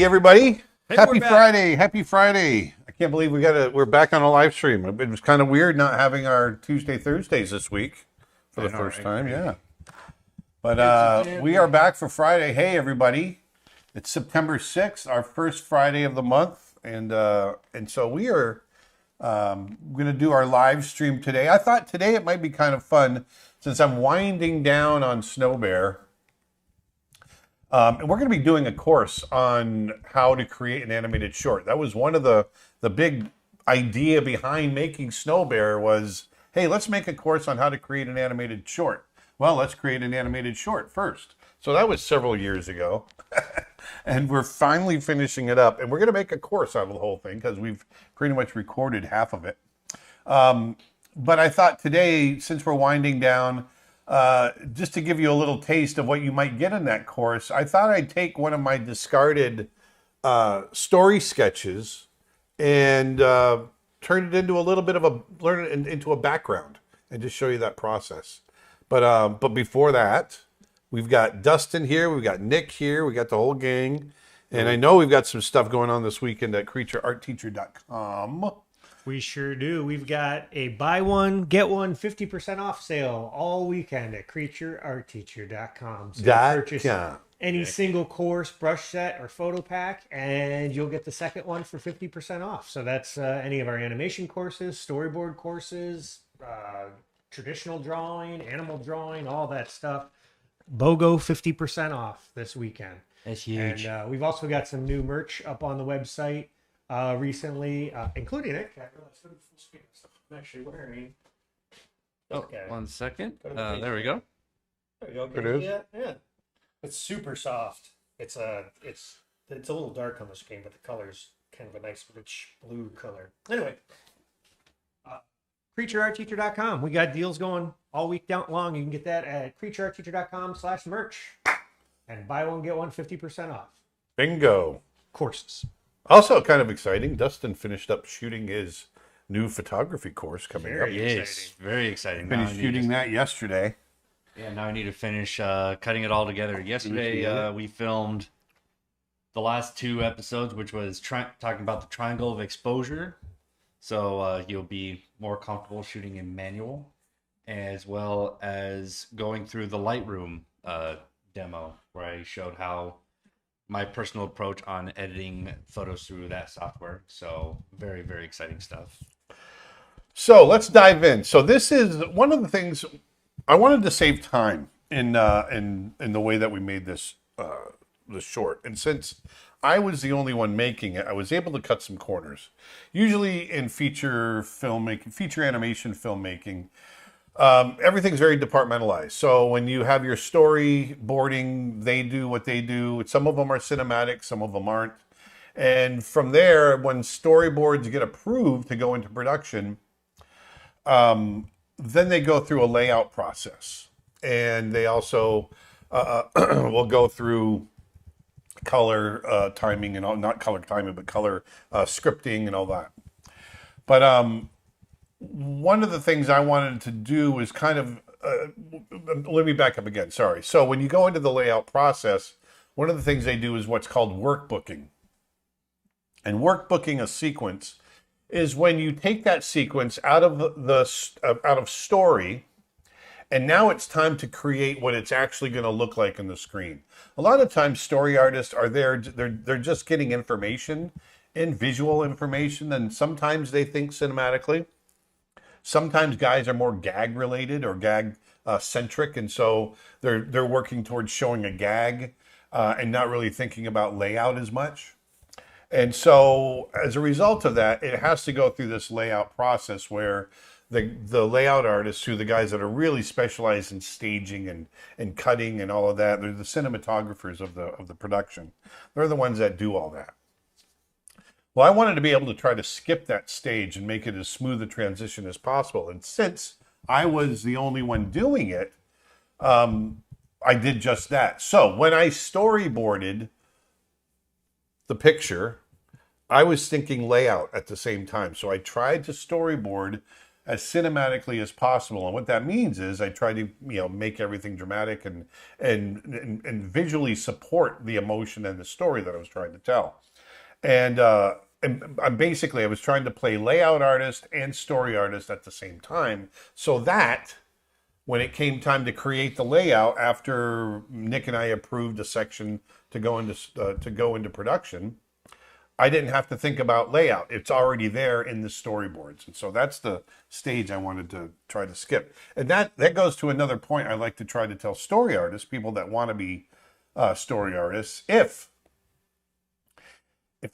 everybody. And Happy we're back. Friday. Happy Friday. I can't believe we're back on a live stream. It was kind of weird not having our Tuesday, Thursdays this week for the first time. Yeah. But we are back for Friday. Hey, everybody. It's September 6th, our first Friday of the month. And so we are going to do our live stream today. I thought today it might be kind of fun since I'm winding down on Snow Bear. And we're going to be doing a course on how to create an animated short. That was one of the big idea behind making Snow Bear was, hey, let's make a course on how to create an animated short. Well, let's create an animated short first. So that was several years ago. And we're finally finishing it up. And we're going to make a course out of the whole thing because we've pretty much recorded half of it. But I thought today, since we're winding down, just to give you a little taste of what you might get in that course, I thought I'd take one of my discarded story sketches and turn it into a little bit of into a background and just show you that process. But before that, we've got Dustin here, we've got Nick here, we got the whole gang, and I know we've got some stuff going on this weekend at creatureartteacher.com. We sure do. We've got a buy one, get one 50% off sale all weekend at creatureartteacher.com. So purchase any single course, brush set, or photo pack, and you'll get the second one for 50% off. So that's any of our animation courses, storyboard courses, traditional drawing, animal drawing, all that stuff. BOGO 50% off this weekend. That's huge. And we've also got some new merch up on the website. Recently, including it. I'm actually wearing. Okay. 1 second. There we go. There we go. It is. Yeah. It's super soft. It's a little dark on the screen, but the color's kind of a nice rich blue color. Anyway, creatureartteacher.com. We got deals going all week long. You can get that at creatureartteacher.com/merch, and buy one get one 50% off. Bingo. Courses. Also kind of exciting, Dustin finished up shooting his new photography course coming up. Yes, very exciting. Finished shooting that yesterday. Yeah, now I need to finish cutting it all together. Yesterday, we filmed the last 2 episodes, which was talking about the triangle of exposure. So you'll be more comfortable shooting in manual, as well as going through the Lightroom demo, where I showed how my personal approach on editing photos through that software. So very, very exciting stuff. So let's dive in. So this is one of the things I wanted to save time in the way that we made this short. And since I was the only one making it, I was able to cut some corners. Usually in feature animation filmmaking, everything's very departmentalized. So when you have your storyboarding, they do what they do. Some of them are cinematic, some of them aren't. And from there, when storyboards get approved to go into production, then they go through a layout process. And they also will go through color timing and all, not color timing, but color scripting and all that. But one of the things I wanted to do was kind of, let me back up again, sorry. So when you go into the layout process, one of the things they do is what's called workbooking. And workbooking a sequence is when you take that sequence out of story, and now it's time to create what it's actually going to look like on the screen. A lot of times story artists are there, they're just getting information and visual information, and sometimes they think cinematically. Sometimes guys are more gag related or gag centric, and so they're working towards showing a gag and not really thinking about layout as much. And so as a result of that, it has to go through this layout process where the layout artists, who the guys that are really specialized in staging and cutting and all of that, they're the cinematographers of the production. They're the ones that do all that. Well, I wanted to be able to try to skip that stage and make it as smooth a transition as possible. And since I was the only one doing it, I did just that. So when I storyboarded the picture, I was thinking layout at the same time. So I tried to storyboard as cinematically as possible. And what that means is I try to, make everything dramatic and visually support the emotion and the story that I was trying to tell. And I'm basically, I was trying to play layout artist and story artist at the same time, so that when it came time to create the layout, after Nick and I approved a section to go into production, I didn't have to think about layout. It's already there in the storyboards. And so that's the stage I wanted to try to skip. And that goes to another point I like to try to tell story artists, people that want to be story artists. If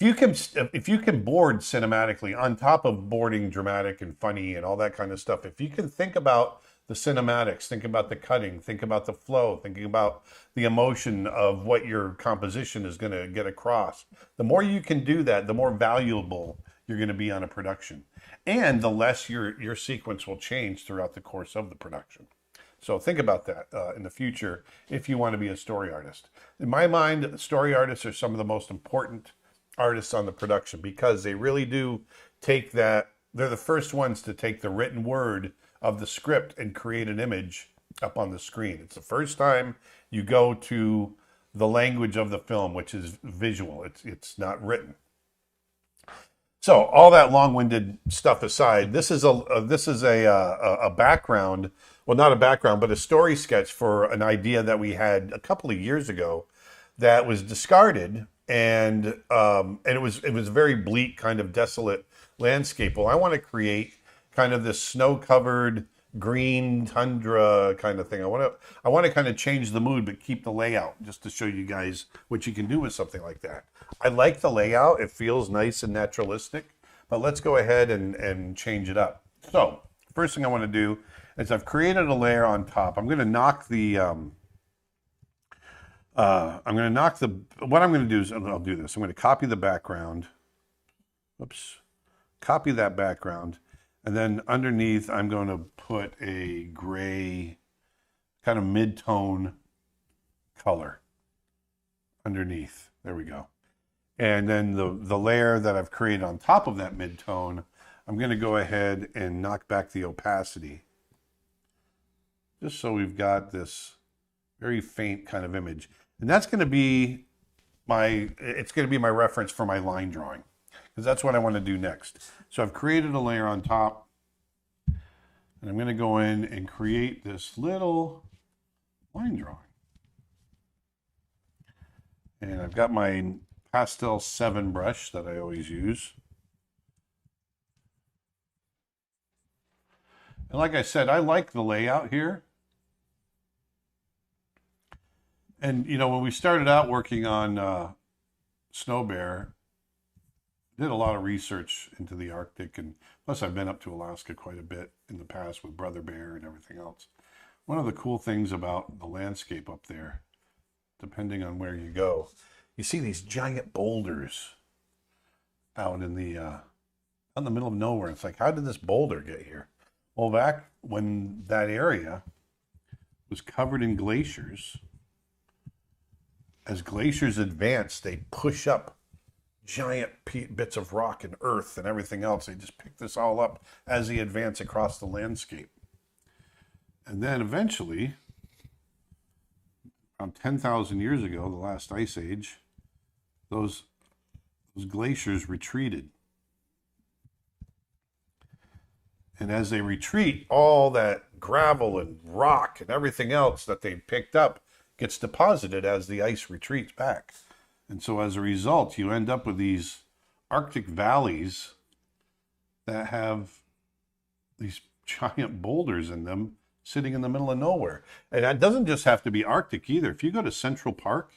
you can board cinematically on top of boarding dramatic and funny and all that kind of stuff, if you can think about the cinematics, think about the cutting, think about the flow, thinking about the emotion of what your composition is going to get across, the more you can do that, the more valuable you're going to be on a production, and the less your sequence will change throughout the course of the production. So think about that in the future if you want to be a story artist. In my mind, story artists are some of the most important artists on the production, because they really do take that. They're the first ones to take the written word of the script and create an image up on the screen. It's the first time you go to the language of the film, which is visual. It's not written. So all that long-winded stuff aside, this is a background. Well, not a background, but a story sketch for an idea that we had a couple of years ago that was discarded, and it was a very bleak, kind of desolate landscape. Well, I want to create kind of this snow-covered green tundra kind of thing. I want to kind of change the mood, but keep the layout, just to show you guys what you can do with something like that. I like the layout. It feels nice and naturalistic, but let's go ahead and change it up. So first thing I want to do is I've created a layer on top. I'm going to knock the what I'm going to do is I'll do this. I'm going to copy the background. Oops. Copy that background. And then underneath, I'm going to put a gray, kind of mid-tone color underneath. There we go. And then the layer that I've created on top of that mid-tone, I'm going to go ahead and knock back the opacity, just so we've got this very faint kind of image. And that's going to be my reference for my line drawing, because that's what I want to do next. So I've created a layer on top, and I'm going to go in and create this little line drawing. And I've got my Pastel 7 brush that I always use. And like I said, I like the layout here. And, when we started out working on Snow Bear, did a lot of research into the Arctic, and plus I've been up to Alaska quite a bit in the past with Brother Bear and everything else. One of the cool things about the landscape up there, depending on where you go, you see these giant boulders out in the middle of nowhere. It's like, how did this boulder get here? Well, back when that area was covered in glaciers, as glaciers advance, they push up giant bits of rock and earth and everything else. They just pick this all up as they advance across the landscape. And then eventually, around 10,000 years ago, the last ice age, those glaciers retreated. And as they retreat, all that gravel and rock and everything else that they picked up gets deposited as the ice retreats back. And so as a result, you end up with these Arctic valleys that have these giant boulders in them sitting in the middle of nowhere. And that doesn't just have to be Arctic either. If you go to Central Park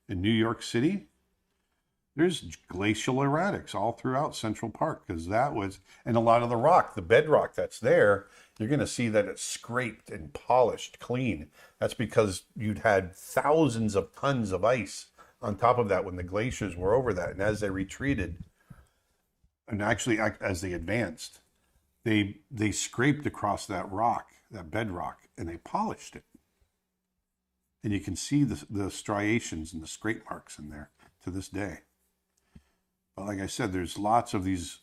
in New York City, there's glacial erratics all throughout Central Park, because and a lot of the rock, the bedrock that's there, you're going to see that it's scraped and polished clean. That's because you'd had thousands of tons of ice on top of that when the glaciers were over that. And as they retreated, and actually as they advanced, they scraped across that rock, that bedrock, and they polished it. And you can see the striations and the scrape marks in there to this day. But like I said, there's lots of these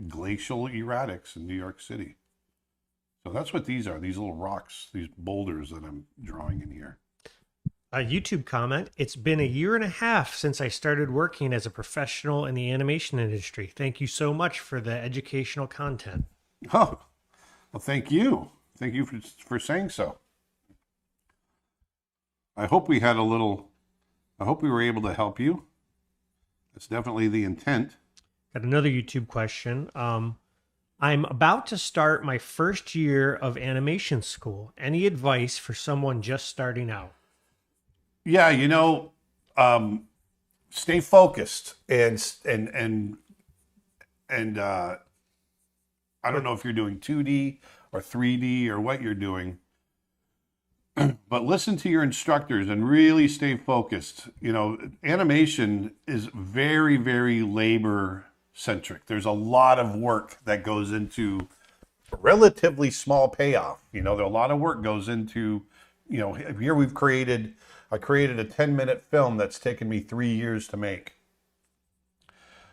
glacial erratics in New York City. So that's what these are. These little rocks, these boulders that I'm drawing in here. A YouTube comment. It's been a year and a half since I started working as a professional in the animation industry. Thank you so much for the educational content. Oh, well, thank you. Thank you for saying so. I hope we were able to help you. That's definitely the intent. Got another YouTube question. I'm about to start my first year of animation school. Any advice for someone just starting out? Yeah, stay focused and I don't know if you're doing 2D or 3D or what you're doing, but listen to your instructors and really stay focused. Animation is very, very labor centric. There's a lot of work that goes into a relatively small payoff. There a lot of work goes into, here I created a 10-minute film that's taken me 3 years to make.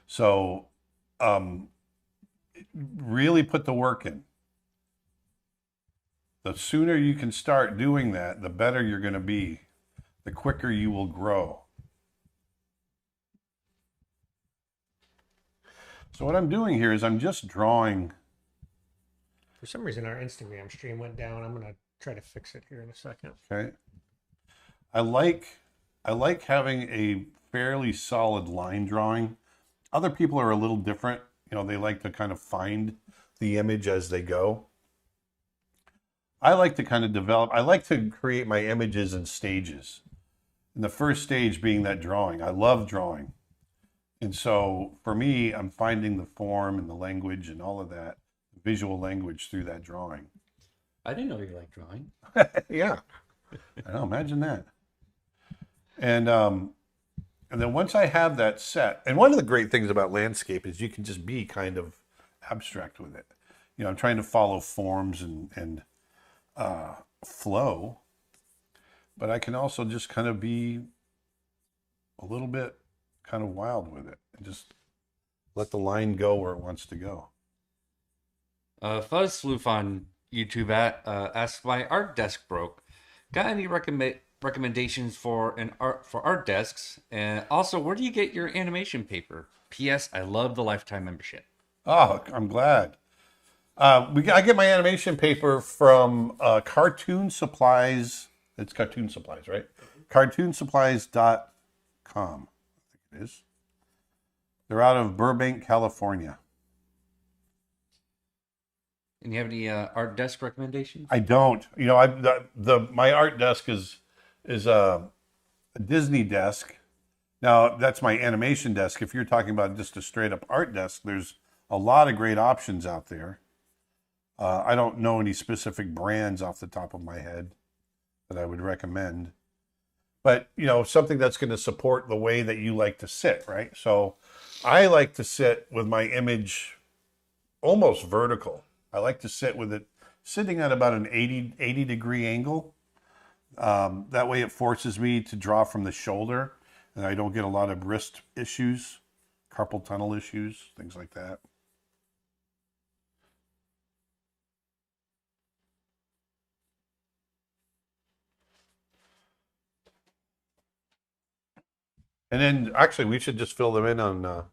So, really put the work in. The sooner you can start doing that, the better you're going to be. The quicker you will grow. So what I'm doing here is I'm just drawing. For some reason, our Instagram stream went down. I'm going to try to fix it here in a second. Okay. I like having a fairly solid line drawing. Other people are a little different. They like to kind of find the image as they go. I like to kind of I like to create my images in stages. And the first stage being that drawing. I love drawing. And so for me, I'm finding the form and the language and all of that, visual language through that drawing. I didn't know you liked drawing. Yeah. I know, imagine that. And then once I have that set, and one of the great things about landscape is you can just be kind of abstract with it. I'm trying to follow forms and flow, but I can also just kind of be a little bit kind of wild with it and just let the line go where it wants to go. Fuzz Sleuth on YouTube asks, my art desk broke. Got any recommendations for art desks? And also, where do you get your animation paper? P.S. I love the lifetime membership. Oh, I'm glad. I get my animation paper from Cartoon Supplies. It's Cartoon Supplies, right? Cartoonsupplies.com, I think it is. They're out of Burbank, California. And you have any art desk recommendations? I don't. My art desk is a Disney desk. Now that's my animation desk. If you're talking about just a straight up art desk, there's a lot of great options out there. I don't know any specific brands off the top of my head that I would recommend, but something that's going to support the way that you like to sit, right? So I like to sit with my image almost vertical. I like to sit with it sitting at about an 80 degree angle. That way it forces me to draw from the shoulder and I don't get a lot of wrist issues, carpal tunnel issues, things like that. And then actually we should just fill them in on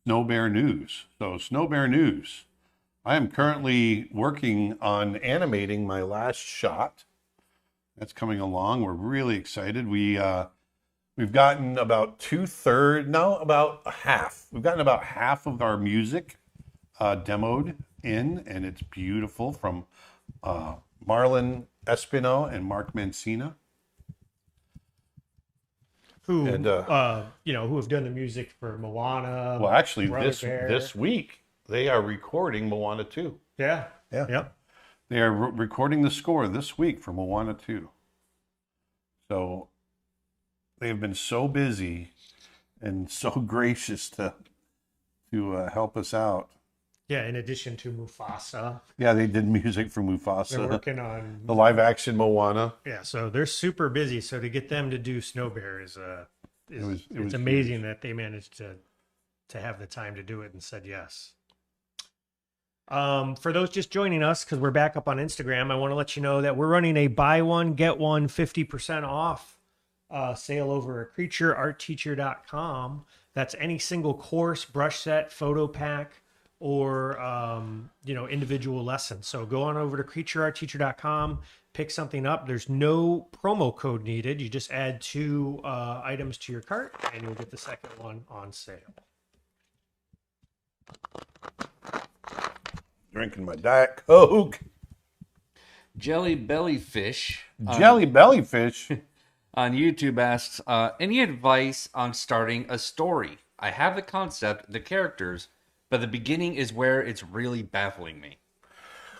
Snow Bear News. So Snow Bear News. I am currently working on animating my last shot. That's coming along. We're really excited. We've gotten about about half. We've gotten about half of our music demoed in, and it's beautiful from Marlon Espino and Mark Mancina. Who have done the music for Moana. Well, actually, Bear. this week they are recording Moana 2. Yeah. Yeah. Yep. They are recording the score this week for Moana 2. So they've been so busy and so gracious to help us out. Yeah, in addition to Mufasa. Yeah, they did music for Mufasa. They're working on the live action Moana. Yeah, so they're super busy. So to get them to do Snow Bear it's amazing huge. That they managed to have the time to do it and said yes. For those just joining us, because we're back up on Instagram, I want to let you know that we're running a buy one, get one 50% off sale over at creatureartteacher.com. That's any single course, brush set, photo pack, or individual lesson. So go on over to creatureartteacher.com, pick something up. There's no promo code needed. You just add 2 items to your cart, and you'll get the second one on sale. Drinking my Diet Coke. Jelly Bellyfish Jelly Bellyfish. on YouTube asks, any advice on starting a story? I have the concept, the characters, but the beginning is where it's really baffling me.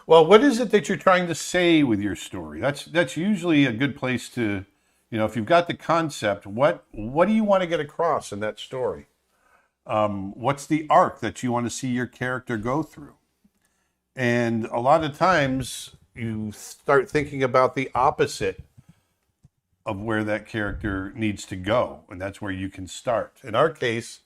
Well, what is it that you're trying to say with your story? That's usually a good place to, if you've got the concept, what do you want to get across in that story? What's the arc that you want to see your character go through? And a lot of times you start thinking about the opposite of where that character needs to go, and that's where you can start. In our case,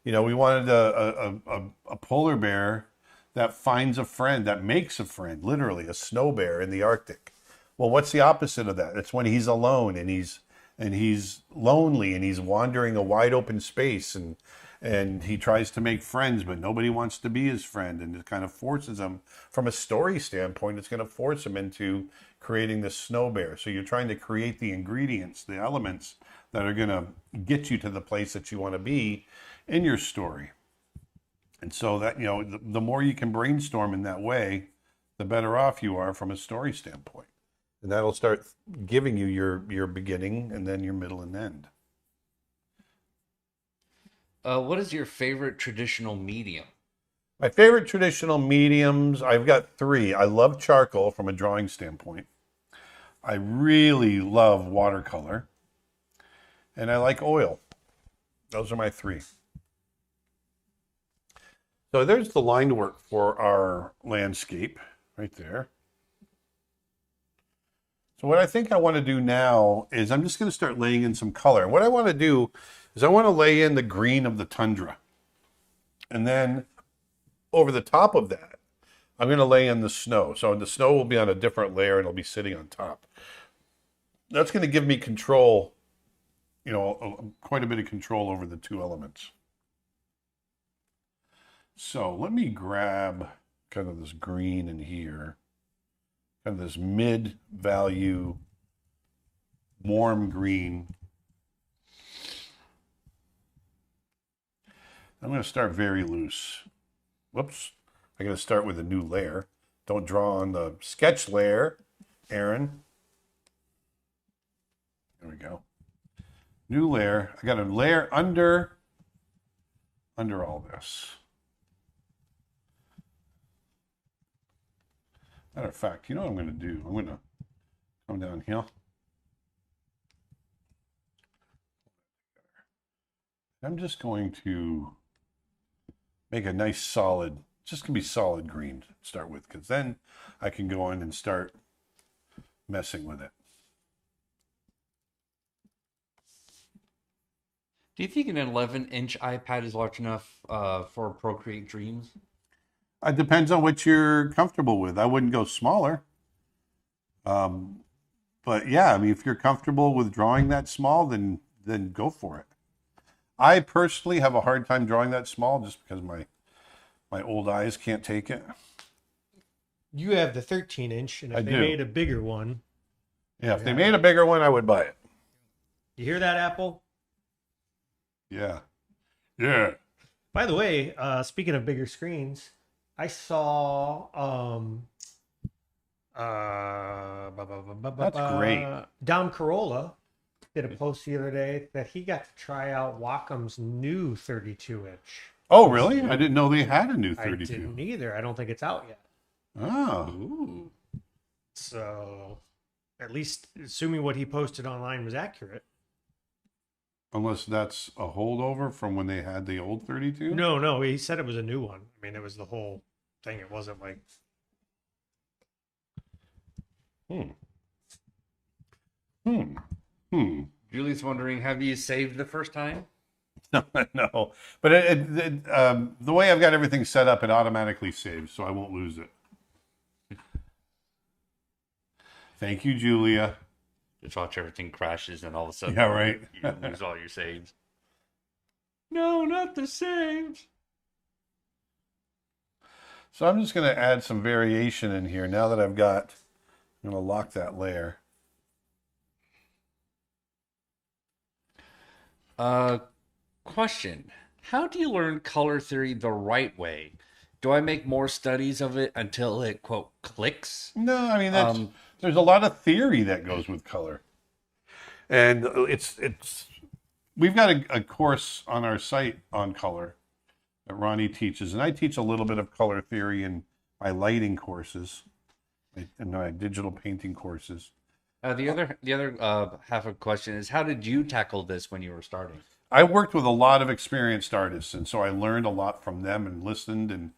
we wanted a polar bear that finds a friend, that makes a friend, literally a snow bear in the Arctic. Well, what's the opposite of that? It's when he's alone and he's lonely and he's wandering a wide open space and he tries to make friends, but nobody wants to be his friend, and it kind of forces him, from a story standpoint, it's going to force him into creating this snow bear. So you're trying to create the ingredients, the elements that are going to get you to the place that you want to be in your story. And so that, the more you can brainstorm in that way, the better off you are from a story standpoint. And that'll start giving you your beginning and then your middle and end. What is your favorite traditional medium? My favorite traditional mediums, I've got 3. I love charcoal from a drawing standpoint. I really love watercolor. And I like oil. Those are my 3. So there's the line work for our landscape right there. So what I think I want to do now is I'm just going to start laying in some color. And what I want to do is I want to lay in the green of the tundra. And then over the top of that, I'm going to lay in the snow. So the snow will be on a different layer and it'll be sitting on top. That's going to give me control, quite a bit of control over the 2 elements. So let me grab kind of this green in here, kind of this mid-value warm green. I'm going to start very loose. Whoops. I got to start with a new layer. Don't draw on the sketch layer, Aaron. There we go. New layer. I got a layer under all this. Matter of fact, you know what I'm going to do? I'm going to come down here. I'm just going to make a nice solid, just going to be solid green to start with, because then I can go in and start messing with it. Do you think an 11-inch iPad is large enough for Procreate Dreams? It depends on what you're comfortable with. I wouldn't go smaller. But yeah, I mean, if you're comfortable with drawing that small, then go for it. I personally have a hard time drawing that small just because my old eyes can't take it. You have the 13-inch, and if they made a bigger one... Yeah, if they made a bigger one, I would buy it. You hear that, Apple? Yeah. Yeah. By the way, speaking of bigger screens, I saw... That's great. Dom Carolla did a post the other day that he got to try out Wacom's new 32-inch. Oh, really? I didn't know they had a new 32. I didn't either. I don't think it's out yet. Oh. Ooh. So, at least assuming what he posted online was accurate. Unless that's a holdover from when they had the old 32? No, he said it was a new one. I mean, it was the whole thing. It wasn't like... Julie's wondering, have you saved the first time? No, but the way I've got everything set up, it automatically saves, so I won't lose it. Thank you, Julia. Just watch everything crashes and all of a sudden Yeah, right. you lose all your saves. No, not the saves. So I'm just going to add some variation in here now that I'm going to lock that layer. Question. How do you learn color theory the right way? Do I make more studies of it until it, quote, clicks? No, I mean, there's a lot of theory that goes with color. And we've got a course on our site on color that Ronnie teaches. And I teach a little bit of color theory in my lighting courses and my digital painting courses. The other half of the question is, how did you tackle this when you were starting? I worked with a lot of experienced artists, and so I learned a lot from them and listened, and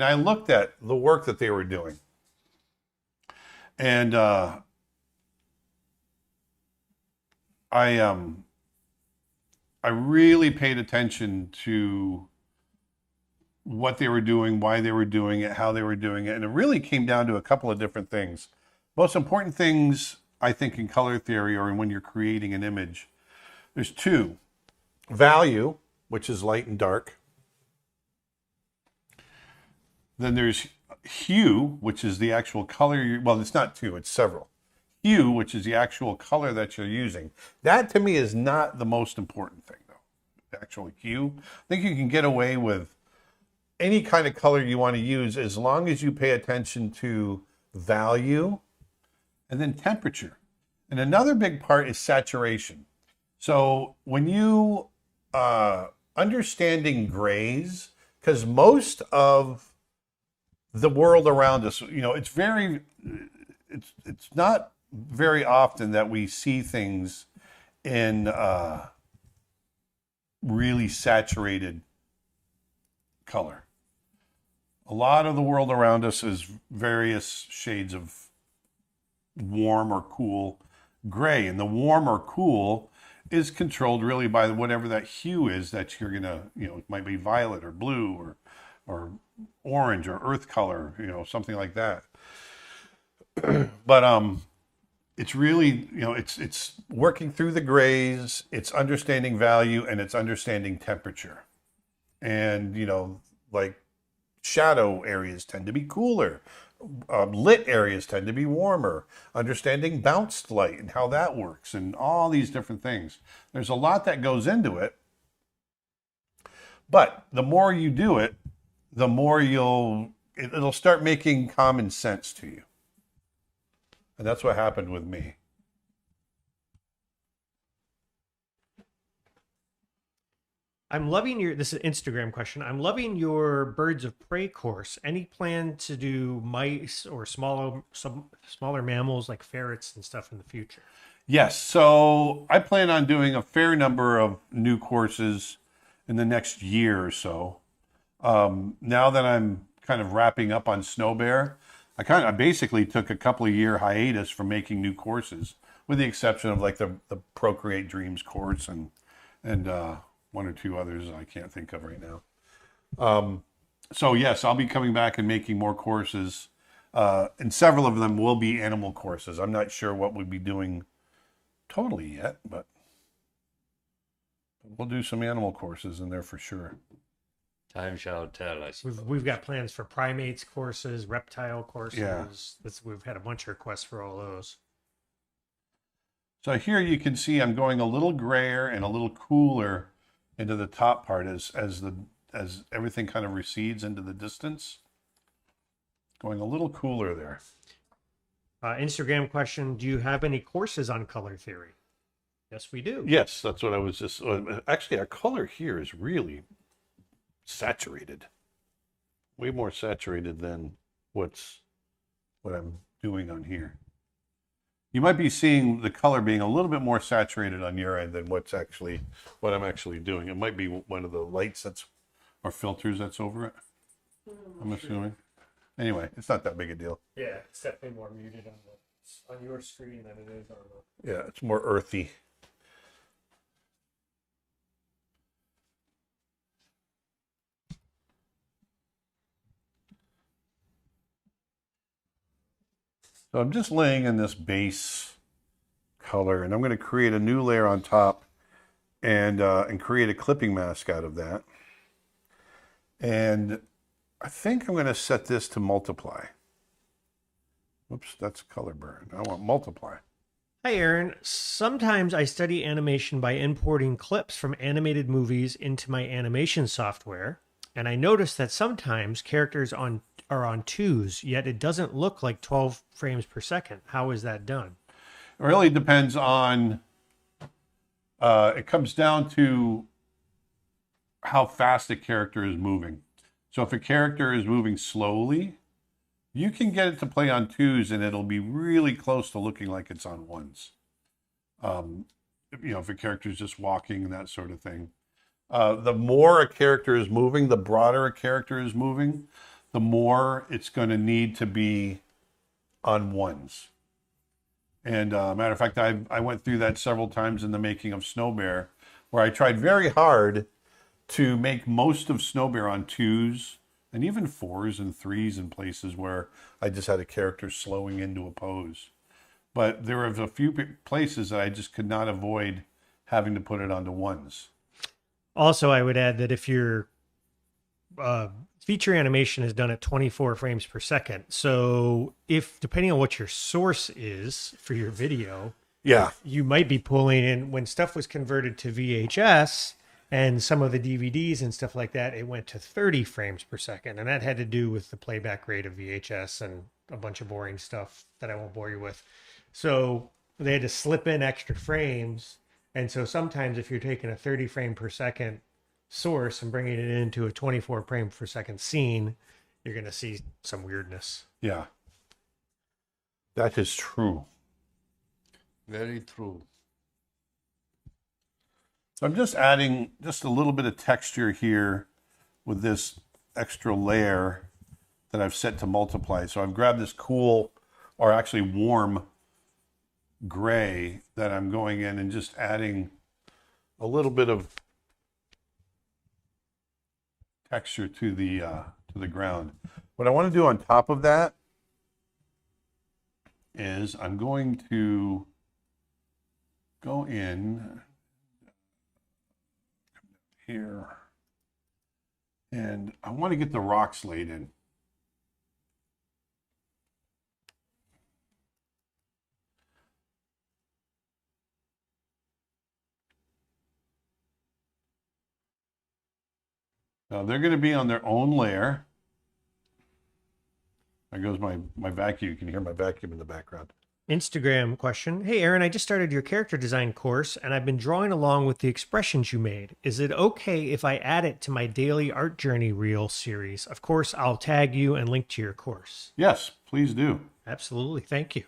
I looked at the work that they were doing. And I really paid attention to what they were doing, why they were doing it, how they were doing it, and it really came down to a couple of different things. Most important things, I think, in color theory or when you're creating an image, there's two. Value, which is light and dark. Then there's hue, which is the actual color. Well, it's not two, it's several. Hue, which is the actual color that you're using. That to me is not the most important thing, though. The actual hue. I think you can get away with any kind of color you want to use as long as you pay attention to value and then temperature. And another big part is saturation. So when you understanding grays, because most of the world around us, it's not very often that we see things in really saturated color. A lot of the world around us is various shades of warm or cool gray, and the warm or cool is controlled really by whatever that hue is that you're gonna, it might be violet or blue or orange or earth color, something like that. But it's really, it's working through the grays, it's understanding value, and it's understanding temperature. And like shadow areas tend to be cooler. Lit areas tend to be warmer, understanding bounced light and how that works and all these different things. There's a lot that goes into it, but the more you do it, the more it'll start making common sense to you. And that's what happened with me. I'm loving this is an Instagram question. I'm loving your Birds of Prey course. Any plan to do mice or smaller mammals like ferrets and stuff in the future? Yes. So I plan on doing a fair number of new courses in the next year or so. Now that I'm kind of wrapping up on Snow Bear, I basically took a couple of year hiatus from making new courses, with the exception of like the Procreate Dreams course and one or two others I can't think of right now. So yes, I'll be coming back and making more courses, and several of them will be animal courses. I'm not sure what we'll be doing totally yet, but we'll do some animal courses in there for sure. Time shall tell, I suppose. We've got plans for primates courses, reptile courses. Yeah. We've had a bunch of requests for all those. So here you can see I'm going a little grayer and a little cooler into the top part as everything kind of recedes into the distance. Going a little cooler there. Instagram question: do you have any courses on color theory? Yes, we do. Yes, that's what I was just. Actually, our color here is really saturated. Way more saturated than what I'm doing on here. You might be seeing the color being a little bit more saturated on your end than what I'm actually doing. It might be one of the lights or filters that's over it. I'm assuming. Anyway, it's not that big a deal. Yeah, it's definitely more muted on your screen than it is on the. Yeah, it's more earthy. So I'm just laying in this base color, and I'm going to create a new layer on top and create a clipping mask out of that. And I think I'm going to set this to multiply. Oops, that's color burn. I want multiply. Hi, Aaron. Sometimes I study animation by importing clips from animated movies into my animation software, and I notice that sometimes characters are on twos, yet it doesn't look like 12 frames per second. How is that done? It really depends on, it comes down to how fast a character is moving. So if a character is moving slowly, you can get it to play on twos and it'll be really close to looking like it's on ones. If a character is just walking and that sort of thing. The more a character is moving, the broader a character is moving, the more it's going to need to be on ones. And matter of fact, I went through that several times in the making of Snow Bear, where I tried very hard to make most of Snow Bear on twos and even fours and threes in places where I just had a character slowing into a pose. But there was a few places that I just could not avoid having to put it onto ones. Also, I would add that if your feature animation is done at 24 frames per second, so if depending on what your source is for your video, yeah, you might be pulling in when stuff was converted to VHS and some of the DVDs and stuff like that, it went to 30 frames per second. And that had to do with the playback rate of VHS and a bunch of boring stuff that I won't bore you with. So they had to slip in extra frames. And so sometimes if you're taking a 30 frame per second source and bringing it into a 24 frame per second scene, you're going to see some weirdness. Yeah. That is true. Very true. So I'm just adding just a little bit of texture here with this extra layer that I've set to multiply. So I've grabbed this cool, or actually warm gray that I'm going in and just adding a little bit of texture to the ground. What I want to do on top of that is I'm going to go in here, and I want to get the rocks laid in. Now they're going to be on their own layer. There goes my vacuum. You can hear my vacuum in the background. Instagram question. Hey, Aaron, I just started your character design course and I've been drawing along with the expressions you made. Is it okay if I add it to my daily art journey reel series? Of course, I'll tag you and link to your course. Yes, please do. Absolutely. Thank you.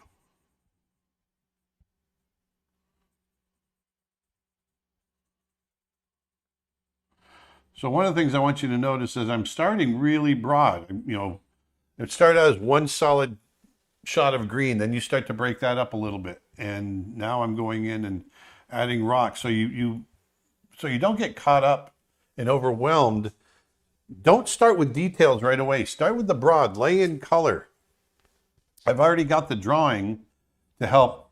So one of the things I want you to notice is I'm starting really broad. It started out as one solid shot of green, then you start to break that up a little bit, and now I'm going in and adding rocks. So you don't get caught up and overwhelmed. Don't start with details right away. Start with the broad, lay in color. I've already got the drawing to help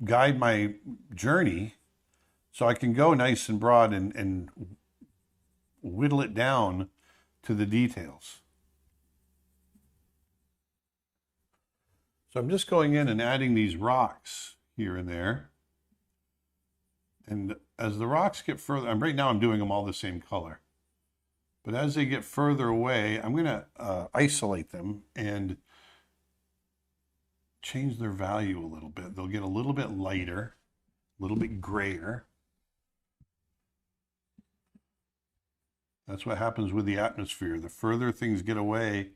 guide my journey, so I can go nice and broad and whittle it down to the details. So I'm just going in and adding these rocks here and there. And as the rocks get further, right now I'm doing them all the same color. But as they get further away, I'm going to isolate them and change their value a little bit. They'll get a little bit lighter, a little bit grayer. That's what happens with the atmosphere. The further things get away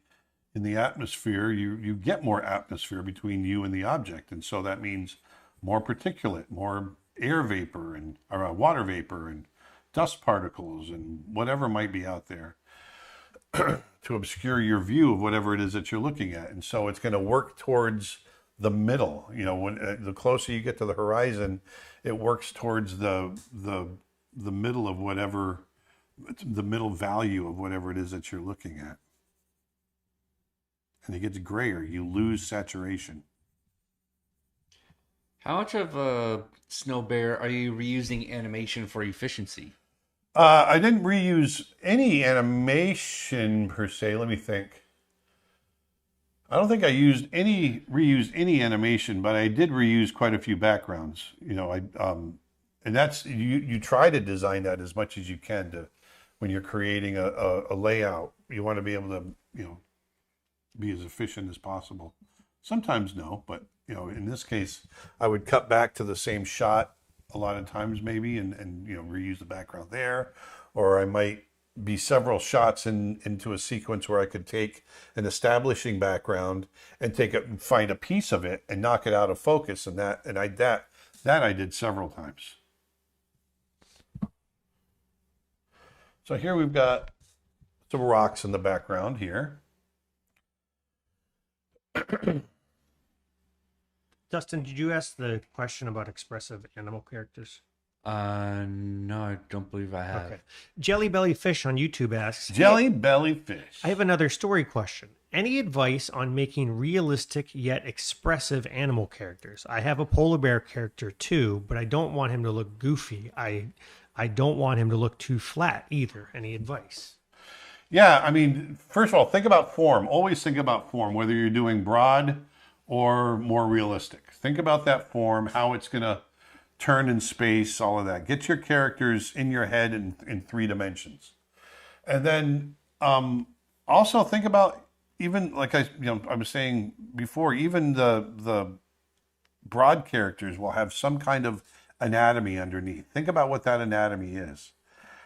in the atmosphere, you get more atmosphere between you and the object. And so that means more particulate, more air vapor or water vapor and dust particles and whatever might be out there to obscure your view of whatever it is that you're looking at. And so it's going to work towards the middle. When the closer you get to the horizon, it works towards the middle of whatever, the middle value of whatever it is that you're looking at. And it gets grayer. You lose saturation. How much of Snow Bear are you reusing animation for efficiency? I didn't reuse any animation per se. Let me think. I don't think I reused any animation, but I did reuse quite a few backgrounds. And that's you try to design that as much as you can to when you're creating a layout. You want to be able to be as efficient as possible. Sometimes no, but in this case, I would cut back to the same shot a lot of times maybe and reuse the background there, or I might be several shots into a sequence where I could take an establishing background and find a piece of it and knock it out of focus, and that I did several times. So here we've got some rocks in the background here. Dustin, did you ask the question about expressive animal characters? No, I don't believe I have. Okay. Jelly Belly Fish on YouTube asks, Jelly Belly Fish. I have another story question. Any advice on making realistic yet expressive animal characters? I have a polar bear character too, but I don't want him to look goofy. I don't want him to look too flat either. Any advice? Yeah, I mean, first of all, think about form. Always think about form, whether you're doing broad or more realistic. Think about that form, how it's going to turn in space, all of that. Get your characters in your head in 3 dimensions. And then also think about, even like I was saying before, even the broad characters will have some kind of anatomy underneath. Think about what that anatomy is.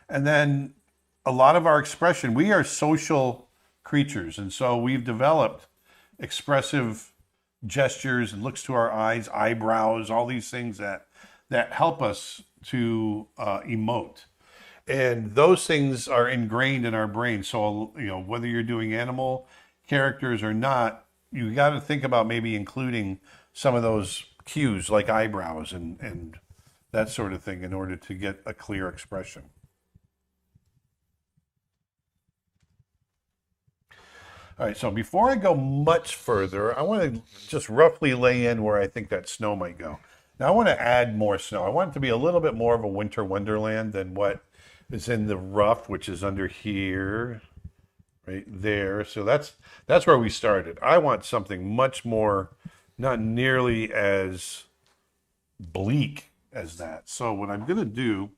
And then a lot of our expression, we are social creatures, and so we've developed expressive gestures, looks to our eyes, eyebrows, all these things that help us to emote. And those things are ingrained in our brain. So, whether you're doing animal characters or not, you got to think about maybe including some of those cues like eyebrows and that sort of thing in order to get a clear expression. All right, so before I go much further, I want to just roughly lay in where I think that snow might go. Now, I want to add more snow. I want it to be a little bit more of a winter wonderland than what is in the rough, which is under here, right there. So that's where we started. I want something much more, not nearly as bleak as that. So what I'm going to do,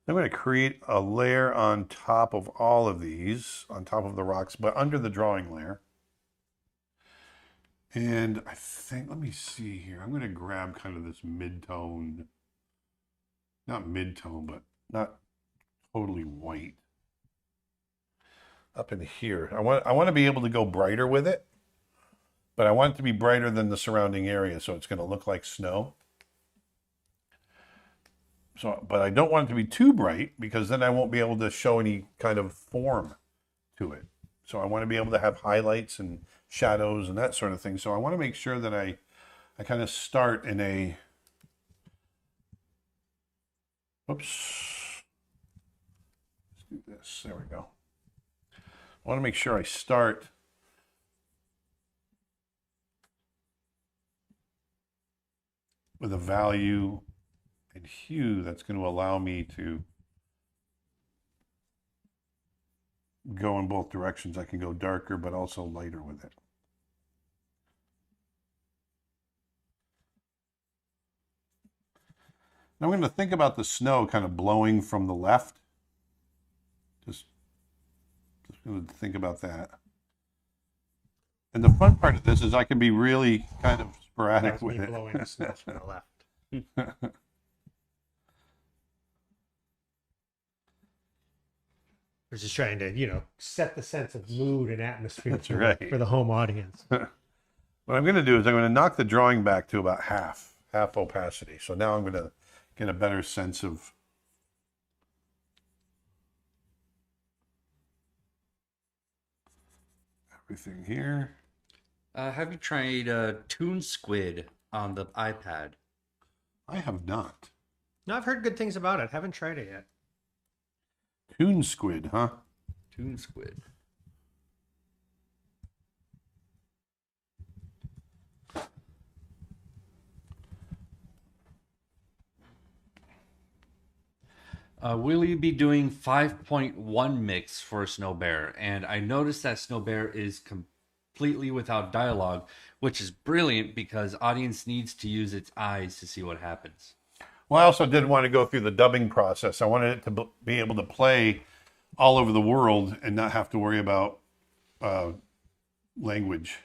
I'm going to create a layer on top of all of these, on top of the rocks, but under the drawing layer. And I think, let me see here. I'm going to grab kind of this mid-tone, not mid-tone, but not totally white. Up in here. I want to be able to go brighter with it, but I want it to be brighter than the surrounding area, so it's going to look like snow. So, but I don't want it to be too bright because then I won't be able to show any kind of form to it. So I want to be able to have highlights and shadows and that sort of thing. So I want to make sure that I kind of start in a, oops, let's do this. There we go. I want to make sure I start with a value and hue that's going to allow me to go in both directions. I can go darker, but also lighter with it. Now I'm going to think about the snow kind of blowing from the left. Just going to think about that. And the fun part of this is I can be really kind of sporadic with it. Blowing the snow from the left. We're just trying to, set the sense of mood and atmosphere for the home audience. What I'm going to do is I'm going to knock the drawing back to about half opacity. So now I'm going to get a better sense of everything here. Have you tried Toon Squid on the iPad? I have not. No, I've heard good things about it. Haven't tried it yet. Toon Squid, huh? Toon Squid. Will you be doing 5.1 mix for Snow Bear? And I noticed that Snow Bear is completely without dialogue, which is brilliant because audience needs to use its eyes to see what happens. Well, I also didn't want to go through the dubbing process. I wanted it to be able to play all over the world and not have to worry about language.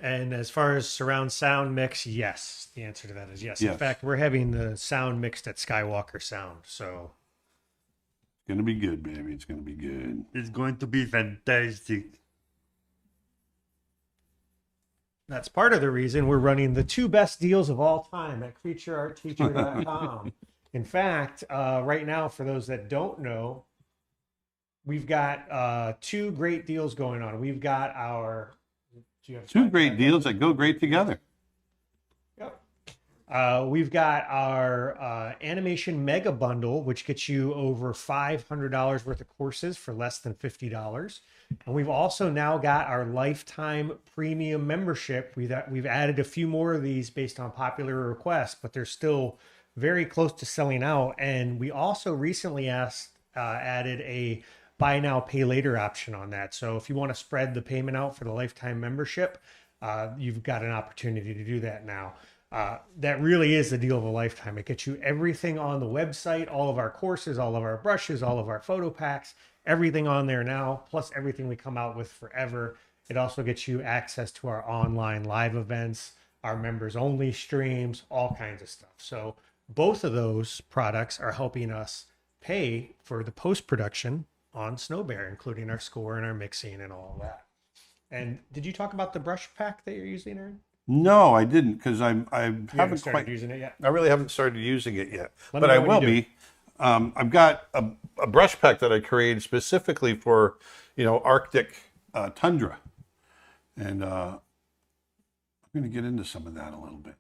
And as far as surround sound mix, yes. The answer to that is yes. Yes. In fact, we're having the sound mixed at Skywalker Sound. So It's going to be good, baby. It's going to be good. It's going to be fantastic. that's part of the reason we're running the 2 best deals of all time at creatureartteacher.com. In fact, right now, for those that don't know, we've got 2 great deals going on. We've got our... Do you have 2 great deals that go great together. Yep. We've got our animation mega bundle, which gets you over $500 worth of courses for less than $50. And we've also now got our lifetime premium membership. We've added a few more of these based on popular requests, but they're still very close to selling out. And we also recently added a buy now, pay later option on that. So if you want to spread the payment out for the lifetime membership, you've got an opportunity to do that now. That really is the deal of a lifetime. It gets you everything on the website, all of our courses, all of our brushes, all of our photo packs, everything on there now, plus everything we come out with forever. It also gets you access to our online live events, our members only streams, all kinds of stuff. So both of those products are helping us pay for the post-production on Snow Bear, including our score and our mixing and all of that. And did you talk about the brush pack that you're using, Aaron? No, I didn't, because I You haven't started quite using it yet? I really haven't started using it yet, Let me but know I when will you do. be. I've got a brush pack that I created specifically for, Arctic tundra, and I'm going to get into some of that a little bit.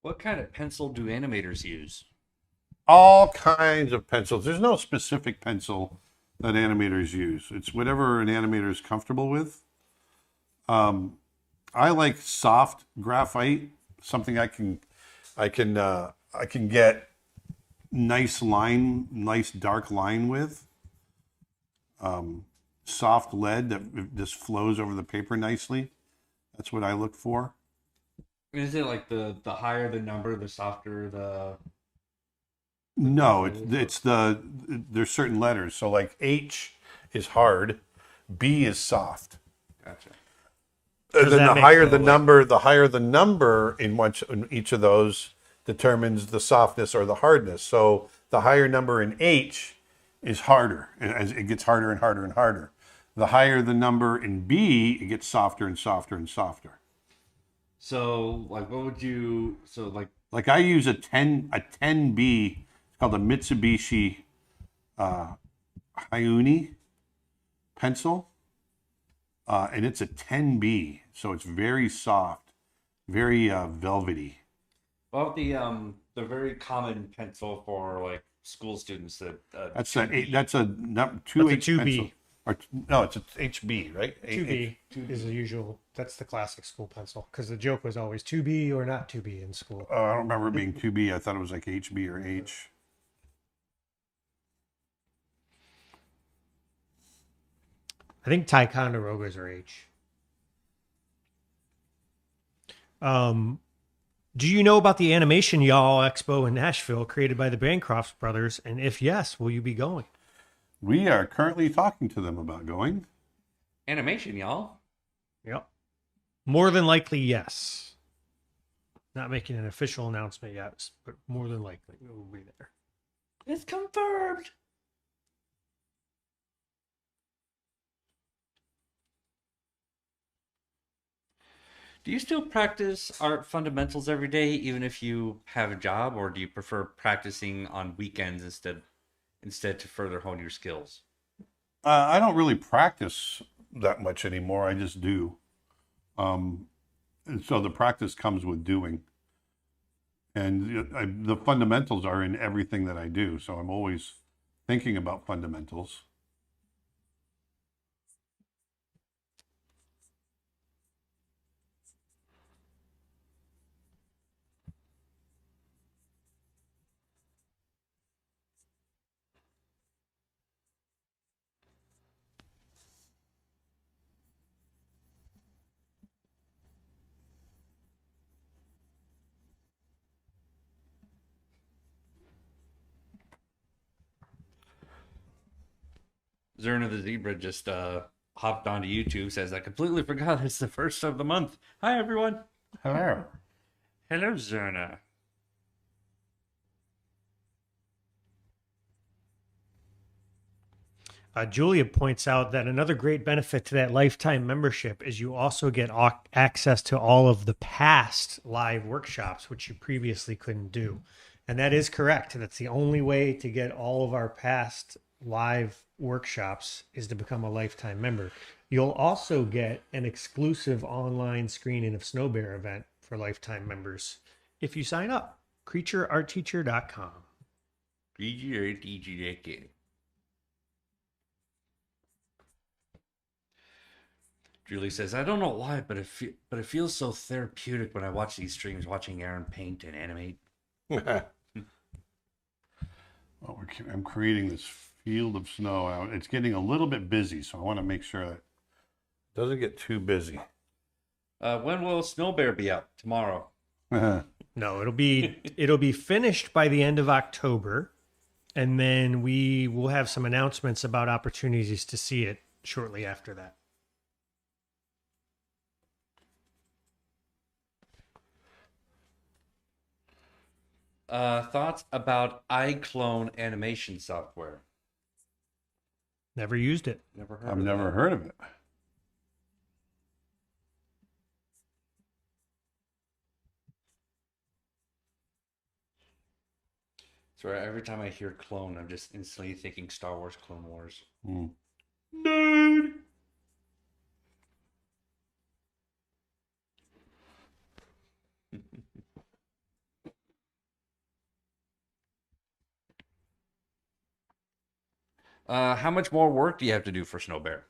What kind of pencil do animators use? All kinds of pencils. There's no specific pencil that animators use. It's whatever an animator is comfortable with. I like soft graphite, something I can get nice dark line with. Soft lead that just flows over the paper nicely. That's what I look for. Is it like the higher the number, the softer the... No, there's certain letters. So like H is hard, B is soft. Gotcha. And then that the higher makes the higher the number in each of those determines the softness or the hardness. So the higher number in H is harder, as it gets harder and harder and harder. The higher the number in B, it gets softer and softer and softer. So, like, what would you... So, Like I use a 10B. It's called a Mitsubishi Hayuni pencil, and it's a 10B, so it's very soft, very velvety. Well, the very common pencil for like school students that That's 2B. that's a 2H 2B. pencil. Or, no, it's a HB, right? 2B is the usual. That's the classic school pencil, because the joke was always 2B or not 2B in school. Oh, I don't remember it being 2B. I thought it was like HB or H. I think Ticonderogas are H. Do you know about the Animation Y'all Expo in Nashville created by the Bancroft brothers? And if yes, will you be going? We are currently talking to them about going. Animation, y'all. Yep. More than likely, yes. Not making an official announcement yet, but more than likely we will be there. It's confirmed. Do you still practice art fundamentals every day, even if you have a job, or do you prefer practicing on weekends instead to further hone your skills? I don't really practice that much anymore. I just do. And so the practice comes with doing. And the fundamentals are in everything that I do. So I'm always thinking about fundamentals. Zerna the Zebra just hopped onto YouTube, says, I completely forgot it's the first of the month. Hi, everyone. Hello. Hello, Zerna. Julia points out that another great benefit to that lifetime membership is you also get access to all of the past live workshops, which you previously couldn't do. And that is correct. That's the only way to get all of our past live workshops is to become a lifetime member. You'll also get an exclusive online screening of Snow Bear event for lifetime members if you sign up. CreatureArtTeacher.com. CreatureArtTeacher.com. Julie says, I don't know why, but it feels so therapeutic when I watch these streams, watching Aaron paint and animate. Well, I'm creating this field of snow out. It's getting a little bit busy, so I want to make sure that it doesn't get too busy. When will Snow Bear be up? Tomorrow. No, it'll be finished by the end of October, and then we will have some announcements about opportunities to see it shortly after that. Thoughts about iClone animation software? Never used it. I've never heard of it. So every time I hear clone, I'm just instantly thinking Star Wars Clone Wars. Mm. Nerd! How much more work do you have to do for Snow Bear?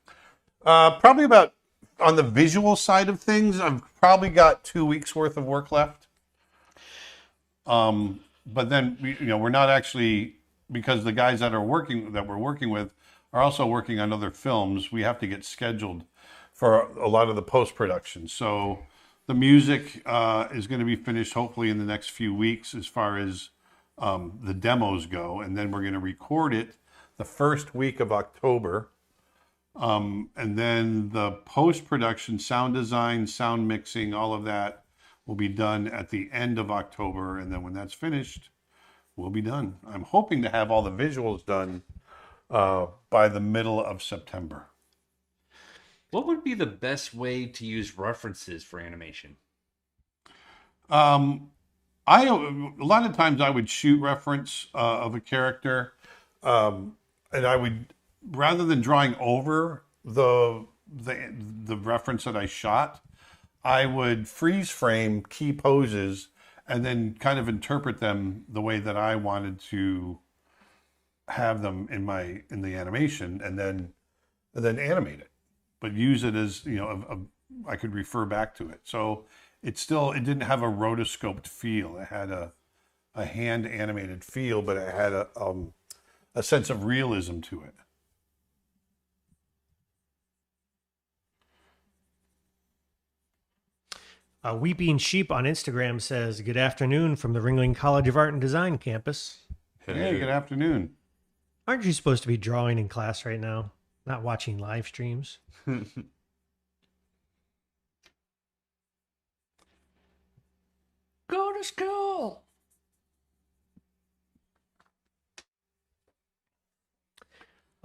Probably about, on the visual side of things, I've probably got 2 weeks worth of work left. But then, we're not actually, because the guys that we're working with are also working on other films. We have to get scheduled for a lot of the post-production. So the music is going to be finished hopefully in the next few weeks as far as the demos go. And then we're going to record it the first week of October. And then the post-production, sound design, sound mixing, all of that will be done at the end of October. And then when that's finished, we'll be done. I'm hoping to have all the visuals done by the middle of September. What would be the best way to use references for animation? A lot of times I would shoot reference of a character, and I would, rather than drawing over the reference that I shot, I would freeze frame key poses and then kind of interpret them the way that I wanted to have them in the animation, and then animate it, but use it as I could refer back to it. So it didn't have a rotoscoped feel. It had a hand animated feel, but it had a sense of realism to it. Weeping Sheep on Instagram says, good afternoon from the Ringling College of Art and Design campus. Hey, good afternoon. Aren't you supposed to be drawing in class right now, not watching live streams? Go to school!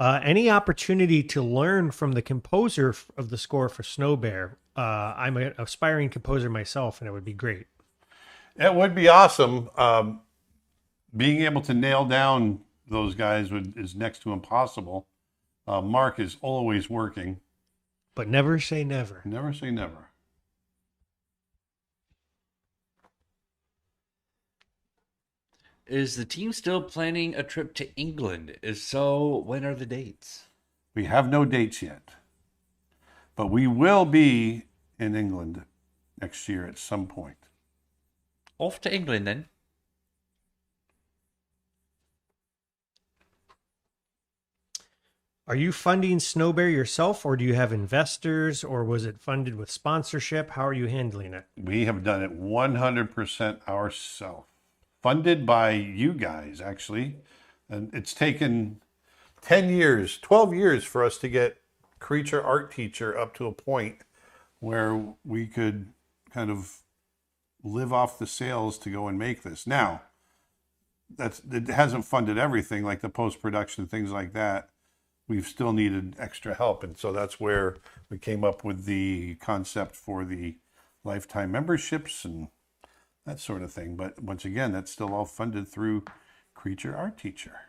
Any opportunity to learn from the composer of the score for Snow Bear? I'm an aspiring composer myself, and it would be great. It would be awesome. Being able to nail down those guys is next to impossible. Mark is always working. But never say never. Never say never. Is the team still planning a trip to England? If so, when are the dates? We have no dates yet, but we will be in England next year at some point. Off to England then. Are you funding Snow Bear yourself, or do you have investors, or was it funded with sponsorship? How are you handling it? We have done it 100% ourselves. Funded by you guys, actually. And it's taken 10 years, 12 years for us to get Creature Art Teacher up to a point where we could kind of live off the sales to go and make this. Now, it hasn't funded everything, like the post-production, things like that. We've still needed extra help. And so that's where we came up with the concept for the lifetime memberships and that sort of thing. But once again, that's still all funded through Creature Art Teacher.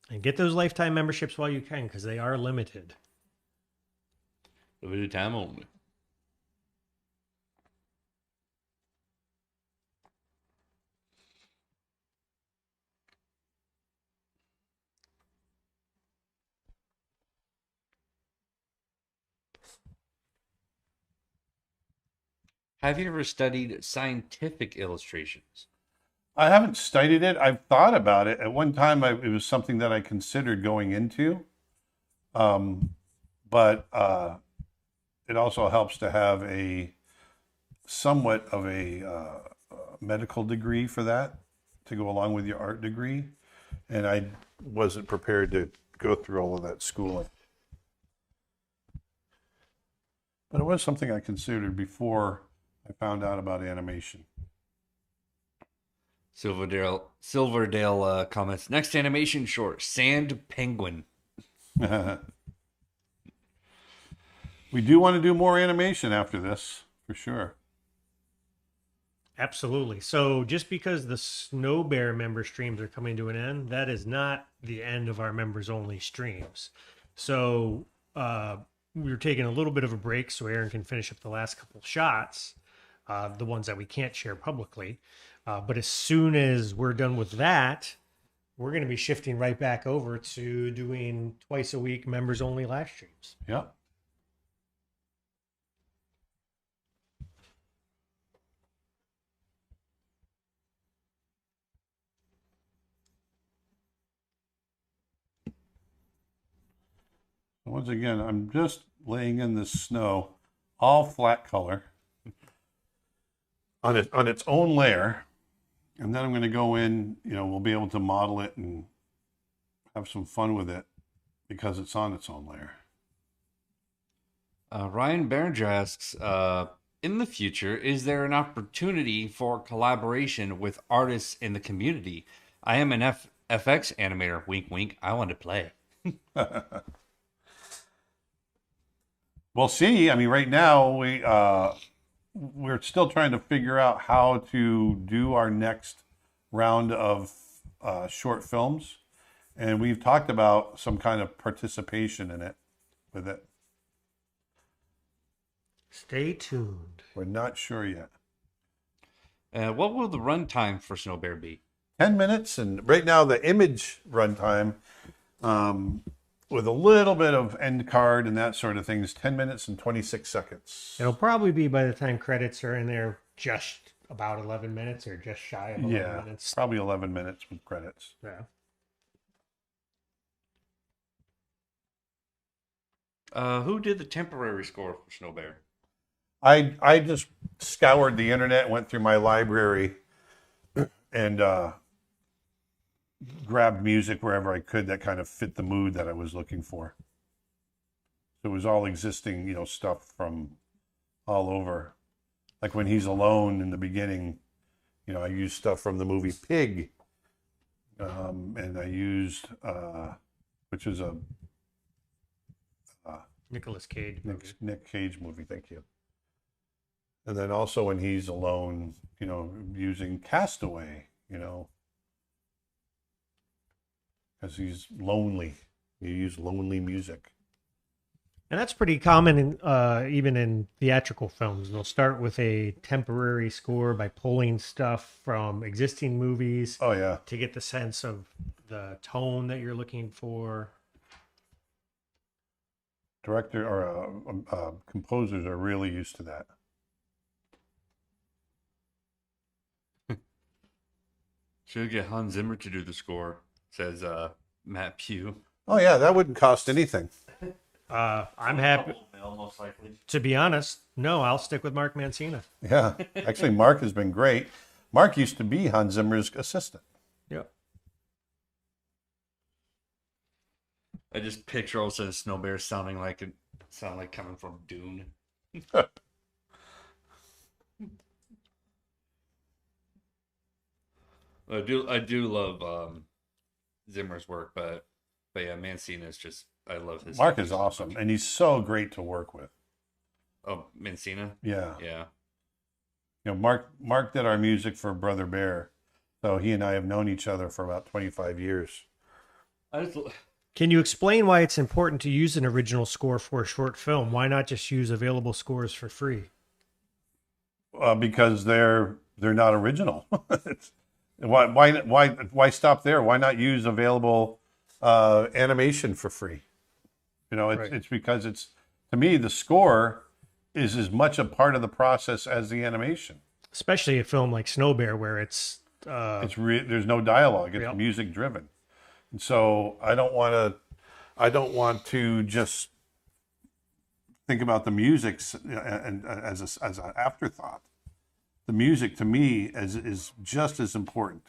And get those lifetime memberships while you can, because they are limited. Limited time only. Have you ever studied scientific illustrations? I haven't studied it. I've thought about it. At one time, it was something that I considered going into. But it also helps to have a somewhat of a medical degree for that to go along with your art degree. And I wasn't prepared to go through all of that schooling. But it was something I considered before I found out about animation. Silverdale comments, next animation short, Sand Penguin. We do want to do more animation after this, for sure. Absolutely. So just because the Snow Bear member streams are coming to an end, that is not the end of our members only streams. So we were taking a little bit of a break so Aaron can finish up the last couple shots, the ones that we can't share publicly. But as soon as we're done with that, we're going to be shifting right back over to doing twice a week members only live streams. Yep. Once again, I'm just laying in this snow, all flat color, on its own layer. And then I'm going to go in, we'll be able to model it and have some fun with it because it's on its own layer. Ryan Berger asks, in the future, is there an opportunity for collaboration with artists in the community? I am an FX animator, wink, wink. I want to play. We'll see. I mean, right now we're still trying to figure out how to do our next round of short films, and we've talked about some kind of participation in it with it. Stay tuned. We're not sure yet. What will the runtime for Snow Bear be? 10 minutes, and right now the image runtime, with a little bit of end card and that sort of thing, is 10 minutes and 26 seconds. It'll probably be, by the time credits are in there, just about 11 minutes or just shy of 11 minutes. Probably 11 minutes with credits. Yeah. Who did the temporary score for Snow Bear? I just scoured the internet, went through my library, and grabbed music wherever I could that kind of fit the mood that I was looking for. So it was all existing, stuff from all over. Like when he's alone in the beginning, I used stuff from the movie Pig, and I used, which is a Nicolas Cage movie. Nick Cage movie. Thank you. And then also when he's alone, using Castaway, because he's lonely. You use lonely music. And that's pretty common even in theatrical films. They'll start with a temporary score by pulling stuff from existing movies. Oh, yeah. To get the sense of the tone that you're looking for. Director or composers are really used to that. Should get Hans Zimmer to do the score, says Matt Pugh. Oh, yeah, that wouldn't cost anything. I'm happy. Most likely. To be honest, no, I'll stick with Mark Mancina. Yeah, actually, Mark has been great. Mark used to be Hans Zimmer's assistant. Yep. I just picture also the snow bear sounding like coming from Dune. I do love Zimmer's work, but yeah, Mancina is just I love his Mark stuff is so awesome, much. and he's so great to work with. Oh, Mancina, Yeah. yeah. Mark did our music for Brother Bear, so he and I have known each other for about 25 years. I just Can you explain why it's important to use an original score for a short film? Why not just use available scores for free? Because they're not original. Why stop there? Why not use available animation for free? Right. It's because to me the score is as much a part of the process as the animation. Especially a film like Snow Bear, where There's no dialogue. It's Yep. music driven, and so I don't want to just think about the music and as an afterthought. The music to me is just as important.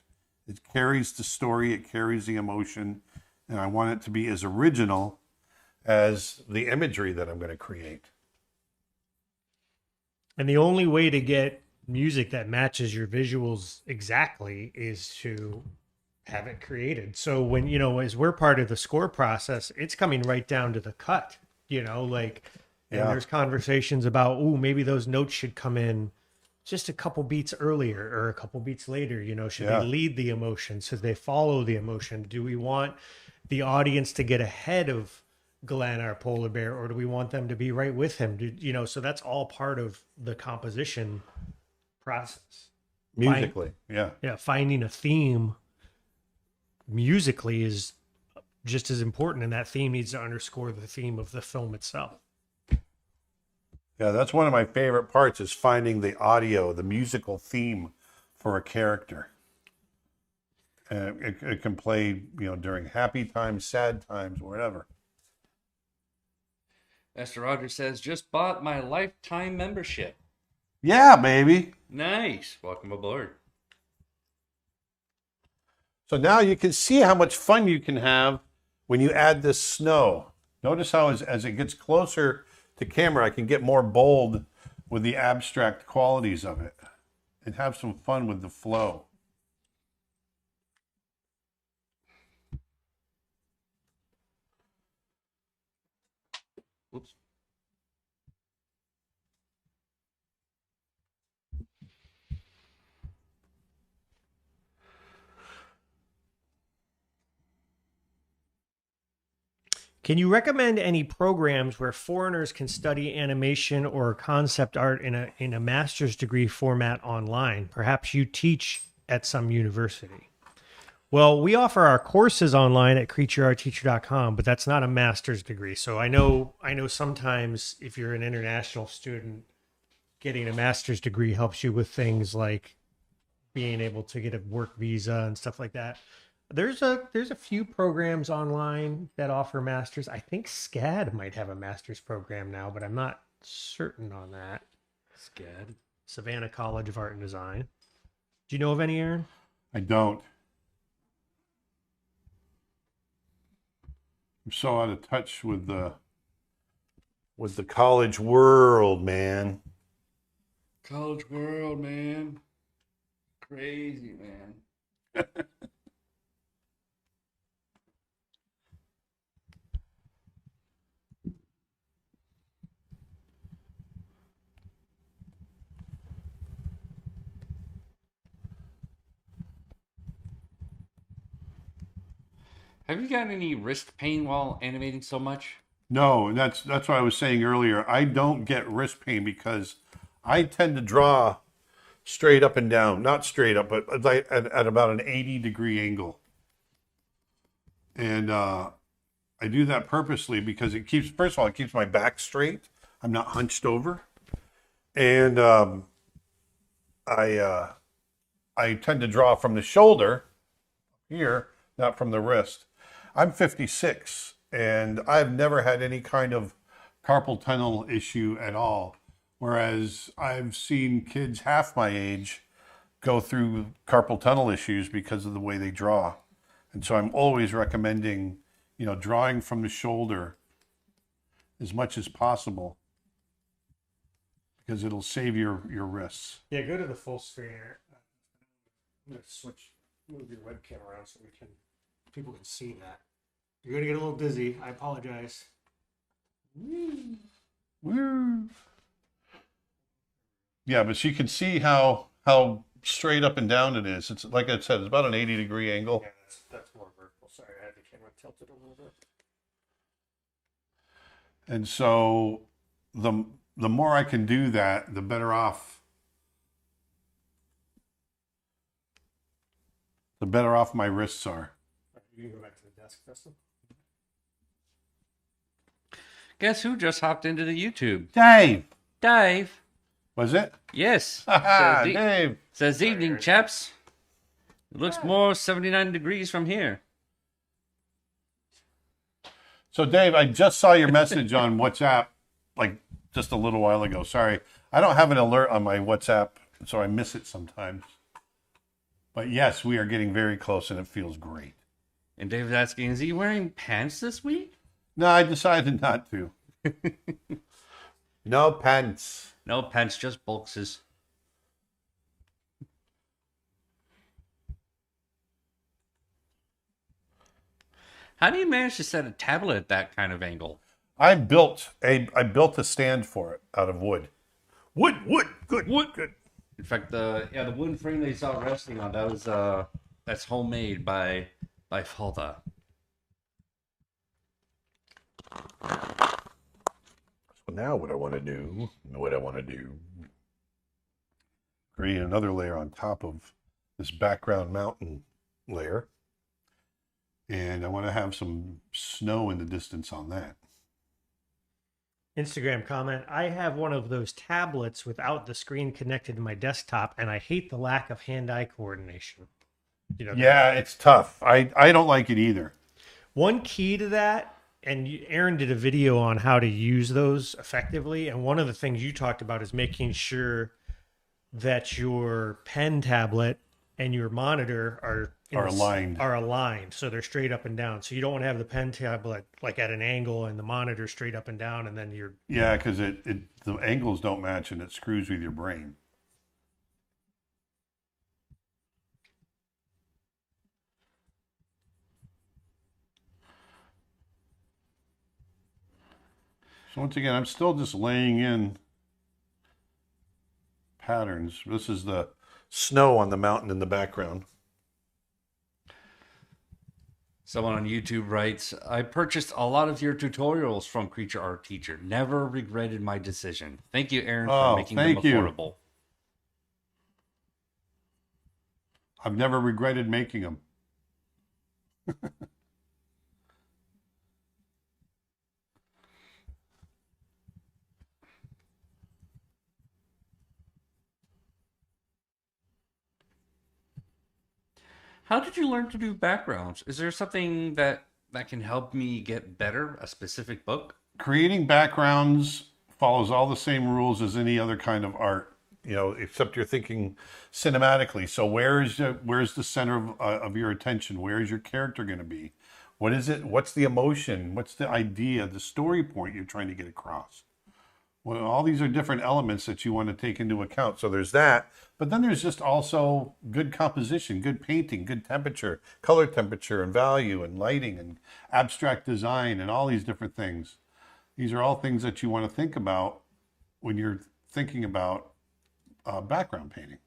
It carries the story, it carries the emotion, and I want it to be as original as the imagery that I'm going to create. and the only way to get music that matches your visuals exactly is to have it created. So when, as we're part of the score process, it's coming right down to the cut, and Yeah. there's conversations about, oh, maybe those notes should come in just a couple beats earlier or a couple beats later. Should Yeah. they lead the emotion? Should they follow the emotion? Do we want the audience to get ahead of Glenn, our polar bear, or do we want them to be right with him? So that's all part of the composition process. Musically, yeah. Yeah, finding a theme musically is just as important, and that theme needs to underscore the theme of the film itself. Yeah, that's one of my favorite parts is finding the audio, the musical theme for a character. And it can play, during happy times, sad times, whatever. Esther Rogers says, just bought my lifetime membership. Yeah, baby. Nice. Welcome aboard. So now you can see how much fun you can have when you add this snow. Notice how as it gets closer to camera, I can get more bold with the abstract qualities of it and have some fun with the flow. Whoops. Can you recommend any programs where foreigners can study animation or concept art in a master's degree format online? Perhaps you teach at some university. Well, we offer our courses online at creatureartteacher.com, but that's not a master's degree. So I know sometimes if you're an international student, getting a master's degree helps you with things like being able to get a work visa and stuff like that. There's a few programs online that offer masters. I think SCAD might have a master's program now, but I'm not certain on that. SCAD. Savannah College of Art and Design. Do you know of any, Aaron? I don't. I'm so out of touch with the college world, man. College world, man. Crazy, man. Have you got any wrist pain while animating so much? No, and that's what I was saying earlier. I don't get wrist pain because I tend to draw straight up and down, not straight up, but like at about an 80-degree angle. And I do that purposely because first of all, it keeps my back straight. I'm not hunched over. And I tend to draw from the shoulder here, not from the wrist. I'm 56 and I've never had any kind of carpal tunnel issue at all. Whereas I've seen kids half my age go through carpal tunnel issues because of the way they draw. And so I'm always recommending, drawing from the shoulder as much as possible, because it'll save your wrists. Yeah, go to the full screen. I'm going to move your webcam around so people can see that. You're going to get a little dizzy. I apologize. Woo. Yeah, but you can see how straight up and down it is. It's like I said, it's about an 80-degree angle. Yeah, that's more vertical. Sorry, I had the camera tilted a little bit. And so the more I can do that, the better off my wrists are. You can go back to the desk, Preston. Guess who just hopped into the YouTube? Dave. Dave. Was it? Yes. Dave. Says evening, chaps. It looks more 79 degrees from here. So, Dave, I just saw your message on WhatsApp like just a little while ago. Sorry. I don't have an alert on my WhatsApp, so I miss it sometimes. But yes, we are getting very close, and it feels great. And David's asking, is he wearing pants this week? No, I decided not to. No pants. No pants, just boxes. How do you manage to set a tablet at that kind of angle? I built a stand for it out of wood. Wood, good. In fact, the wooden frame that you saw resting on, that's homemade by father. So now what I want to do, create another layer on top of this background mountain layer. And I want to have some snow in the distance on that. Instagram comment. I have one of those tablets without the screen connected to my desktop, and I hate the lack of hand-eye coordination. Yeah, it's tough. I don't like it either. One key to that, and Aaron did a video on how to use those effectively, and one of the things you talked about is making sure that your pen tablet and your monitor are aligned, so they're straight up and down. So you don't want to have the pen tablet like at an angle and the monitor straight up and down, and then you're because the angles don't match and it screws with your brain. So once again, I'm still just laying in patterns. This is the snow on the mountain in the background. Someone on YouTube writes, I purchased a lot of your tutorials from Creature Art Teacher. Never regretted my decision. Thank you, Aaron, for making them affordable. I've never regretted making them. How did you learn to do backgrounds? Is there something that can help me get better? A specific book? Creating backgrounds follows all the same rules as any other kind of art, except you're thinking cinematically. So where's the center of your attention? Where is your character going to be? What is it? What's the emotion? What's the idea, the story point you're trying to get across? Well, all these are different elements that you want to take into account. So there's that. But then there's just also good composition, good painting, good temperature, color temperature and value and lighting and abstract design and all these different things. These are all things that you want to think about when you're thinking about background painting,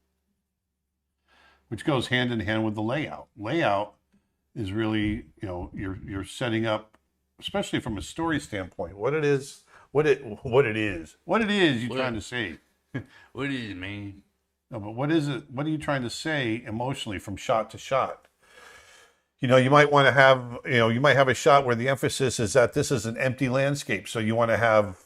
which goes hand in hand with the layout. Layout is really, you're setting up, especially from a story standpoint, what it is you're trying to say. What is it, man? No, but what is it? What are you trying to say emotionally from shot to shot? You might want to have, you might have a shot where the emphasis is that this is an empty landscape. So you want to have,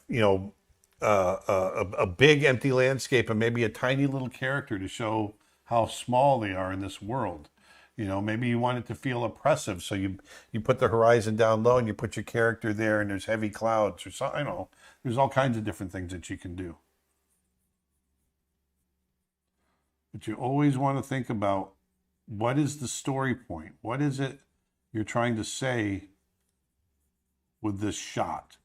a big empty landscape and maybe a tiny little character to show how small they are in this world. Maybe you want it to feel oppressive. So you put the horizon down low and you put your character there and there's heavy clouds or something. There's all kinds of different things that you can do. But you always want to think about what is the story point? What is it you're trying to say with this shot.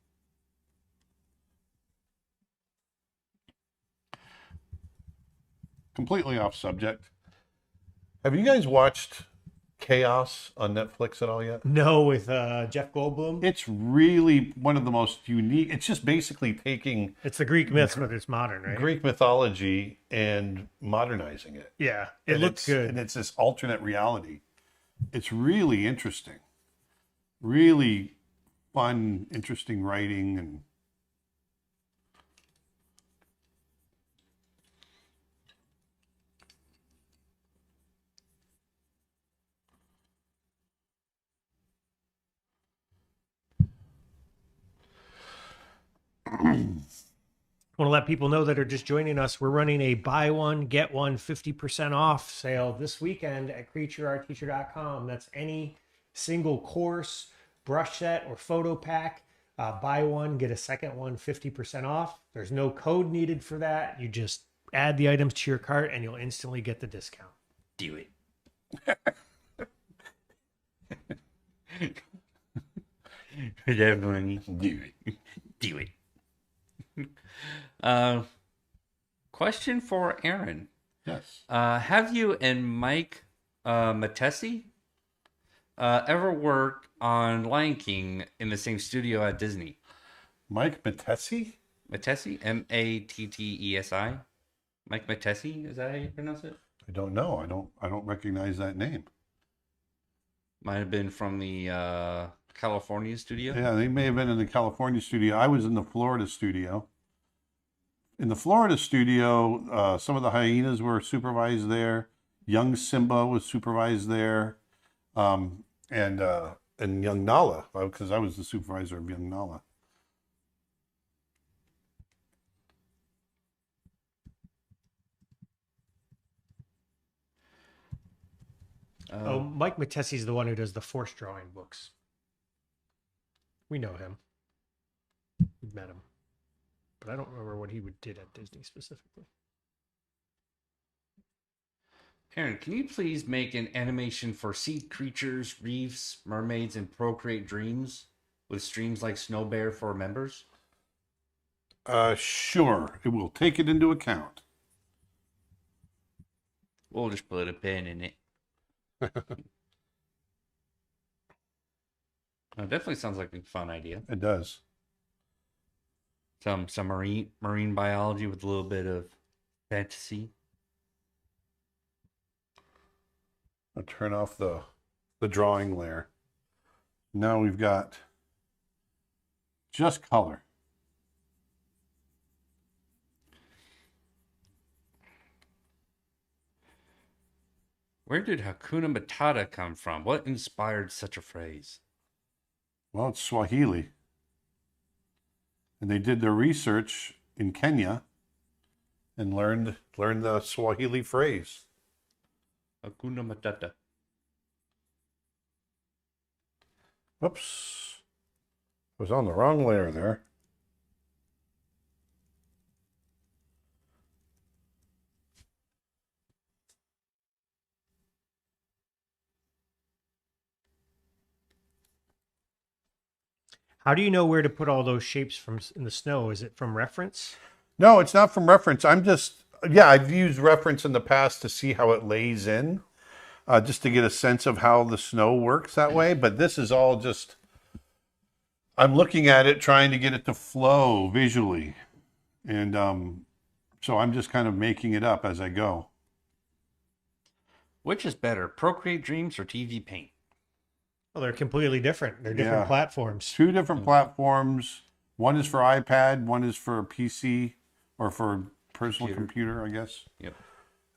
Completely off subject. Have you guys watched Chaos on Netflix at all yet? No, with Jeff Goldblum. It's really one of the most unique. It's just basically taking It's the Greek myths, but it's modern, right? Greek mythology and modernizing it. Yeah, it And looks good. And it's this alternate reality. It's really interesting. Really fun, interesting writing and Want to let people know that are just joining us, we're running a buy one, get one 50% off sale this weekend at creatureartteacher.com. That's any single course, brush set, or photo pack. Buy one, get a second one 50% off. There's no code needed for that. You just add the items to your cart and you'll instantly get the discount. Do it. Definitely do it. Do it. Question for Aaron. yes. Have you and Mike Matesi ever worked on Lion King in the same studio at Disney? Mike Matesi? Matesi? Mattesi? Mike Matesi? Is that how you pronounce it? I don't know. I don't recognize that name. Might have been from the California studio. Yeah, they may have been in the California studio. I was in the Florida studio. In the Florida studio, some of the hyenas were supervised there. Young Simba was supervised there, and young Nala, because I was the supervisor of young Nala. Mike Matesi's the one who does the force drawing books. We know him. We've met him. But I don't remember what he did at Disney specifically. Aaron, can you please make an animation for sea creatures, reefs, mermaids, and Procreate Dreams with streams like Snow Bear for members? Sure. It will take it into account. We'll just put a pin in it. It definitely sounds like a fun idea. It does. Some marine biology with a little bit of fantasy. I'll turn off the drawing layer. Now we've got just color. Where did Hakuna Matata come from? What inspired such a phrase? Well, it's Swahili. And they did their research in Kenya and learned the Swahili phrase. Hakuna Matata. Whoops. I was on the wrong layer there. How do you know where to put all those shapes from in the snow? Is it from reference? No, it's not from reference. I've used reference in the past to see how it lays in, just to get a sense of how the snow works that way. But this is all just, I'm looking at it, trying to get it to flow visually. And so I'm just kind of making it up as I go. Which is better, Procreate Dreams or TV Paint? Well, they're completely different. They're different platforms. Two different platforms. One is for iPad, one is for PC or for personal computer, I guess. Yep.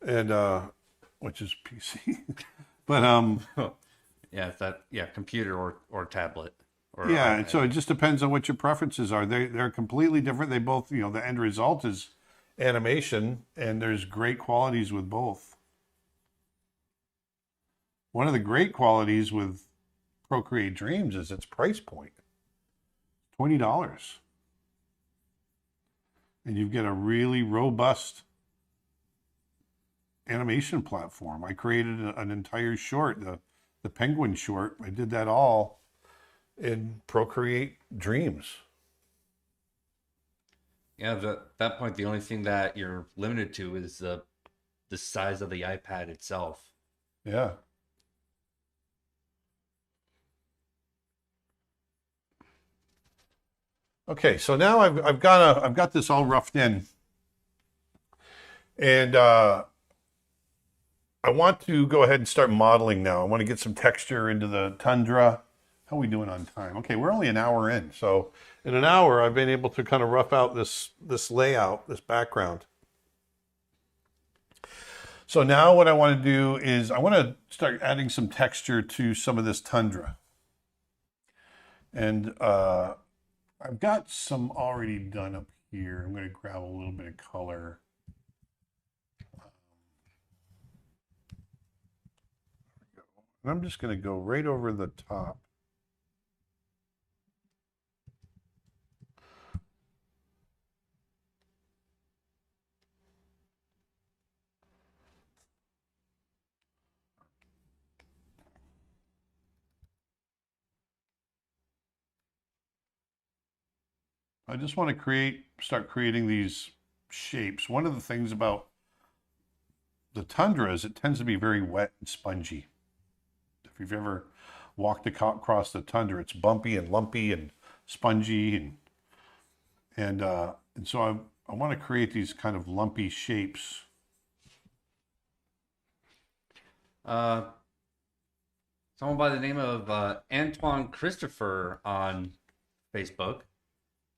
And which is PC. But computer or tablet. Or yeah, iPad. so it just depends on what your preferences are. They're completely different. They both, the end result is animation, and there's great qualities with both. One of the great qualities with Procreate Dreams is its price point. $20. And you get a really robust animation platform. I created an entire short, the Penguin short. I did that all and procreate dreams. Yeah, at that point, the only thing that you're limited to is the size of the iPad itself. Yeah. Okay, so now I've got this all roughed in, and I want to go ahead and start modeling now. I want to get some texture into the tundra. How are we doing on time? Okay, we're only an hour in, so in an hour I've been able to kind of rough out this layout, this background. So now what I want to do is I want to start adding some texture to some of this tundra, and I've got some already done up here. I'm going to grab a little bit of color. And I'm just going to go right over the top. I just want to start creating these shapes. One of the things about the tundra is it tends to be very wet and spongy. If you've ever walked across the tundra, it's bumpy and lumpy and spongy, and so I want to create these kind of lumpy shapes. Someone by the name of Antoine Christopher on Facebook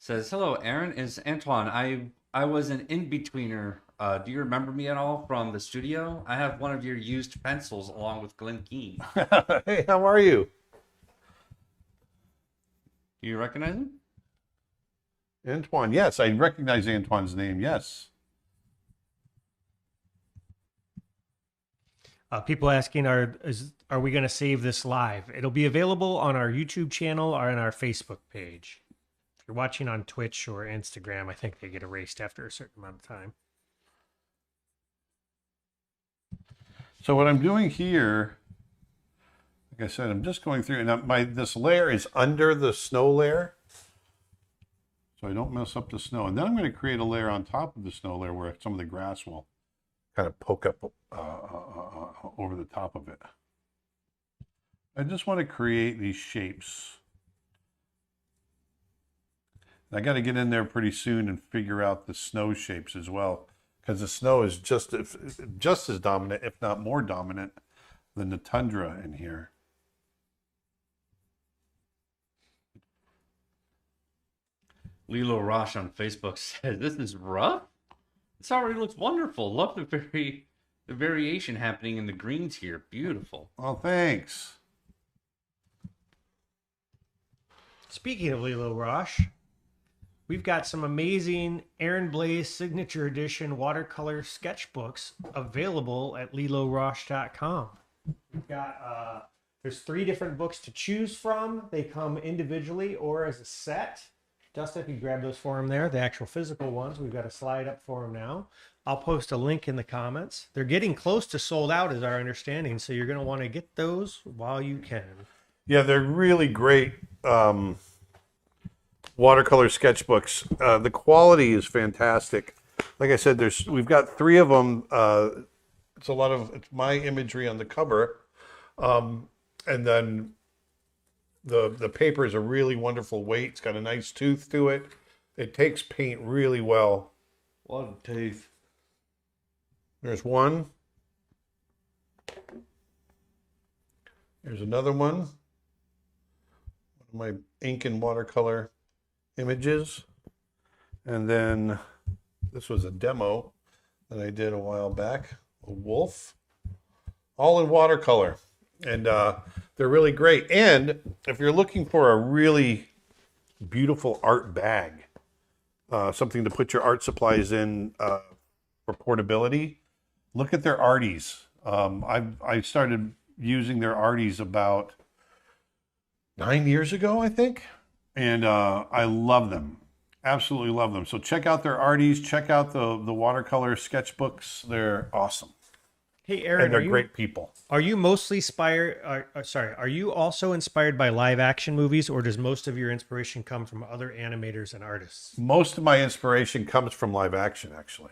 says, "Hello, Aaron. It's Antoine. I was an in-betweener. Do you remember me at all from the studio? I have one of your used pencils along with Glen Keane." Hey, how are you? Do you recognize him? Antoine, yes, I recognize Antoine's name, yes. People asking, are we going to save this live? It'll be available on our YouTube channel or on our Facebook page. If you're watching on Twitch or Instagram, I think they get erased after a certain amount of time. So what I'm doing here, like I said, I'm just going through, and this layer is under the snow layer, so I don't mess up the snow. And then I'm going to create a layer on top of the snow layer where some of the grass will kind of poke up over the top of it. I just want to create these shapes. And I got to get in there pretty soon and figure out the snow shapes as well, because the snow is just as dominant, if not more dominant, than the tundra in here. Lilo Roche on Facebook says, "This is rough. This already looks wonderful. Love the variation happening in the greens here. Beautiful." Oh, thanks. Speaking of Lilo Roche, we've got some amazing Aaron Blaise Signature Edition watercolor sketchbooks available at liloroche.com. We've got, there's 3 different books to choose from. They come individually or as a set. Dustin, if you grab those for him there, the actual physical ones, we've got a slide up for him now. I'll post a link in the comments. They're getting close to sold out is our understanding, so you're going to want to get those while you can. Yeah, they're really great watercolor sketchbooks. The quality is fantastic. Like I said, we've got 3 of them. It's my imagery on the cover, and then the paper is a really wonderful weight. It's got a nice tooth to it. It takes paint really well. What a tooth. There's one. There's another one. One of my ink and watercolor images. And then this was a demo that I did a while back. A wolf. All in watercolor. And they're really great. And if you're looking for a really beautiful art bag, something to put your art supplies in for portability, look at their Arties. I started using their Arties about 9 years ago, I think. And I love them. Absolutely love them. So check out their Arties. Check out the watercolor sketchbooks. They're awesome. Hey, Aaron, and they're great people. Are you mostly are you also inspired by live action movies, or does most of your inspiration come from other animators and artists? Most of my inspiration comes from live action, actually.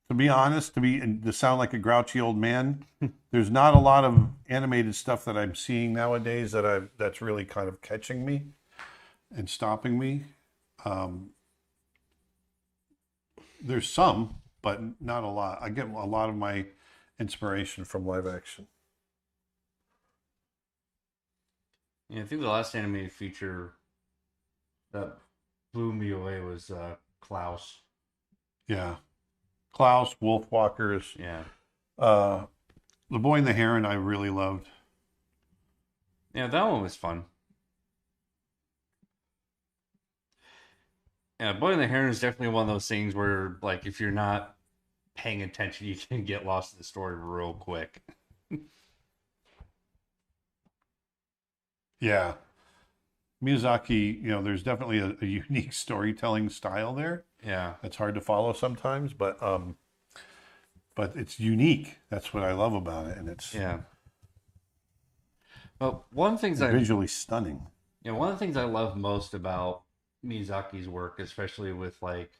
To be honest, to sound like a grouchy old man, there's not a lot of animated stuff that I'm seeing nowadays that's really kind of catching me and stopping me. There's some, but not a lot. I get a lot of my inspiration from live action. Yeah, I think the last animated feature that blew me away was Klaus. Yeah. Klaus, Wolfwalkers. Yeah. The Boy and the Heron I really loved. Yeah, that one was fun. Yeah, Boy and the Heron is definitely one of those things where, like, if you're not paying attention, you can get lost in the story real quick. Yeah. Miyazaki, there's definitely a unique storytelling style there. Yeah. That's hard to follow sometimes, but it's unique. That's what I love about it, and it's Well, one of the things visually stunning. Yeah, one of the things I love most about Miyazaki's work, especially with like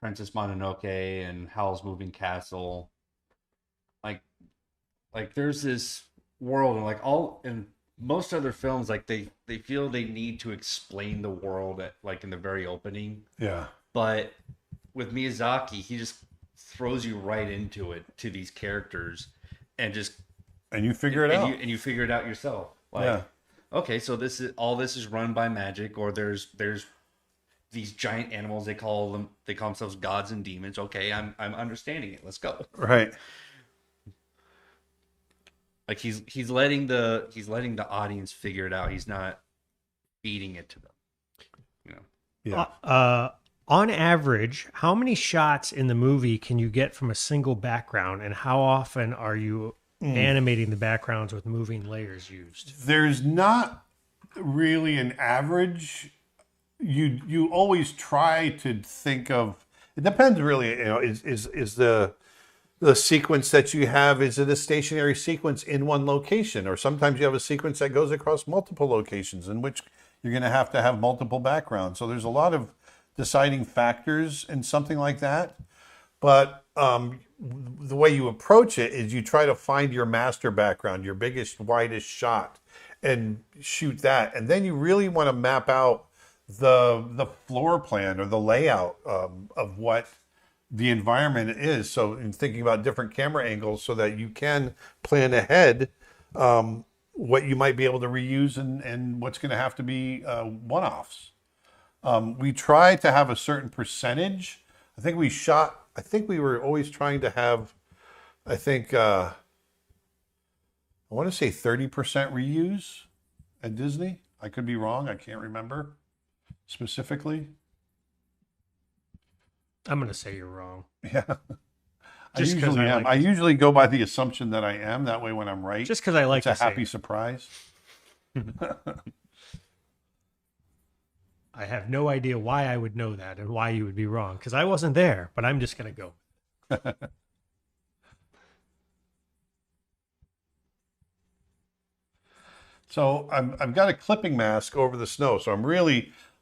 Princess Mononoke and Howl's Moving Castle, like there's this world, and in most other films, like they feel they need to explain the world in the very opening. Yeah. But with Miyazaki, he just throws you right into it, to these characters, and you figure it out. And you figure it out yourself. Like, okay, so this is run by magic, or there's these giant animals, they call themselves gods and demons. Okay, I'm understanding it. Let's go. Right. Like he's letting the audience figure it out. He's not feeding it to them. Yeah. On average, how many shots in the movie can you get from a single background, and how often are you animating the backgrounds with moving layers used? There's not really an average. You always try to think of. It depends really. Is the sequence that you have, is it a stationary sequence in one location, or sometimes you have a sequence that goes across multiple locations, in which you're going to have multiple backgrounds. So there's a lot of deciding factors in something like that. But the way you approach it is you try to find your master background, your biggest, widest shot, and shoot that. And then you really want to map out the floor plan or the layout of what the environment is. So in thinking about different camera angles, so that you can plan ahead what you might be able to reuse and what's going to have to be one-offs. We try to have a certain percentage. I think we were always trying to have, I want to say 30% reuse at Disney. I could be wrong. I can't remember specifically. I'm going to say you're wrong. Yeah. I usually am. I usually go by the assumption that I am. That way when I'm right, just because I like it's a happy surprise. I have no idea why I would know that and why you would be wrong, because I wasn't there, but I'm just going to go. So I've got a clipping mask over the snow. So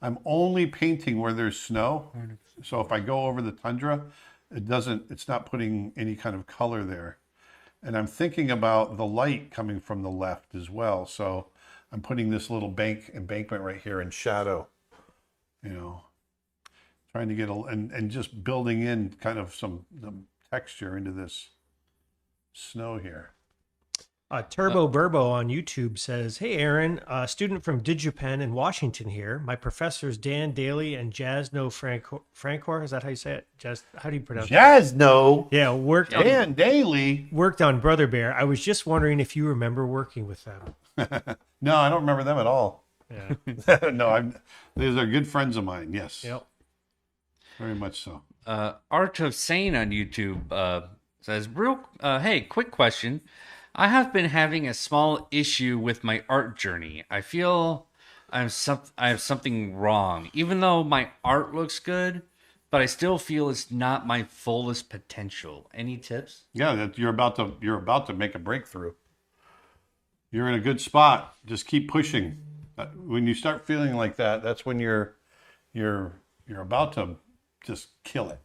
I'm only painting where there's snow. So if I go over the tundra, it's not putting any kind of color there. And I'm thinking about the light coming from the left as well. So I'm putting this little embankment right here in shadow, trying to get and just building in kind of some texture into this snow here. Turbo Burbo on YouTube says, "Hey Aaron, a student from DigiPen in Washington here. My professors Dan Daly and Jasno Francor, is that how you say it? How do you pronounce it? Jasno. Yeah, Dan Daly worked on Brother Bear. I was just wondering if you remember working with them." No, I don't remember them at all. Yeah. No, these are good friends of mine. Yes. Yep. Very much so. Art of Sane on YouTube says, hey, quick question. I have been having a small issue with my art journey. I feel I have something wrong. Even though my art looks good, but I still feel it's not my fullest potential. Any tips? Yeah, that you're about to make a breakthrough. You're in a good spot. Just keep pushing. When you start feeling like that, that's when you're about to just kill it.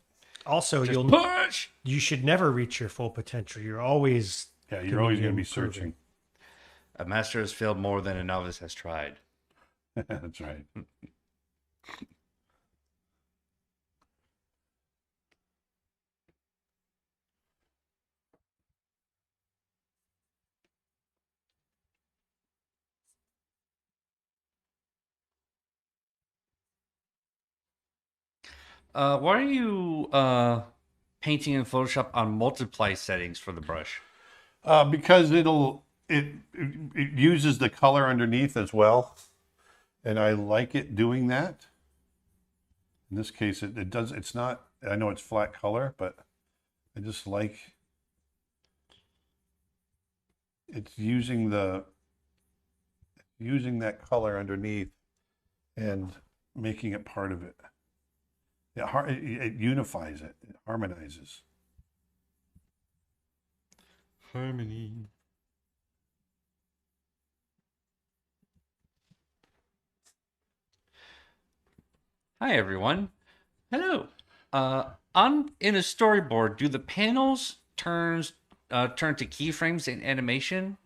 Also, Just push. you should never reach your full potential. You're always You're always going to be searching. A master has failed more than a novice has tried. That's right. Why are you painting in Photoshop on multiply settings for the brush? Because it uses the color underneath as well, and I like it doing that. In this case, it does. It's not. I know it's flat color, but I just like it's using that color underneath and making it part of it. It unifies it. It harmonizes. Harmony. Hi everyone. Hello. In a storyboard, do the panels turn to keyframes in animation?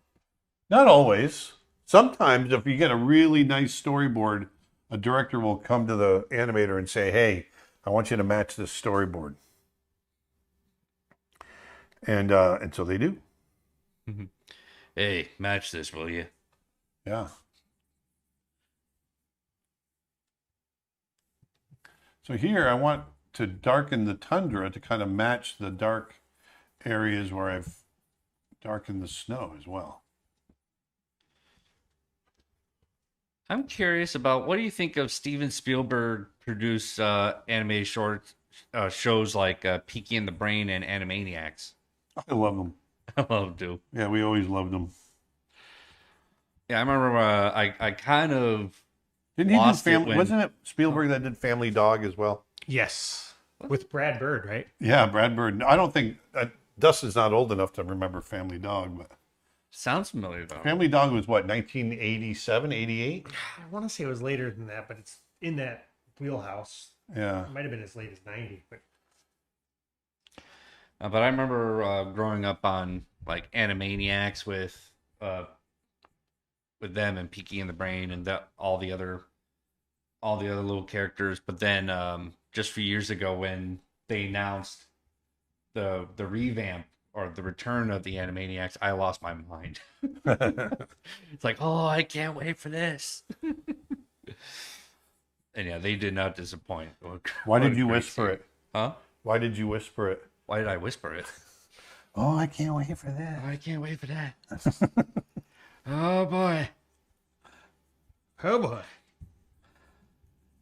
Not always. Sometimes, if you get a really nice storyboard, a director will come to the animator and say, "Hey, I want you to match this storyboard," and so they do. Hey, match this, will you? Yeah. So here, I want to darken the tundra to kind of match the dark areas where I've darkened the snow as well. I'm curious about what do you think of Steven Spielberg produced animated short shows like Peaky and the Brain and Animaniacs? I love them. I love them too. Yeah, we always loved them. Yeah, I remember I kind of Didn't he do lost it Family? when- Wasn't it Spielberg that did Family Dog as well? yes, with Brad Bird, right? Yeah, Brad Bird. I don't think Dustin's not old enough to remember Family Dog, but sounds familiar though. Family Dog was what, 1987, 88? I want to say it was later than that, but it's in that wheelhouse. Yeah. It might have been as late as 90, but But I remember growing up on like Animaniacs with them and Peaky and the Brain and all the other little characters. But then just a few years ago when they announced the revamp or the return of the Animaniacs, I lost my mind. It's like, oh, I can't wait for this. And yeah, they did not disappoint. Why did you whisper it? Huh? Why did you whisper it? Why did I whisper it? Oh, I can't wait for that. I can't wait for that. Oh boy. oh boy.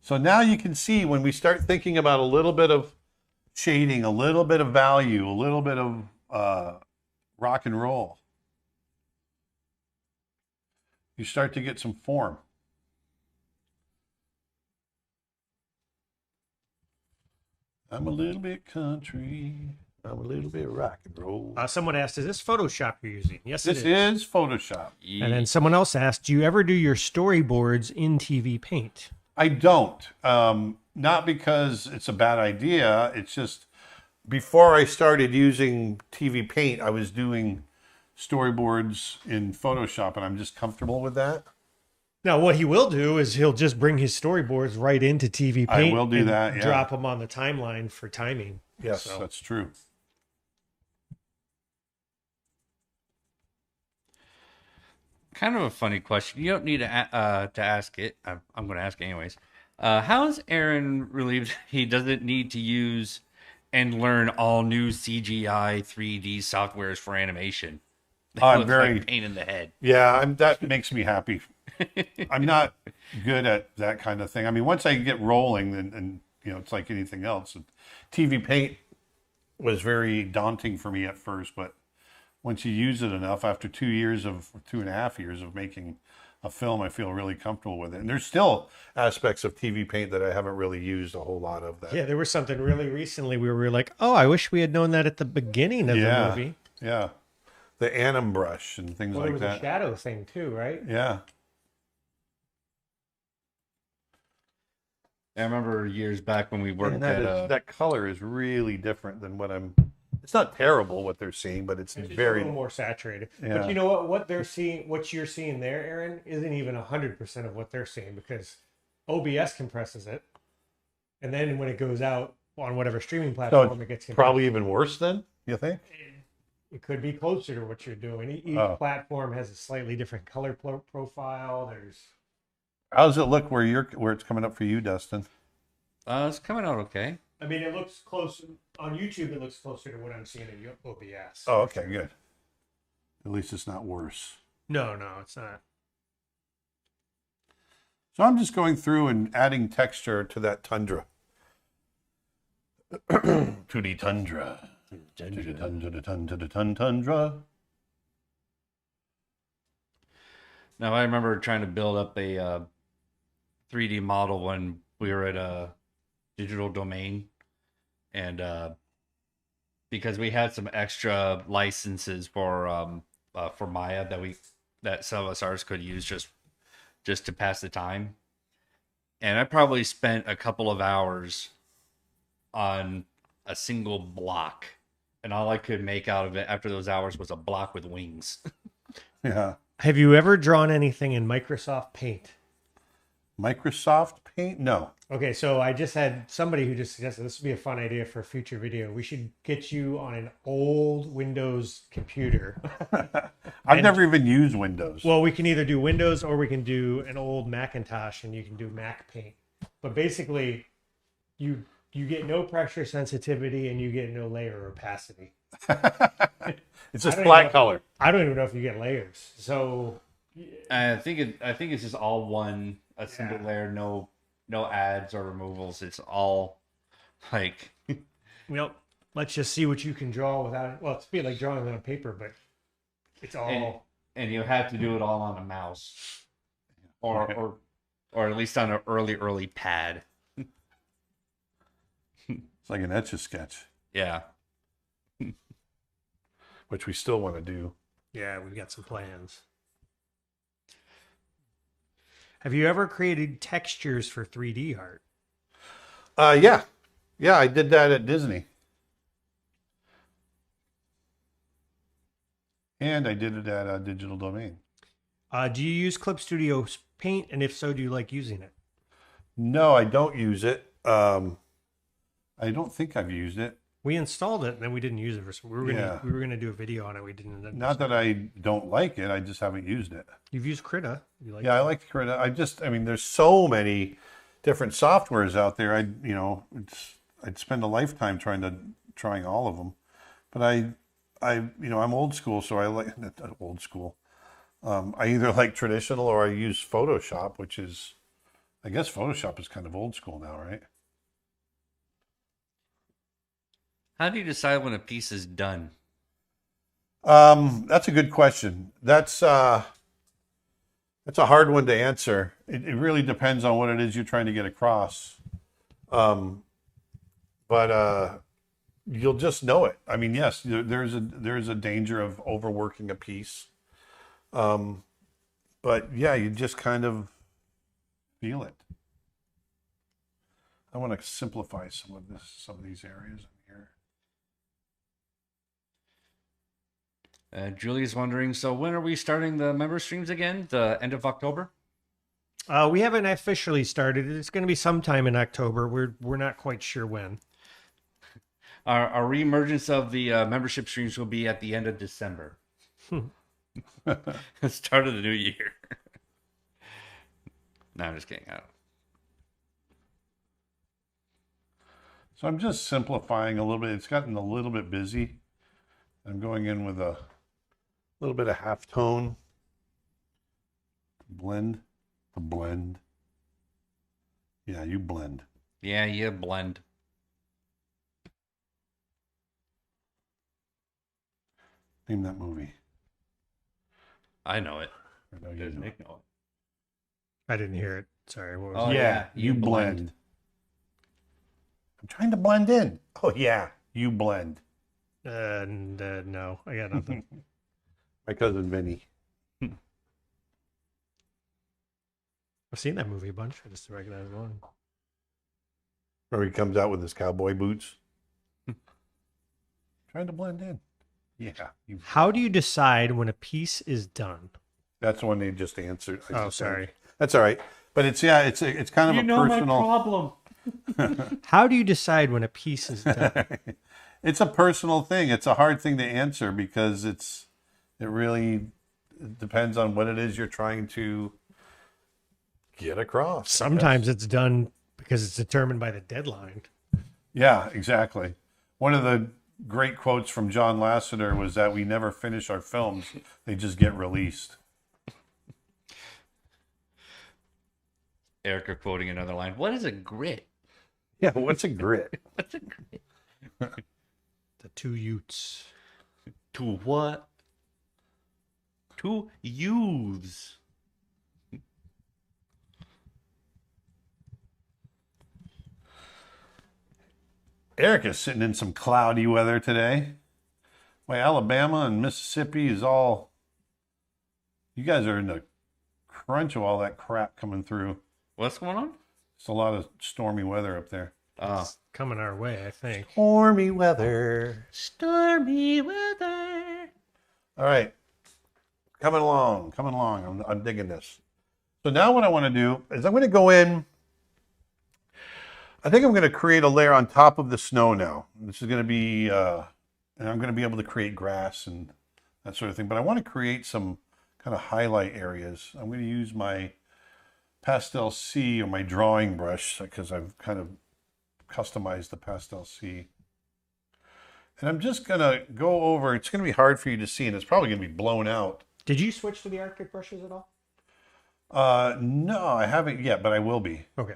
So now you can see when we start thinking about a little bit of shading, a little bit of value, a little bit of rock and roll, you start to get some form. I'm a little bit country. I'm a little bit rock and roll. Someone asked, is this Photoshop you're using? Yes, This it is. is Photoshop. And then someone else asked, do you ever do your storyboards in TV Paint? I don't. Not because it's a bad idea. It's just before I started using TV Paint, I was doing storyboards in Photoshop, and I'm just comfortable with that. Now, what he will do is he'll just bring his storyboards right into TV Paint. I will do and that, yeah. Drop them on the timeline for timing. Yes, So- that's true. Kind of a funny question. You don't need to ask it. I'm going to ask it anyways. How is Aaron relieved he doesn't need to use and learn all new CGI 3D softwares for animation? I'm Looks very like a pain in the head. Yeah, that makes me happy. I'm not good at that kind of thing. I mean, once I get rolling, and you know, it's like anything else. TV Paint was very daunting for me at first, but once you use it enough, after 2 years of 2.5 years of making a film, I feel really comfortable with it. And there's still aspects of TV Paint that I haven't really used a whole lot of. That. Yeah, there was something really recently we were like, oh, I wish we had known that at the beginning of the movie. Yeah. The Anim brush and things Well, like there was that. a shadow thing too, right? Yeah. I remember years back when we worked And at that color is really different than what I'm. It's not terrible what they're seeing, but it's It's very a little more saturated. Yeah. But you know what? What they're seeing, what you're seeing there, Aaron, isn't even 100% of what they're seeing because OBS compresses it, and then when it goes out on whatever streaming platform, it gets compressed. probably even worse. Then you think? It could be closer to what you're doing. Each platform has a slightly different color profile. There's. How does it look where it's coming up for you, Dustin? it's coming out okay. I mean, it looks close on YouTube. It looks closer to what I'm seeing in OBS. Oh, okay, good. At least it's not worse. No, it's not. So I'm just going through and adding texture to that tundra. 2D tundra. Tundra. Now I remember trying to build up a 3D model when we were at a digital domain, and because we had some extra licenses for Maya that some of us artists could use just to pass the time, and I probably spent a couple of hours on a single block, and all I could make out of it after those hours was a block with wings. Yeah. Have you ever drawn anything in Microsoft Paint? Microsoft Paint? No. Okay, so I just had somebody who just suggested this would be a fun idea for a future video. We should get you on an old Windows computer. I've never even used Windows. Well, we can either do Windows or we can do an old Macintosh and you can do Mac Paint. But basically, you get no pressure sensitivity and you get no layer opacity. It's just flat color. I don't even know if you get layers. So I think it's just all a single layer, no adds or removals. It's all like well, let's just see what you can draw without. Well, it's be like drawing on paper, but it's all. And you have to do it all on a mouse, or at least on an early pad. It's like an Etch-a-Sketch. Yeah. Which we still want to do. Yeah, we've got some plans. Have you ever created textures for 3D art? Yeah. Yeah, I did that at Disney. And I did it at Digital Domain. Do you use Clip Studio Paint? And if so, do you like using it? No, I don't use it. I don't think I've used it. We installed it and then we didn't use it for some. We were gonna do a video on it. We didn't. Not that I don't like it. I just haven't used it. You've used Krita. You like? Yeah, I like Krita. I mean, there's so many different softwares out there. I'd spend a lifetime trying all of them. But I'm old school, so I like not old school. I either like traditional or I use Photoshop, which is, I guess Photoshop is kind of old school now, right? How do you decide when a piece is done? That's a good question. That's a hard one to answer. It really depends on what it is you're trying to get across. But you'll just know it. I mean, yes, there's a danger of overworking a piece. But yeah, you just kind of feel it. I want to simplify some of these areas in here. Julie's wondering, so when are we starting the member streams again? The end of October? We haven't officially started. It's going to be sometime in October. We're not quite sure when. Our reemergence of the membership streams will be at the end of December. Start of the new year. No, I'm just kidding. So I'm just simplifying a little bit. It's gotten a little bit busy. I'm going in with a little bit of halftone blend. The blend. Yeah, you blend. Yeah, you blend. Name that movie. I know it. I know you Does know. Nick know it? I didn't hear it. Sorry. What was Oh, it? yeah, you blend. I'm trying to blend in. Oh, yeah, you blend. No, I got nothing. My cousin Vinny. I've seen that movie a bunch. I just recognize one. Where he comes out with his cowboy boots. Trying to blend in. Yeah. How do you decide when a piece is done? That's the one they just answered. Sorry. That's all right. But it's kind of a personal. problem. How do you decide when a piece is done? It's a personal thing. It's a hard thing to answer because it really depends on what it is you're trying to get across. Sometimes it's done because it's determined by the deadline. Yeah, exactly. One of the great quotes from John Lasseter was that we never finish our films; they just get released. Erica quoting another line. What is a grit? Yeah, what's a grit? What's a grit? The two Utes. To what? To youths. Erica's sitting in some cloudy weather today. Why, Alabama and Mississippi is all. You guys are in the crunch of all that crap coming through. What's going on? It's a lot of stormy weather up there. It's coming our way, I think. Stormy weather. Stormy weather. All right. Coming along. I'm digging this. So now what I want to do is I'm going to go in. I think I'm going to create a layer on top of the snow now. This is going to be, and I'm going to be able to create grass and that sort of thing. But I want to create some kind of highlight areas. I'm going to use my Pastel C or my drawing brush because I've kind of customized the Pastel C. And I'm just going to go over, it's going to be hard for you to see and it's probably going to be blown out. Did you switch to the Arctic brushes at all? No, I haven't yet, but I will be. Okay.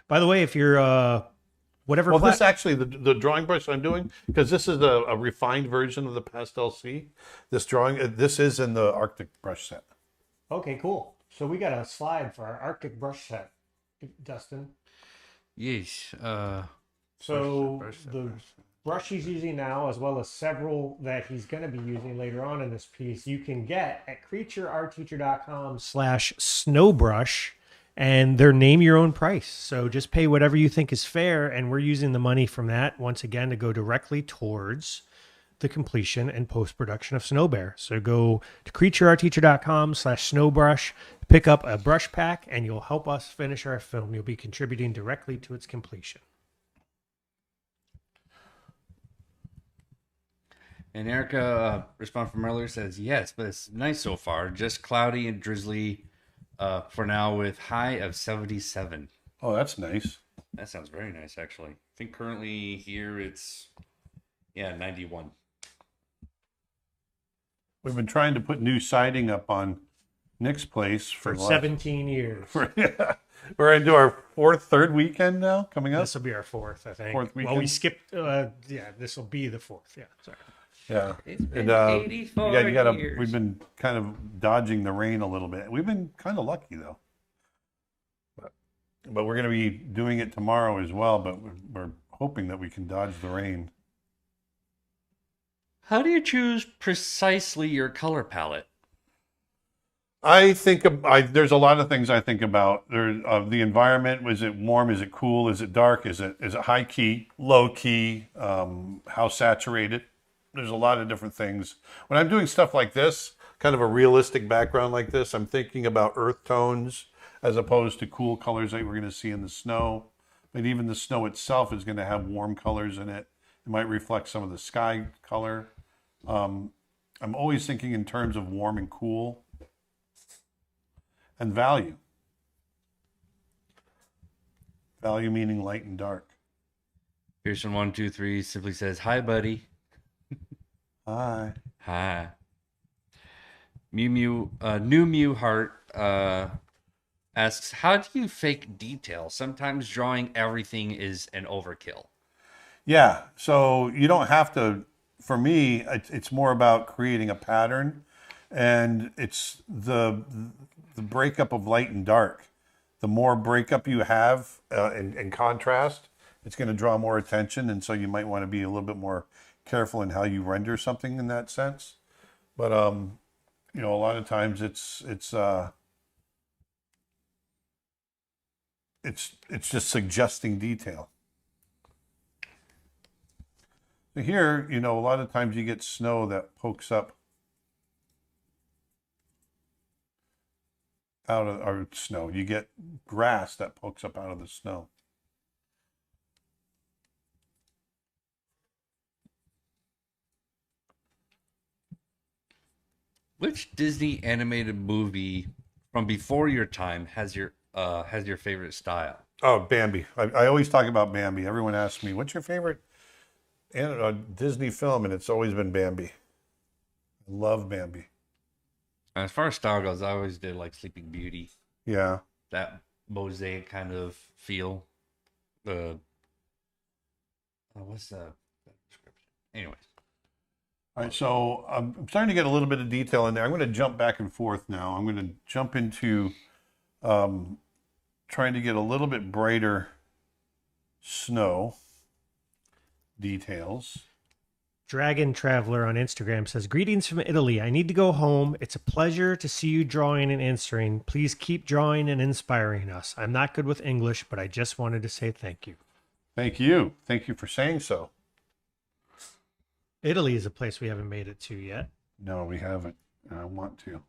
By the way, if you're whatever. Well, this actually the drawing brush I'm doing because this is a refined version of the Pastel C. This is in the Arctic brush set. Okay, cool. So we got a slide for our Arctic brush set, Dustin. Yes. So the brush he's using now, as well as several that he's going to be using later on in this piece, you can get at creatureartteacher.com/snowbrush, and they're name your own price. So just pay whatever you think is fair, and we're using the money from that once again to go directly towards the completion and post-production of Snow Bear. So go to creatureartteacher.com/snowbrush, pick up a brush pack, and you'll help us finish our film. You'll be contributing directly to its completion. And Erica, respond from earlier, says, yes, but it's nice so far. Just cloudy and drizzly for now with high of 77. Oh, that's nice. That sounds very nice, actually. I think currently here it's, 91. We've been trying to put new siding up on Nick's place For 17 years. We're into our third weekend now coming up. This will be our fourth, I think. Fourth Well, we weekend? skipped. This will be the fourth. Yeah, sorry. Yeah. It's been And 84 years. we've been kind of dodging the rain a little bit. We've been kind of lucky though. But we're going to be doing it tomorrow as well, but we're hoping that we can dodge the rain. How do you choose precisely your color palette? I think there's a lot of things I think about. There's the environment. Is it warm? Is it cool? Is it dark? Is it high key, low key? How saturated? There's a lot of different things. When I'm doing stuff like this, kind of a realistic background like this, I'm thinking about earth tones as opposed to cool colors that we're going to see in the snow. But even the snow itself is going to have warm colors in it. It might reflect some of the sky color. I'm always thinking in terms of warm and cool. And value. Value meaning light and dark. Pearson123 simply says, hi, buddy. Hi. Hi. New Mew Heart asks, how do you fake detail? Sometimes drawing everything is an overkill. Yeah, so you don't have to for me, it's more about creating a pattern, and it's the breakup of light and dark. The more breakup you have in contrast, it's going to draw more attention, and so you might want to be a little bit more careful in how you render something in that sense. But you know, a lot of times it's just suggesting detail. So here, you know, a lot of times you get snow that pokes up out of, or snow. You get grass that pokes up out of the snow. Which Disney animated movie from before your time has your favorite style? Oh, Bambi. I always talk about Bambi. Everyone asks me, what's your favorite Disney film? And it's always been Bambi. I love Bambi. As far as style goes, I always did like Sleeping Beauty. Yeah. That mosaic kind of feel. What's the description? Anyways. All right, so I'm starting to get a little bit of detail in there. I'm going to jump back and forth now. I'm going to jump into trying to get a little bit brighter snow details. Dragon Traveler on Instagram says, "Greetings from Italy. I need to go home. It's a pleasure to see you drawing and answering. Please keep drawing and inspiring us. I'm not good with English, but I just wanted to say thank you." Thank you. Thank you for saying so. Italy is a place we haven't made it to yet. No, we haven't. I want to.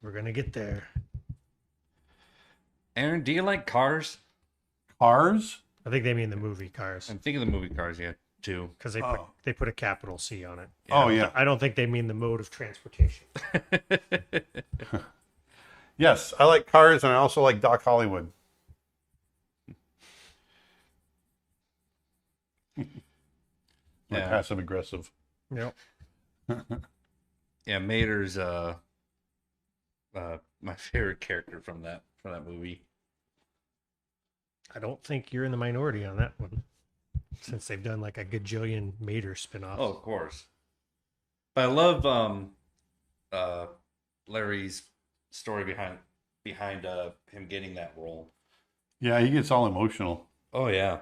We're going to get there. Aaron, do you like Cars? Cars? I think they mean the movie Cars. I'm thinking the movie Cars, yeah, too. Because they put a capital C on it. Oh, yeah. I don't think they mean the mode of transportation. Yes, I like Cars, and I also like Doc Hollywood. Yeah. Passive aggressive. Yep. Yeah, Mater's my favorite character from that movie. I don't think you're in the minority on that one, since they've done like a gajillion Mater spinoffs. Oh, of course. But I love Larry's story behind him getting that role. Yeah, he gets all emotional. Oh yeah.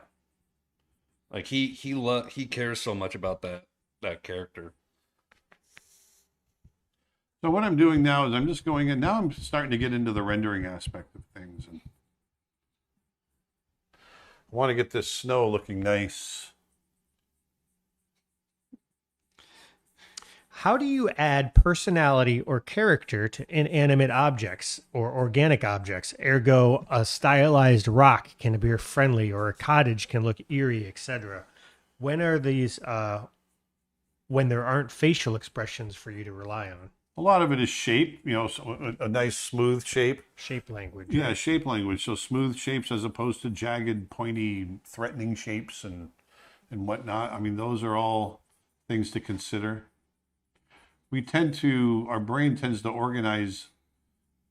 Like he cares so much about that character. So what I'm doing now is I'm just going in. Now I'm starting to get into the rendering aspect of things, and I want to get this snow looking nice. How do you add personality or character to inanimate objects or organic objects? Ergo, a stylized rock can appear friendly, or a cottage can look eerie, etc. When are these? When there aren't facial expressions for you to rely on? A lot of it is shape, you know, so a nice smooth shape. Shape language. Yeah, right? Shape language. So smooth shapes as opposed to jagged, pointy, threatening shapes and whatnot. I mean, those are all things to consider. Our brain tends to organize,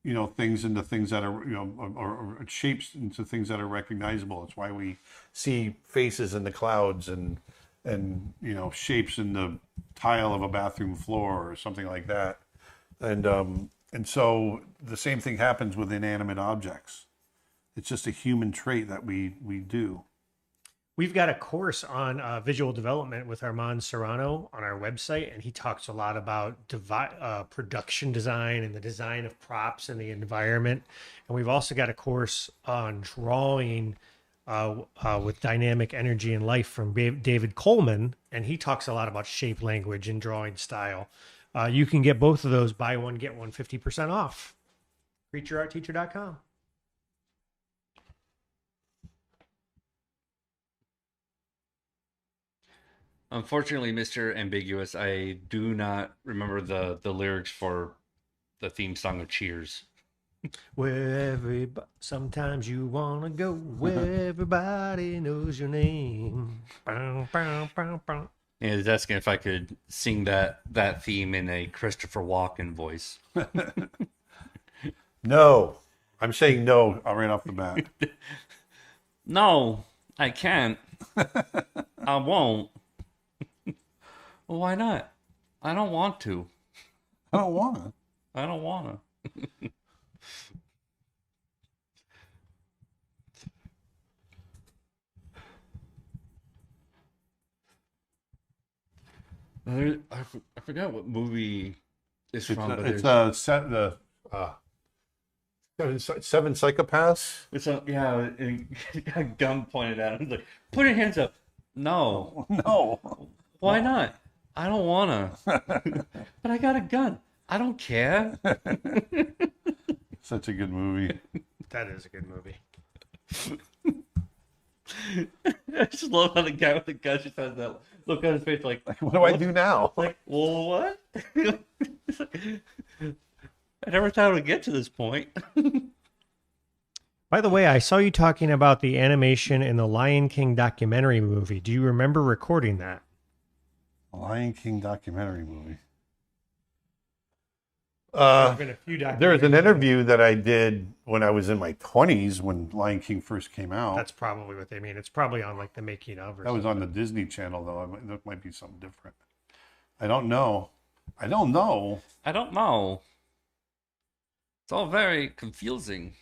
you know, things into things that are, you know, or shapes into things that are recognizable. It's why we see faces in the clouds and you know, shapes in the tile of a bathroom floor or something like that. And so the same thing happens with inanimate objects. It's just a human trait that we do. We've got a course on visual development with Armand Serrano on our website, and he talks a lot about production design and the design of props and the environment. And we've also got a course on drawing with dynamic energy and life from David Coleman, and he talks a lot about shape language and drawing style. You can get both of those, buy one, get one 50% off. CreatureArtTeacher.com. Unfortunately, Mr. Ambiguous, I do not remember the lyrics for the theme song of Cheers. Sometimes you want to go where everybody knows your name. Bow, bow, bow, bow. Yeah, I was asking if I could sing that theme in a Christopher Walken voice. No. I'm saying no right off the bat. No, I can't. I won't. Well, why not? I don't want to. I don't want to. I don't want to. I forgot what movie it's from. But It's set the Seven Psychopaths. it's a, yeah, and got a gun pointed at him. He's like, put your hands up. No. No. Why not? I don't wanna. But I got a gun. I don't care. Such a good movie. That is a good movie. I just love how the guy with the gun just has that look on his face like, What do I do now? like, well, what? It's like, I never thought it would get to this point. By the way, I saw you talking about the animation in the Lion King documentary movie. Do you remember recording that? Lion King documentary movie. There's been a few There's an interview that I did when I was in my 20s when Lion King first came out. That's probably what they mean. It's probably on like the making of. Or That was on the Disney Channel, though. That might be something different. I don't know. I don't know. I don't know. It's all very confusing.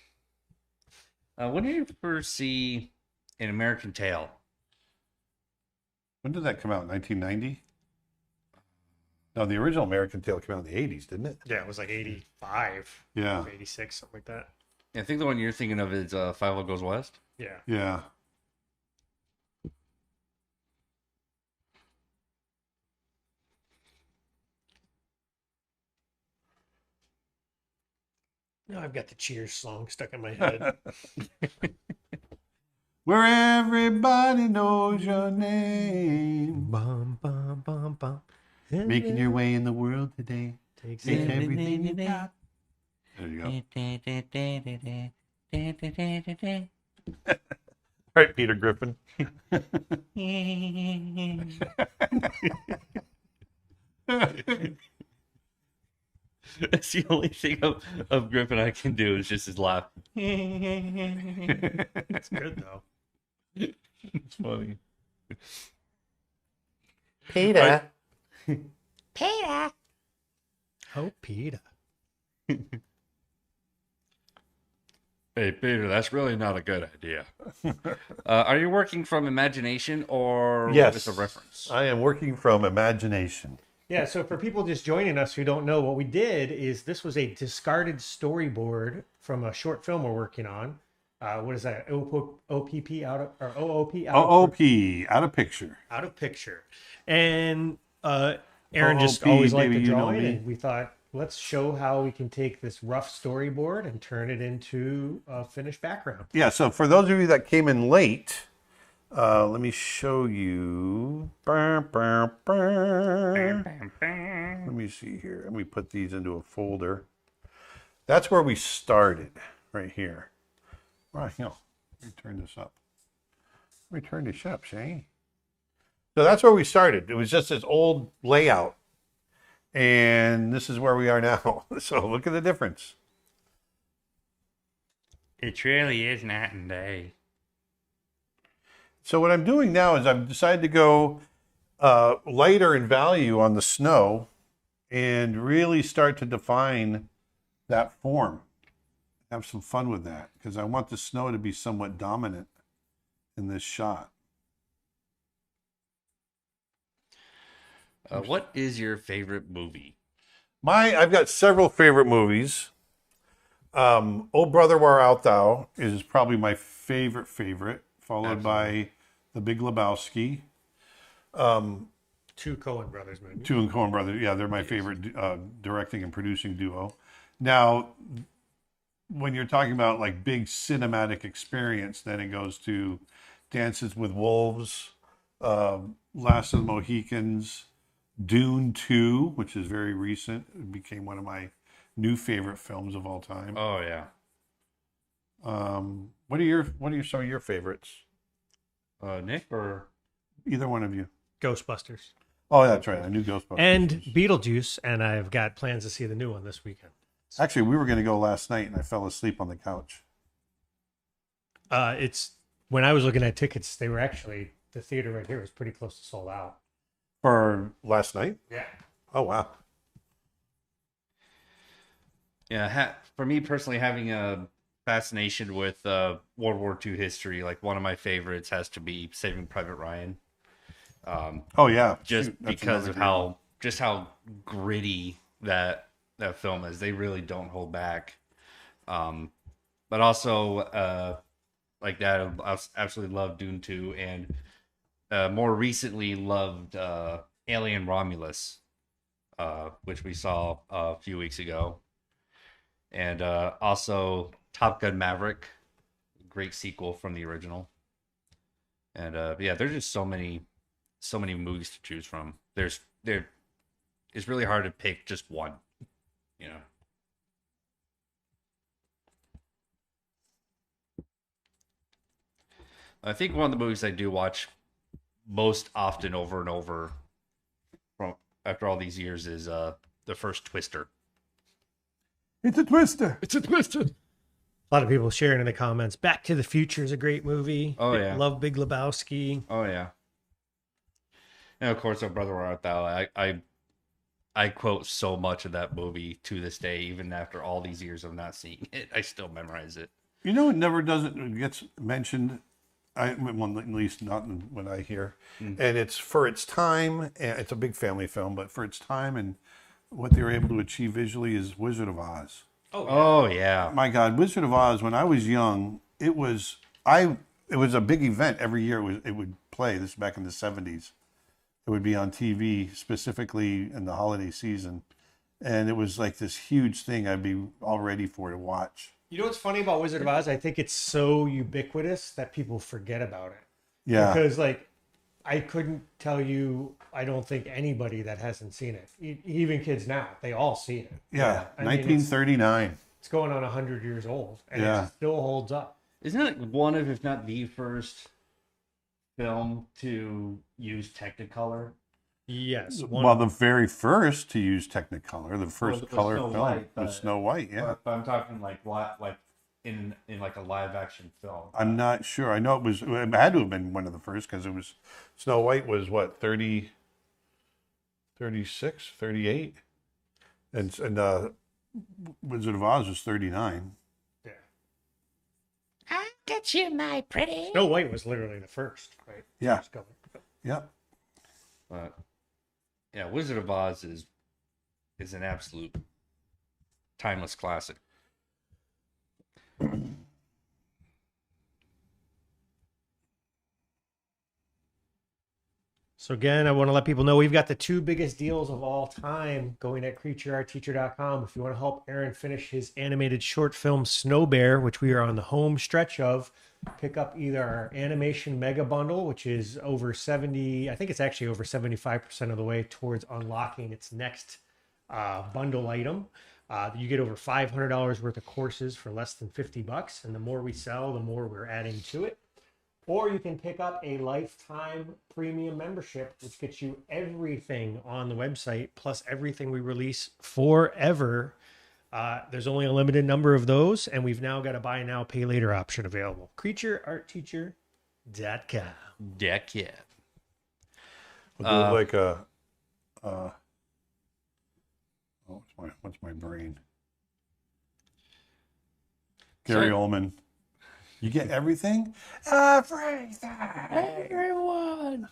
When did you first see An American Tail? When did that come out? 1990? No, the original American Tail came out in the 80s, didn't it? Yeah, it was like 85. Yeah. 86, something like that. I think the one you're thinking of is 5 Goes West. Yeah. Yeah. Now I've got the Cheers song stuck in my head. Where everybody knows your name. Bum, bum, bum, bum. Making your way in the world today. Takes Take it. everything you got. There you go. All right, Peter Griffin. That's the only thing of Griffin I can do is just his laugh. It's good though. It's funny. Peter. Peter. Oh, Peter. Hey, Peter, that's really not a good idea. Are you working from imagination or Yes. with a reference? I am working from imagination. Yeah, so for people just joining us who don't know, what we did is this was a discarded storyboard from a short film we're working on. What is that? OPP out of or OOP out OOP, out of picture. out of picture. And Aaron just OOP, always liked baby, to you know draw it, me. and we thought, let's show how we can take this rough storyboard and turn it into a finished background. Yeah, so for those of you that came in late, let me show you. Let me see here. Let me put these into a folder. That's where we started, right here. Right, no, let me turn this up. Let me turn this up, Shane. So that's where we started. It was just this old layout. And this is where we are now. So look at the difference. It really is night and day. So what I'm doing now is I've decided to go lighter in value on the snow and really start to define that form. Have some fun with that because I want the snow to be somewhat dominant in this shot. What is your favorite movie? I've got several favorite movies. Oh Brother, Where Art Thou is probably my favorite, followed by The Big Lebowski. Two Coen brothers movies. Two and Coen brothers, yeah, they're my favorite directing and producing duo. Now, when you're talking about like big cinematic experience, then it goes to Dances with Wolves, Last of the Mohicans, Dune 2, which is very recent. It became one of my new favorite films of all time. Oh yeah. What are some of your favorites? Nick or Either one of you. Ghostbusters. Oh, that's right. I knew Ghostbusters. And Beetlejuice, and I've got plans to see the new one this weekend. Actually, we were going to go last night, and I fell asleep on the couch. It's when I was looking at tickets, they were actually the theater right here was pretty close to sold out. For last night? Yeah. Oh, wow. Yeah, for me personally, having a fascination with World War II history, like one of my favorites has to be Saving Private Ryan. Oh, yeah. Just Shoot, that's because another of great one. how gritty that film is. They really don't hold back. But also like that, I absolutely love Dune 2, and more recently loved Alien Romulus, which we saw a few weeks ago, and also Top Gun Maverick, great sequel from the original. And yeah, there's just so many movies to choose from. It's really hard to pick just one, you know. I think one of the movies I do watch most often over and over from after all these years is the first Twister. It's a twister. It's a Twister. A lot of people sharing in the comments. Back to the Future is a great movie. Oh, yeah. Love Big Lebowski. Oh yeah. And of course, Oh Brother Where Art Thou. I quote so much of that movie to this day, even after all these years of not seeing it. I still memorize it. You know, it gets mentioned. Well, at least not when I hear. And it's for its time, and it's a big family film, but for its time and what they were able to achieve visually is Wizard of Oz. Oh yeah. My God, Wizard of Oz. When I was young, it was a big event every year. It would play. This is back in the 70s. It would be on TV, specifically in the holiday season, and it was like this huge thing. I'd be all ready for to watch. You know what's funny about Wizard of Oz? I think it's so ubiquitous that people forget about it. Yeah, Because, like, I couldn't tell you, I don't think anybody that hasn't seen it. Even kids now, they all see it. yeah. I mean, 1939. It's going on 100 years old, and Yeah. it still holds up. Isn't it one of, if not the first film to use Technicolor? Yes. Well, the very first to use Technicolor, the first Well, it was color Snow film White, was Snow White. Yeah, But I'm talking like in like a live action film. I'm not sure. I know it had to have been one of the first because it was Snow White was what 30, 36, 38, and Wizard of Oz was 39. Yeah. I'll get you, my pretty. Snow White was literally the first, right? Yeah. First color. Yep. But yeah, Wizard of Oz is an absolute timeless classic. So again, I want to let people know we've got the two biggest deals of all time going at creatureartteacher.com. If you want to help Aaron finish his animated short film Snow Bear, which we are on the home stretch of, pick up either our animation mega bundle, which is over 70, I think it's actually over 75% of the way towards unlocking its next bundle item. You get over $500 worth of courses for less than $50. And the more we sell, the more we're adding to it. Or you can pick up a lifetime premium membership, which gets you everything on the website, plus everything we release forever. There's only a limited number of those, and we've now got a buy now, pay later option available. CreatureArtTeacher.com. Deck yeah. We'll do like a. What's my brain? Gary Oldman. You get everything? Everything! Everyone.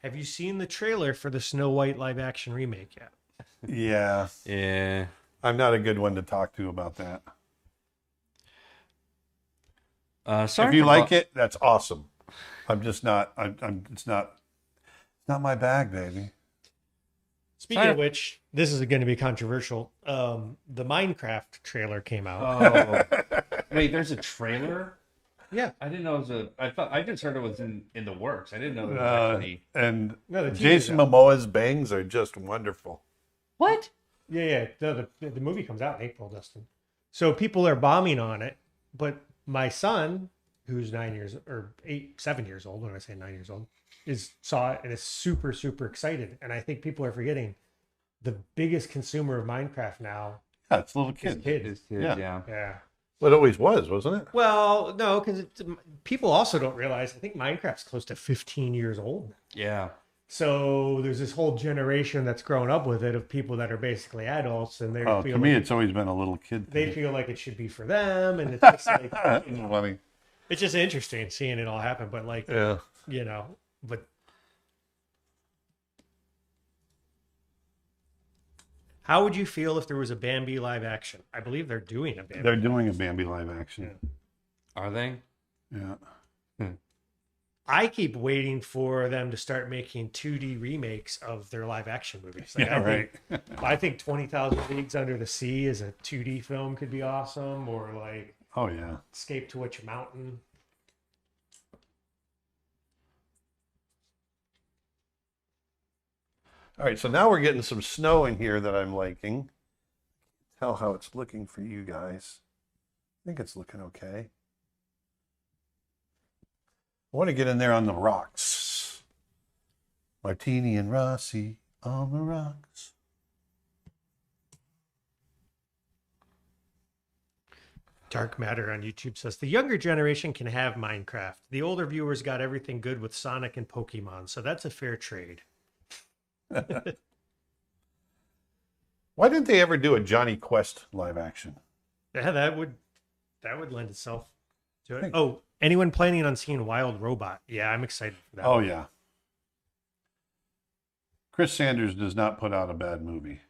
Have you seen the trailer for the Snow White live action remake yet? Yeah. Yeah. I'm not a good one to talk to about that. Sorry if you for like it, that's awesome. I'm just not. It's not my bag, baby. Speaking of which, this is going to be controversial. The Minecraft trailer came out. Oh, wait, there's a trailer? Yeah. I didn't know it was I just heard it was in the works. I didn't know it was actually. And No, the teaser's Jason out. Momoa's bangs are just wonderful. What? Yeah. The movie comes out in April, Dustin. So people are bombing on it, but my son, who's 7 years old, when I say 9 years old, saw it and is super, super excited. And I think people are forgetting the biggest consumer of Minecraft now Yeah, it's little is kids. kids. Yeah. Yeah. Well, it always was, wasn't it? Well, no, because people also don't realize, I think Minecraft's close to 15 years old. Yeah. So there's this whole generation that's grown up with it of people that are basically adults, and they Oh, feel to me, like it's always been a little kid they thing. feel like it should be for them, and it's just like Funny. it's just interesting seeing it all happen. But like Yeah. but how would you feel if there was a Bambi live action? I believe they're doing a Bambi. They're doing a Bambi live action. Are they? Yeah. I keep waiting for them to start making 2D remakes of their live action movies. Like, Yeah, I think 20,000 Leagues Under the Sea is a 2D film could be awesome, or like Oh, yeah. Escape to Witch Mountain. All right, so now we're getting some snow in here that I'm liking. Tell how it's looking for you guys. I think it's looking okay. I want to get in there on the rocks. Martini and Rossi on the rocks. Dark Matter on YouTube says the younger generation can have Minecraft. The older viewers got everything good with Sonic and Pokemon, so that's a fair trade. Why didn't they ever do a Johnny Quest live action? Yeah, that would lend itself to it. Oh, anyone planning on seeing Wild Robot? Yeah, I'm excited for that. Oh, yeah. Chris Sanders does not put out a bad movie.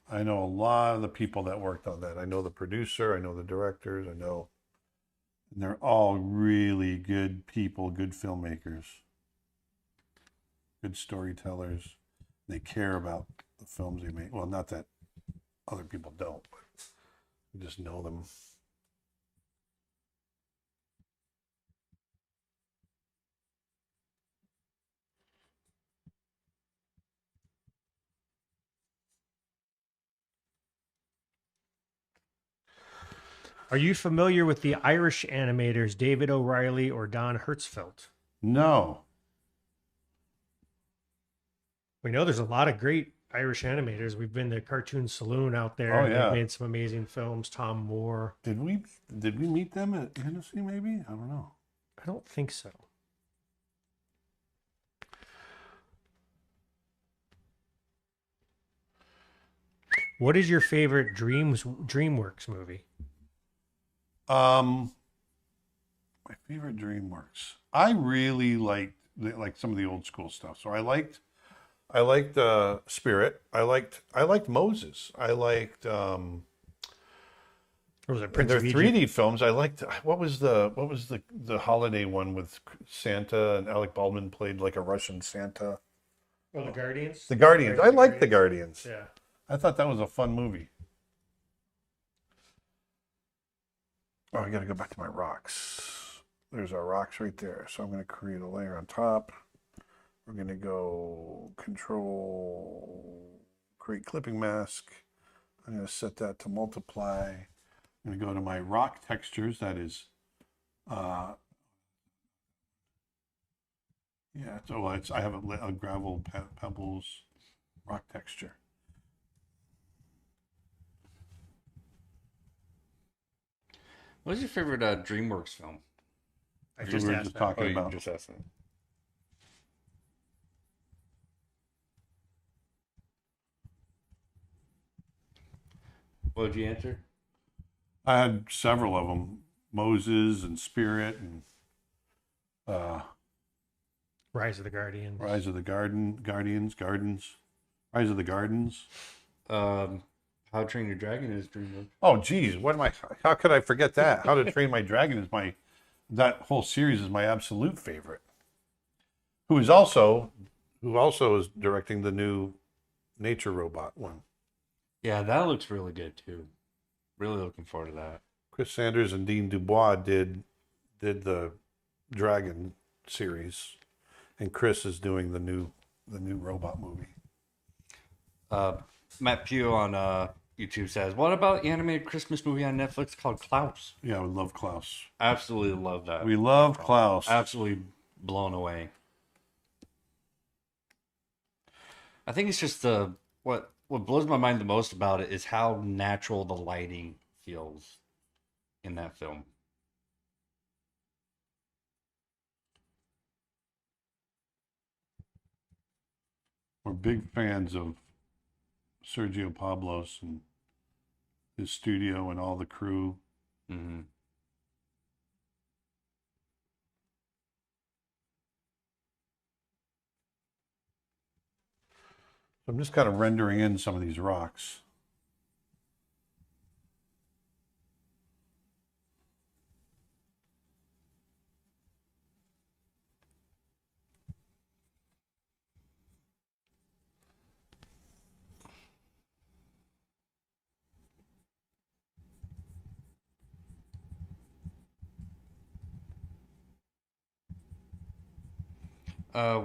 I know a lot of the people that worked on that. I know the producer, I know the directors, and they're all really good people, good filmmakers, good storytellers. They care about the films they make. Well, not that other people don't, but you just know them. Are you familiar with the Irish animators David O'Reilly or Don Hertzfeldt? No. We know there's a lot of great Irish animators. We've been to Cartoon Saloon out there. Oh, and yeah. They've made some amazing films. Tom Moore. Did we meet them at Hennessy, maybe? I don't know. I don't think so. What is your favorite DreamWorks movie? My favorite DreamWorks. I really liked some of the old school stuff. So I liked Spirit. I liked Moses. I liked Or was it Prince their of Egypt? 3D films. I liked what was the holiday one with Santa and Alec Baldwin played like a Russian Santa. Oh, the Guardians. The Guardians. I liked the Guardians. Yeah. I thought that was a fun movie. Oh, I got to go back to my rocks. There's our rocks right there. So I'm going to create a layer on top. We're going to go Control, create clipping mask. I'm going to set that to multiply. I'm going to go to my rock textures. That is, yeah. I have a gravel, pebbles, rock texture. What's your favorite DreamWorks film? I We just were asked just that. talking you about. just asked that. What did you answer? I had several of them: Moses and Spirit and Rise of the Guardians. Rise of the Gardens. Rise of the Gardens. How to Train Your Dragon is DreamWorks. Oh, geez, what am I? How could I forget that? How to Train My Dragon is that whole series is my absolute favorite. Who also is directing the new Nature Robot one. Yeah, that looks really good too. Really looking forward to that. Chris Sanders and Dean Dubois did the Dragon series, and Chris is doing the new robot movie. Matt Pugh on YouTube says, "What about the animated Christmas movie on Netflix called Klaus?" Yeah, we love Klaus. Absolutely love that. We love Klaus. Absolutely blown away. I think it's just what blows my mind the most about it is how natural the lighting feels in that film. We're big fans of Sergio Pablos and his studio and all the crew. Mm-hmm. I'm just kind of rendering in some of these rocks.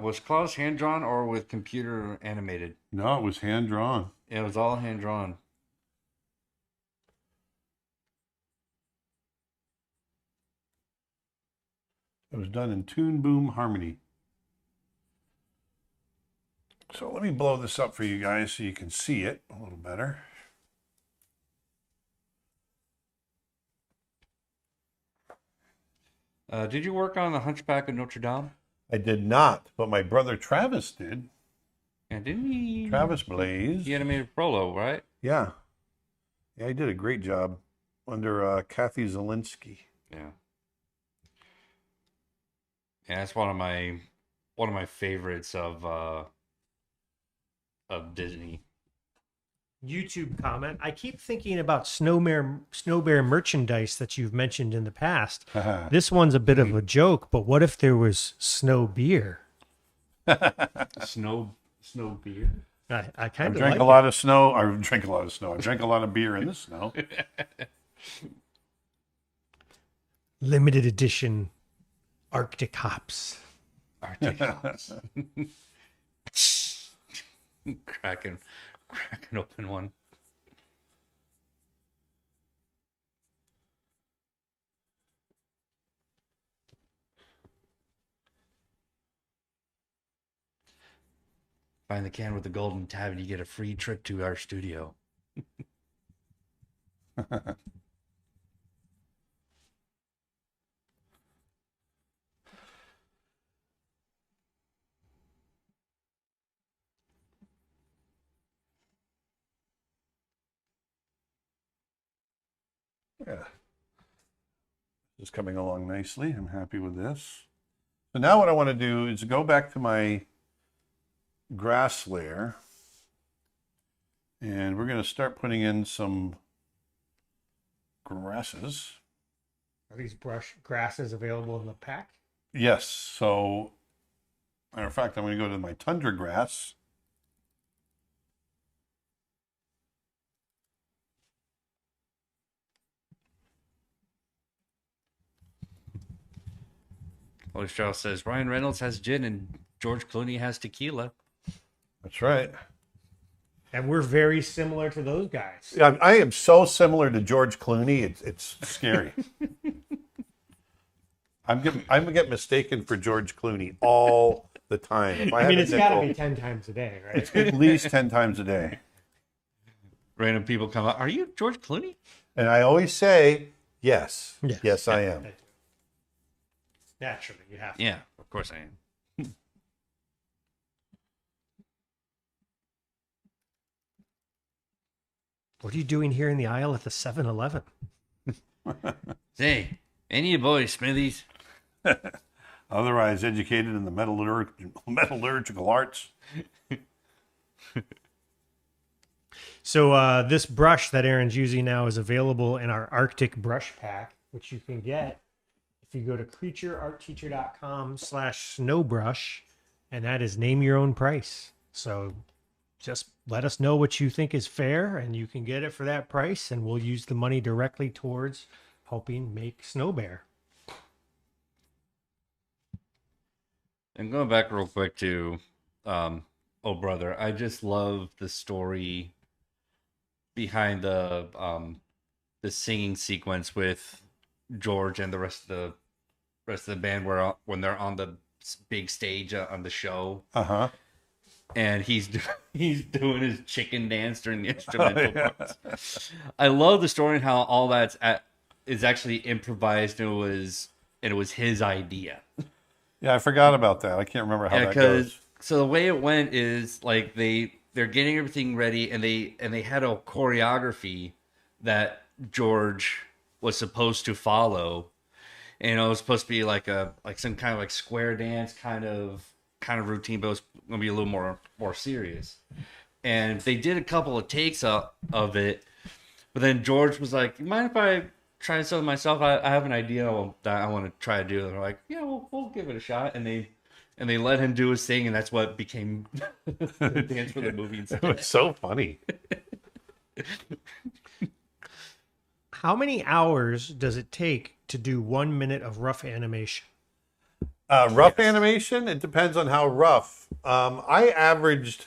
Was Klaus hand drawn or with computer animated? No, it was hand drawn. It was all hand drawn. It was done in Tune Boom Harmony. So let me blow this up for you guys so you can see it a little better. Did you work on the Hunchback of Notre Dame? I did not, but my brother Travis did. And didn't he? Travis Blaise. He animated Frollo, right? Yeah. Yeah, he did a great job under Kathy Zielinski. Yeah. Yeah, that's one of my favorites of Disney. YouTube comment. I keep thinking about Snow Bear merchandise that you've mentioned in the past. This one's a bit of a joke, but what if there was snow beer? Snow beer? I kind of drank like a lot of snow. I drank a lot of snow. I drank a lot of beer in the snow. limited edition Arctic hops. Arctic hops. cracking open one. Find the can with the golden tab and you get a free trip to our studio. Yeah. Just coming along nicely. I'm happy with this. So now what I want to do is go back to my grass layer. And we're going to start putting in some grasses. Are these grasses available in the pack? Yes. So, matter of fact, I'm going to go to my tundra grass. Holy Strauss says Ryan Reynolds has gin and George Clooney has tequila. That's right. And we're very similar to those guys. I am so similar to George Clooney. It's scary. I'm getting mistaken for George Clooney all the time. If I mean, it's got to nickel, be 10 times a day, right? it's at least 10 times a day. Random people come up. Are you George Clooney? And I always say, yes. Yes, I am. Naturally, you have to. Yeah, of course I am. What are you doing here in the aisle at the 7-Eleven? Say, any of you boys Smithies? Otherwise educated in the metallurgical arts. So this brush that Aaron's using now is available in our Arctic brush pack, which you can get if you go to creaturearttteacher.com/snowbrush, and that is name your own price. So just let us know what you think is fair, and you can get it for that price, and we'll use the money directly towards helping make Snow Bear. And going back real quick to Oh Brother, I just love the story behind the singing sequence with George and the rest of the band when they're on the big stage on the show. And he's doing his chicken dance during the instrumental parts. I love the story and how all that's is actually improvised, and it was his idea. Yeah, I forgot about that. I can't remember how that goes. So the way it went is like they're getting everything ready, and they had a choreography that George was supposed to follow, and it was supposed to be like some kind of like square dance kind of routine, but it was gonna be a little more serious. And they did a couple of takes of it, but then George was like, "You mind if I try something myself? I have an idea that I want to try to do." And they're like, "Yeah, we'll give it a shot." And they let him do his thing, and that's what became the dance for the movie It instead. was so funny. How many hours does it take to do 1 minute of rough animation? Rough animation, it depends on how rough. I averaged,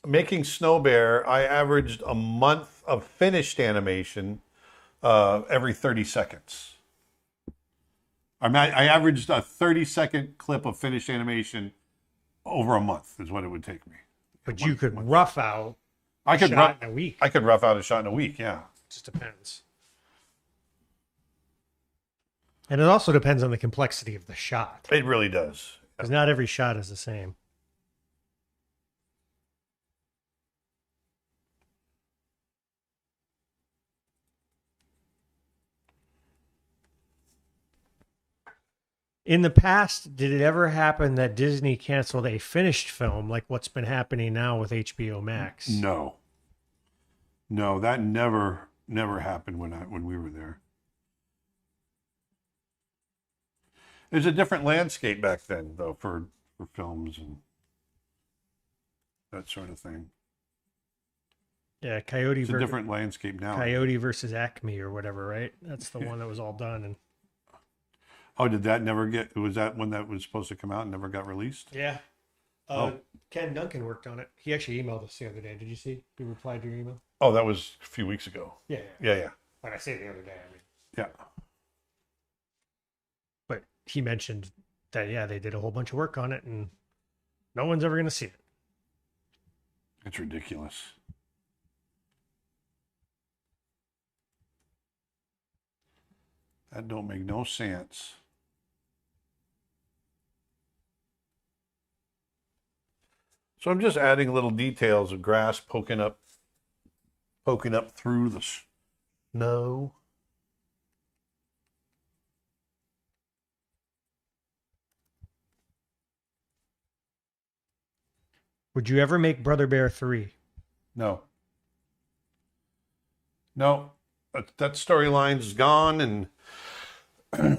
making Snow Bear, I averaged a month of finished animation every 30 seconds. I averaged a 30-second clip of finished animation over a month is what it would take me. But you could rough out I could shot in a week. I could rough out a shot in a week, yeah. Just depends. And it also depends on the complexity of the shot. It really does. Because not every shot is the same. In the past, did it ever happen that Disney canceled a finished film like what's been happening now with HBO Max? No. No, that never happened when we were there. It was a different landscape back then, though, for films and that sort of thing. Yeah, It's a different landscape now. Coyote versus Acme or whatever, right? That's the one that was all done. And Oh, did that never get? Was that one that was supposed to come out and never got released? yeah, Oh. Ken Duncan worked on it. He actually emailed us the other day. Did you see? He replied to your email. Oh, that was a few weeks ago. Yeah. Yeah. When I say the other day, I mean. Yeah. But he mentioned that they did a whole bunch of work on it, and no one's ever going to see it. It's ridiculous. That don't make no sense. So I'm just adding little details of grass poking up through the snow. Would you ever make Brother Bear 3? No. That storyline's gone, and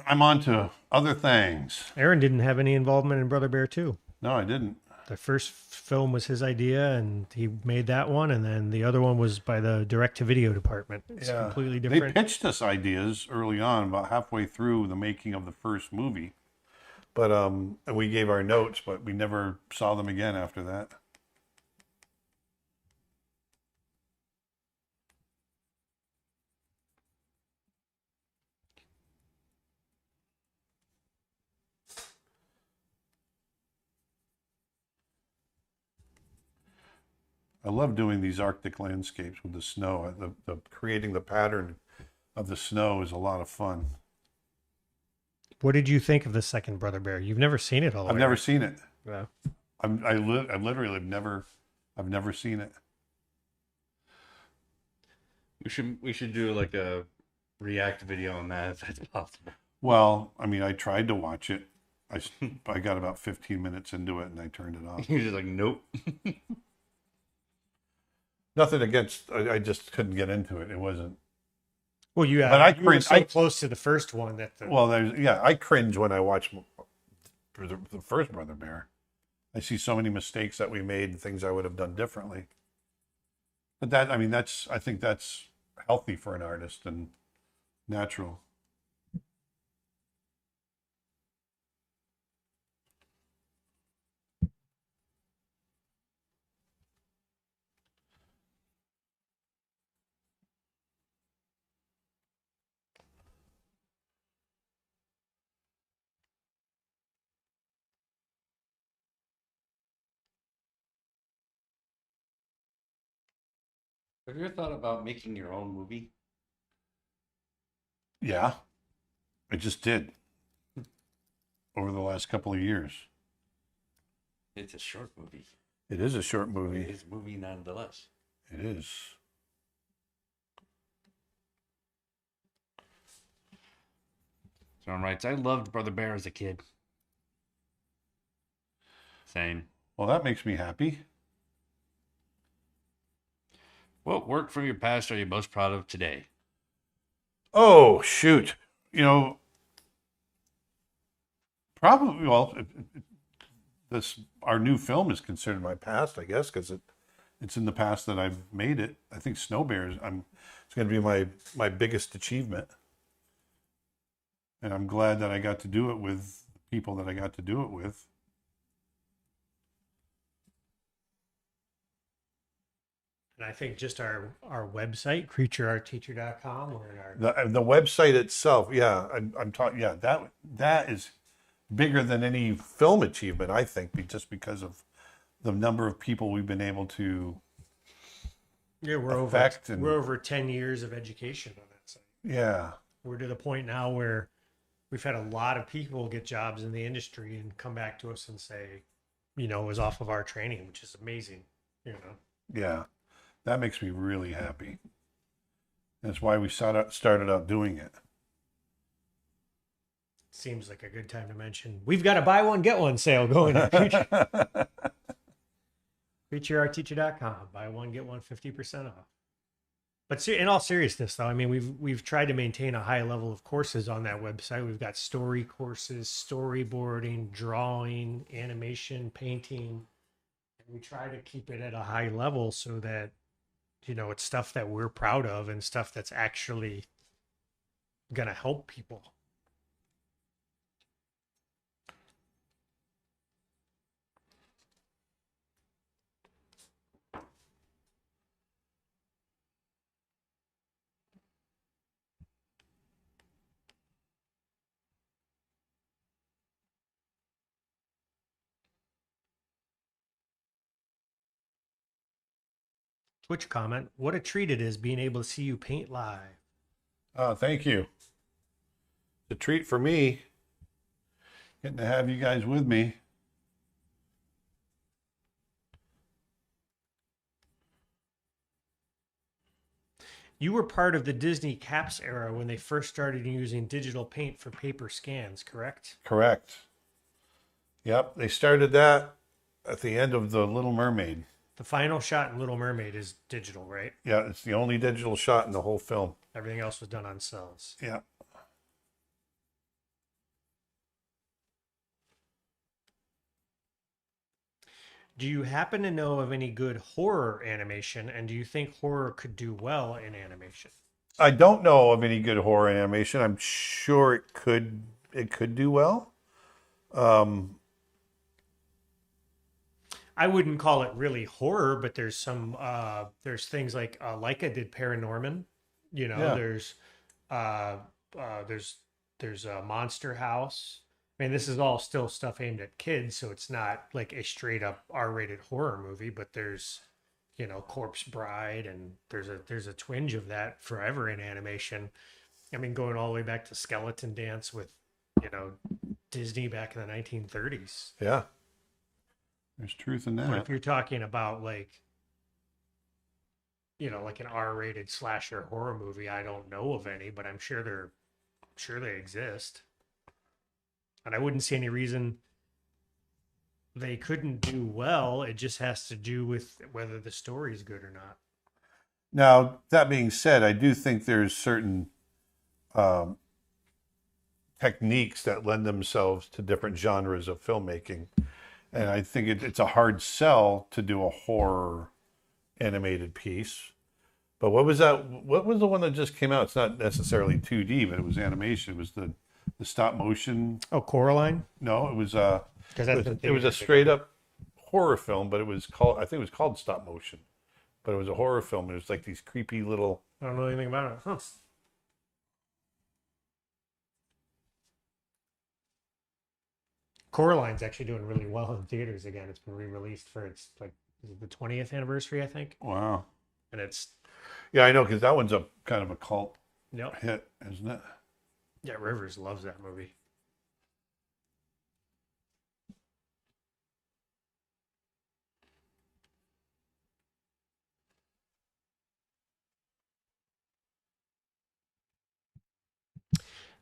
I'm on to other things. Aaron didn't have any involvement in Brother Bear 2. No, I didn't. The first film was his idea, and he made that one, and then the other one was by the direct-to-video department. It's completely different. They pitched us ideas early on, about halfway through the making of the first movie, but and we gave our notes, but we never saw them again after that. I love doing these Arctic landscapes with the snow. The creating the pattern of the snow is a lot of fun. What did you think of the second Brother Bear? You've never seen it all the I've way. never seen it. Yeah. I literally I've never seen it. We should do like a react video on that if that's possible. Well, I mean, I tried to watch it. I got about 15 minutes into it and I turned it off. You're just like, nope. Nothing against. I just couldn't get into it. It wasn't. Well, you were so close to the first one that I cringe when I watch the first Brother Bear. I see so many mistakes that we made and things I would have done differently. But I think that's healthy for an artist and natural. Have you ever thought about making your own movie? Yeah, I just did over the last couple of years. It's a short movie. It is a short movie. It's a movie nonetheless. It is. John writes, I loved Brother Bear as a kid. Same. Well, that makes me happy. What work from your past are you most proud of today? Oh, shoot. You know, probably, well, this our new film is considered my past, I guess, because it's in the past that I've made it. I think Snow Bears, it's going to be my biggest achievement. And I'm glad that I got to do it with the people that I got to do it with. And I think just our website, creatureartteacher.com, or in our The website itself, yeah, I'm talking, yeah, that is bigger than any film achievement, I think, just because of the number of people we've been able to we're affect. we're over 10 years of education on that site. Yeah. We're to the point now where we've had a lot of people get jobs in the industry and come back to us and say, it was off of our training, which is amazing, Yeah. That makes me really happy. That's why we started out doing it. Seems like a good time to mention we've got a buy one get one sale going at creatureartteacher.com. Buy one get one 50% off. But in all seriousness, though, I mean, we've tried to maintain a high level of courses on that website. We've got story courses, storyboarding, drawing, animation, painting, and we try to keep it at a high level so that it's stuff that we're proud of and stuff that's actually gonna help people. Twitch comment, what a treat it is being able to see you paint live. Oh, thank you. It's a treat for me getting to have you guys with me. You were part of the Disney Caps era when they first started using digital paint for paper scans, correct? Correct. Yep, they started that at the end of The Little Mermaid. The final shot in Little Mermaid is digital, right? Yeah, it's the only digital shot in the whole film. Everything else was done on cells. Yeah. Do you happen to know of any good horror animation, and do you think horror could do well in animation? I don't know of any good horror animation. I'm sure it could do well. I wouldn't call it really horror, but there's there's things like Leica did Paranorman. Yeah. There's a Monster House. I mean, this is all still stuff aimed at kids, so it's not like a straight up R-rated horror movie. But there's, Corpse Bride, and there's a twinge of that forever in animation. I mean, going all the way back to Skeleton Dance with, Disney back in the 1930s. Yeah. There's truth in But that. if you're talking about like an R-rated slasher horror movie, I don't know of any, but I'm sure they exist. And I wouldn't see any reason they couldn't do well. It just has to do with whether the story's good or not. Now, that being said, I do think there's certain techniques that lend themselves to different genres of filmmaking. And I think it's a hard sell to do a horror animated piece. But what was that? What was the one that just came out? It's not necessarily 2D, but it was animation. It was the stop motion. Oh, Coraline? No, it was It was a straight up horror film, but I think it was called stop motion. But it was a horror film. It was like these creepy little. I don't know anything about it. Huh. Coraline's actually doing really well in theaters again. It's been re-released for its the 20th anniversary, I think. Wow. And it's Yeah, I know, because that one's a kind of a cult Yep. hit, isn't it? Yeah, Rivers loves that movie.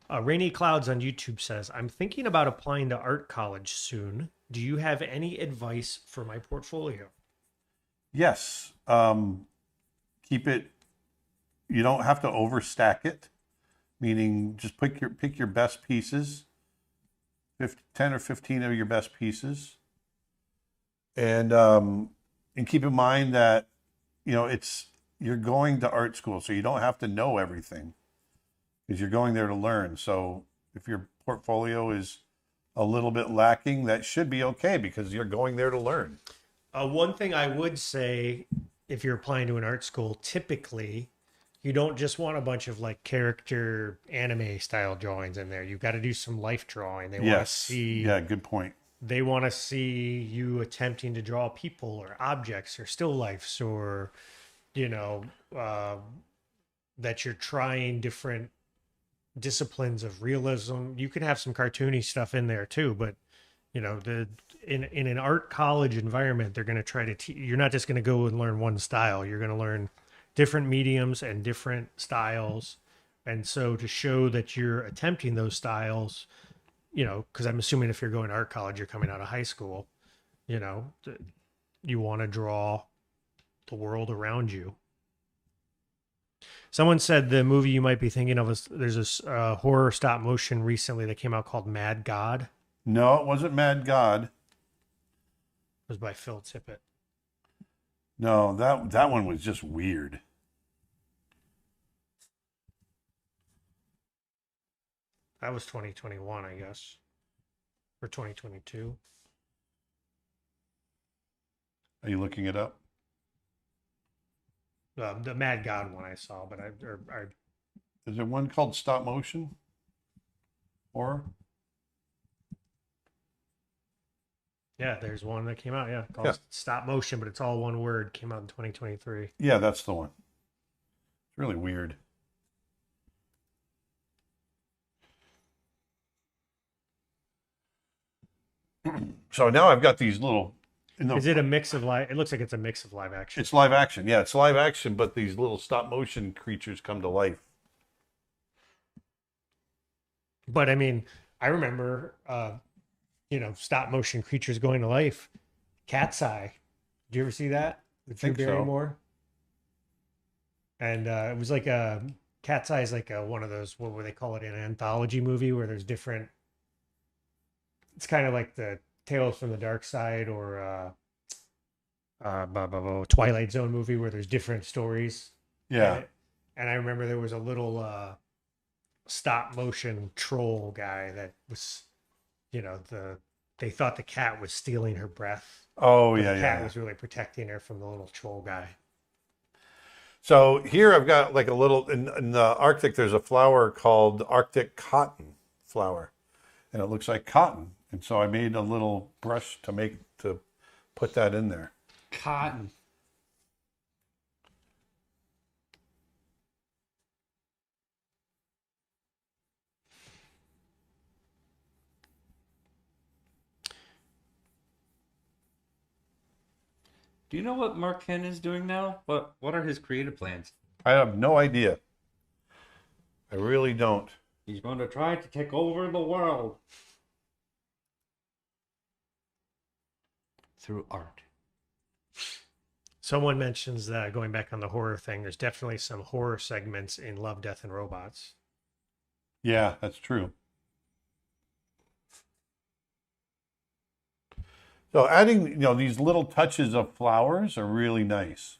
Rainy Clouds on YouTube says, I'm thinking about applying to art college soon. Do you have any advice for my portfolio? Yes. Keep it. You don't have to overstack it. Meaning, just pick your best pieces. 10 or 15 of your best pieces, and keep in mind that you're going to art school, so you don't have to know everything because you're going there to learn. So if your portfolio is a little bit lacking, that should be okay because you're going there to learn. One thing I would say, if you're applying to an art school, typically you don't just want a bunch of like character anime style drawings in there. You've got to do some life drawing. They want to Yes. see. Yeah, good point. They want to see you attempting to draw people or objects or still lifes, or that you're trying different disciplines of realism. You can have some cartoony stuff in there too, but in an art college environment, they're going to try to you're not just going to go and learn one style. You're going to learn different mediums and different styles. And so to show that you're attempting those styles, because I'm assuming if you're going to art college, you're coming out of high school, you want to draw the world around you. Someone said the movie you might be thinking of is there's this horror stop motion recently that came out called Mad God. It No, it wasn't Mad God. was by Phil Tippett. No, that one was just weird. That was 2021, I guess, or 2022. Are you looking it up? The Mad God one I saw, but I Is there one called Stop Motion? Or yeah, there's one that came out, called Yeah. Stop Motion, but it's all one word. Came out in 2023. yeah, that's the one. It's really weird. So now I've got these little. Is it a mix of live? It looks like it's a mix of live action. It's live action. Yeah, it's live action, but these little stop motion creatures come to life. But I mean, I remember, stop motion creatures going to life. Cat's Eye. Did you ever see that with Drew think so. Barrymore? And it was like a Cat's Eye is like one of those, what would they call it, an anthology movie where there's different. It's kind of like the Tales from the Dark Side or Twilight Zone movie where there's different stories. Yeah. And I remember there was a little stop motion troll guy that was, they thought the cat was stealing her breath. Oh, but yeah, the cat yeah. was really protecting her from the little troll guy. So here I've got like a little, in the Arctic, there's a flower called Arctic cotton flower. And it looks like cotton. And so I made a little brush to put that in there. Cotton. Do you know what Mark Ken is doing now? What are his creative plans? I have no idea. I really don't. He's going to try to take over the world through art. Someone mentions that, going back on the horror thing, there's definitely some horror segments in Love, Death, and Robots. Yeah, that's true. So adding, these little touches of flowers are really nice.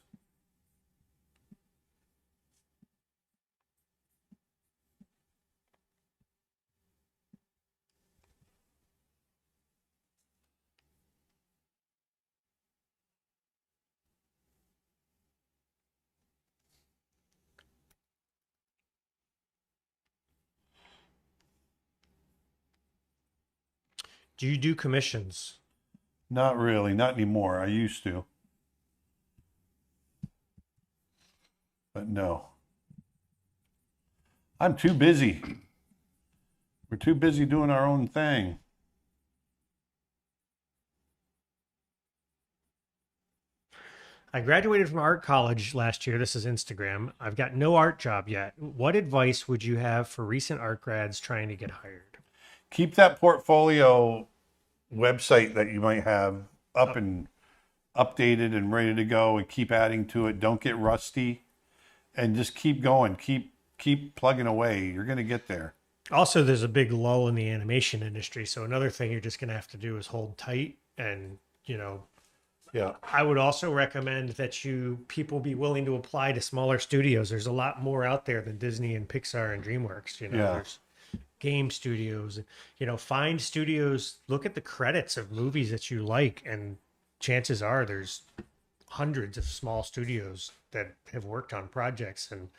Do you do commissions? Not really, not anymore. I used to. But no. I'm too busy. We're too busy doing our own thing. I graduated from art college last year. This is Instagram. I've got no art job yet. What advice would you have for recent art grads trying to get hired? Keep that portfolio website that you might have up and updated and ready to go, and keep adding to it. Don't get rusty, and just keep going. Keep plugging away. You're going to get there. Also, there's a big lull in the animation industry. So another thing you're just going to have to do is hold tight and, Yeah. I would also recommend that people be willing to apply to smaller studios. There's a lot more out there than Disney and Pixar and DreamWorks. There's game studios. Find studios. Look at the credits of movies that you like, and chances are there's hundreds of small studios that have worked on projects, and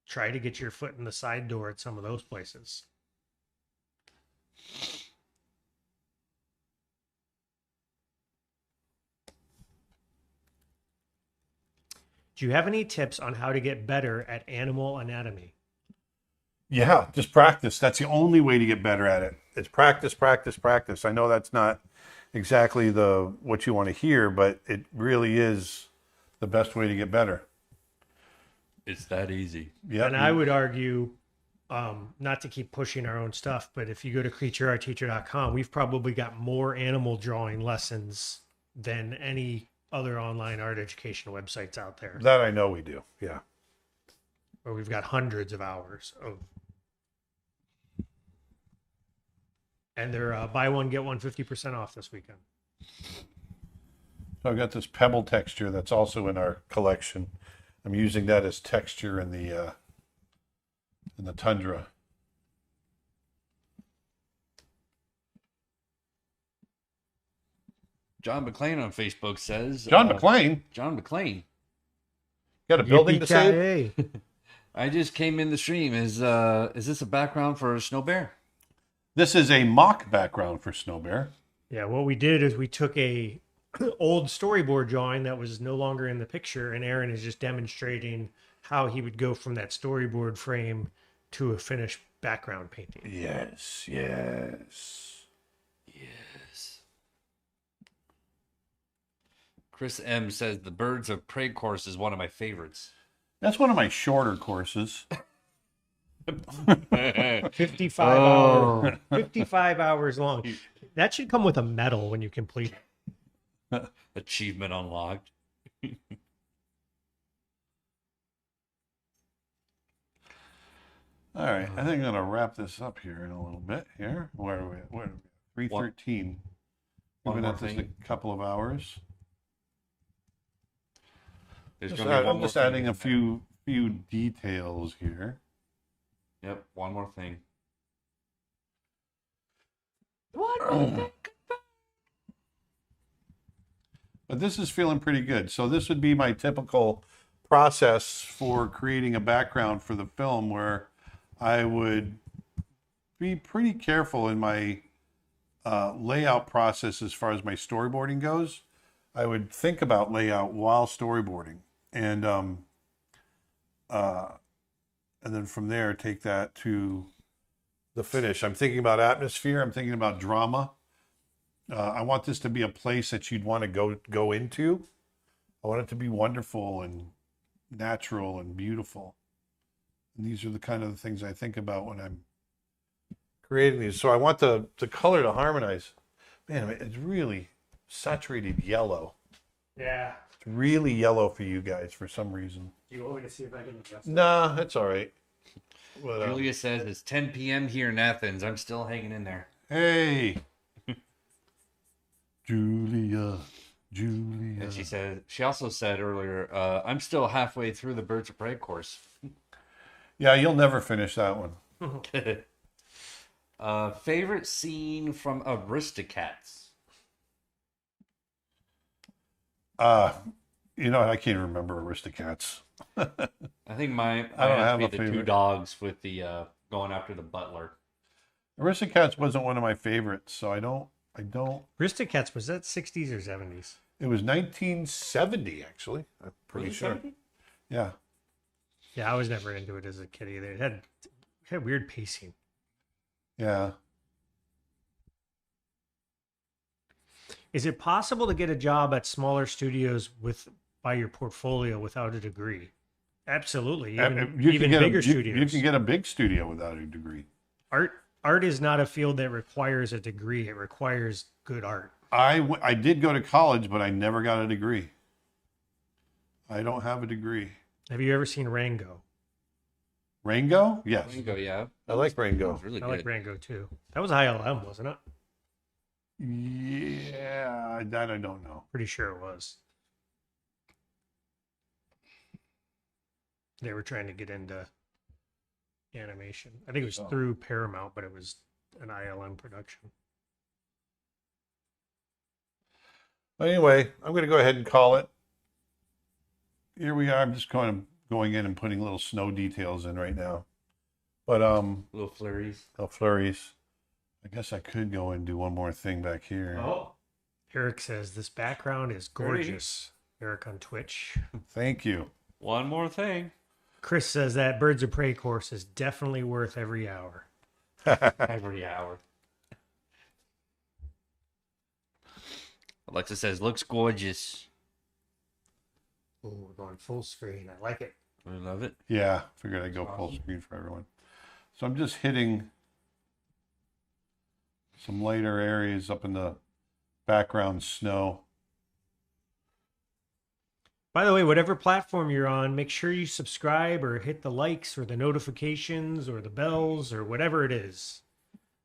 try to get your foot in the side door at some of those places. Do you have any tips on how to get better at animal anatomy? Yeah, just practice. That's the only way to get better at it. It's practice, practice, practice. I know that's not exactly what you want to hear, but it really is the best way to get better. It's that easy. Yeah. And I would argue, not to keep pushing our own stuff, but if you go to creatureartteacher.com, we've probably got more animal drawing lessons than any other online art education websites out there. That I know we do. Yeah. Where we've got hundreds of hours of. And they're buy one, get one 50% off this weekend. So I've got this pebble texture that's also in our collection. I'm using that as texture in the tundra. John McClain on Facebook says... John McClain? John McClain. Got a building to save? Yippee-ki-yay. I just came in the stream. Is this a background for Snow Bear? This is a mock background for Snow Bear. Yeah, what we did is we took a old storyboard drawing that was no longer in the picture, and Aaron is just demonstrating how he would go from that storyboard frame to a finished background painting. Yes, yes. Yes. Chris M says the Birds of Prey course is one of my favorites. That's one of my shorter courses. 55 hours. 55 hours long. That should come with a medal when you complete it. Achievement unlocked. All right, I think I'm gonna wrap this up here in a little bit. Here, where are we? Where are we? 3:13. We've been more at this thing. a couple of hours. There's Just gonna be one I'm more just thing. adding a few details here. Yep, one more thing. But this is feeling pretty good. So this would be my typical process for creating a background for the film, where I would be pretty careful in my layout process as far as my storyboarding goes. I would think about layout while storyboarding, and then from there take that to the finish. I'm thinking about atmosphere. I'm thinking about drama. I want this to be a place that you'd want to go into. I want it to be wonderful and natural and beautiful. And these are the kind of things I think about when I'm creating these. So I want the color to harmonize. Man, it's really saturated yellow. Yeah. It's really yellow for you guys for some reason. Do you want me to see if I can adjust it? Nah, it's all right. But, Julia says it's 10 p.m. here in Athens. I'm still hanging in there. hey. Julia. And she also said earlier, I'm still halfway through the Birds of Prey course. Yeah, you'll never finish that one. Favorite scene from Aristocats? I can't remember Aristocats. I think mine I don't has have to a be the two favorite. dogs with the going after the butler. Aristocats wasn't one of my favorites, so I don't. Aristocats, was that 60s or 70s? It was 1970, actually. I'm pretty sure. Yeah. Yeah, I was never into it as a kid either. It had weird pacing. Yeah. Is it possible to get a job at smaller studios by your portfolio without a degree? Absolutely. Even bigger studios. You can get a big studio without a degree. Art is not a field that requires a degree. It requires good art. I did go to college, but I never got a degree. I don't have a degree. Have you ever seen Rango? Rango? Yes. Rango, yeah. I like Rango. That was really I good. like Rango too. That was ILM, wasn't it? Yeah, that I don't know. Pretty sure it was. They were trying to get into animation. I think it was through Paramount, but it was an ILM production. Anyway, I'm going to go ahead and call it. Here we are. I'm just going in and putting little snow details in right now. But Little flurries. flurries. I guess I could go and do one more thing back here. Oh. Eric says this background is gorgeous. Eric on Twitch. Thank you. One more thing. Chris says that Birds of Prey course is definitely worth every hour. Every hour. Alexa says, looks gorgeous. Ooh, we're going full screen. I like it. I love it. Yeah, figured I'd go full screen for everyone. So I'm just hitting some lighter areas up in the background snow. By the way, whatever platform you're on, make sure you subscribe or hit the likes or the notifications or the bells or whatever it is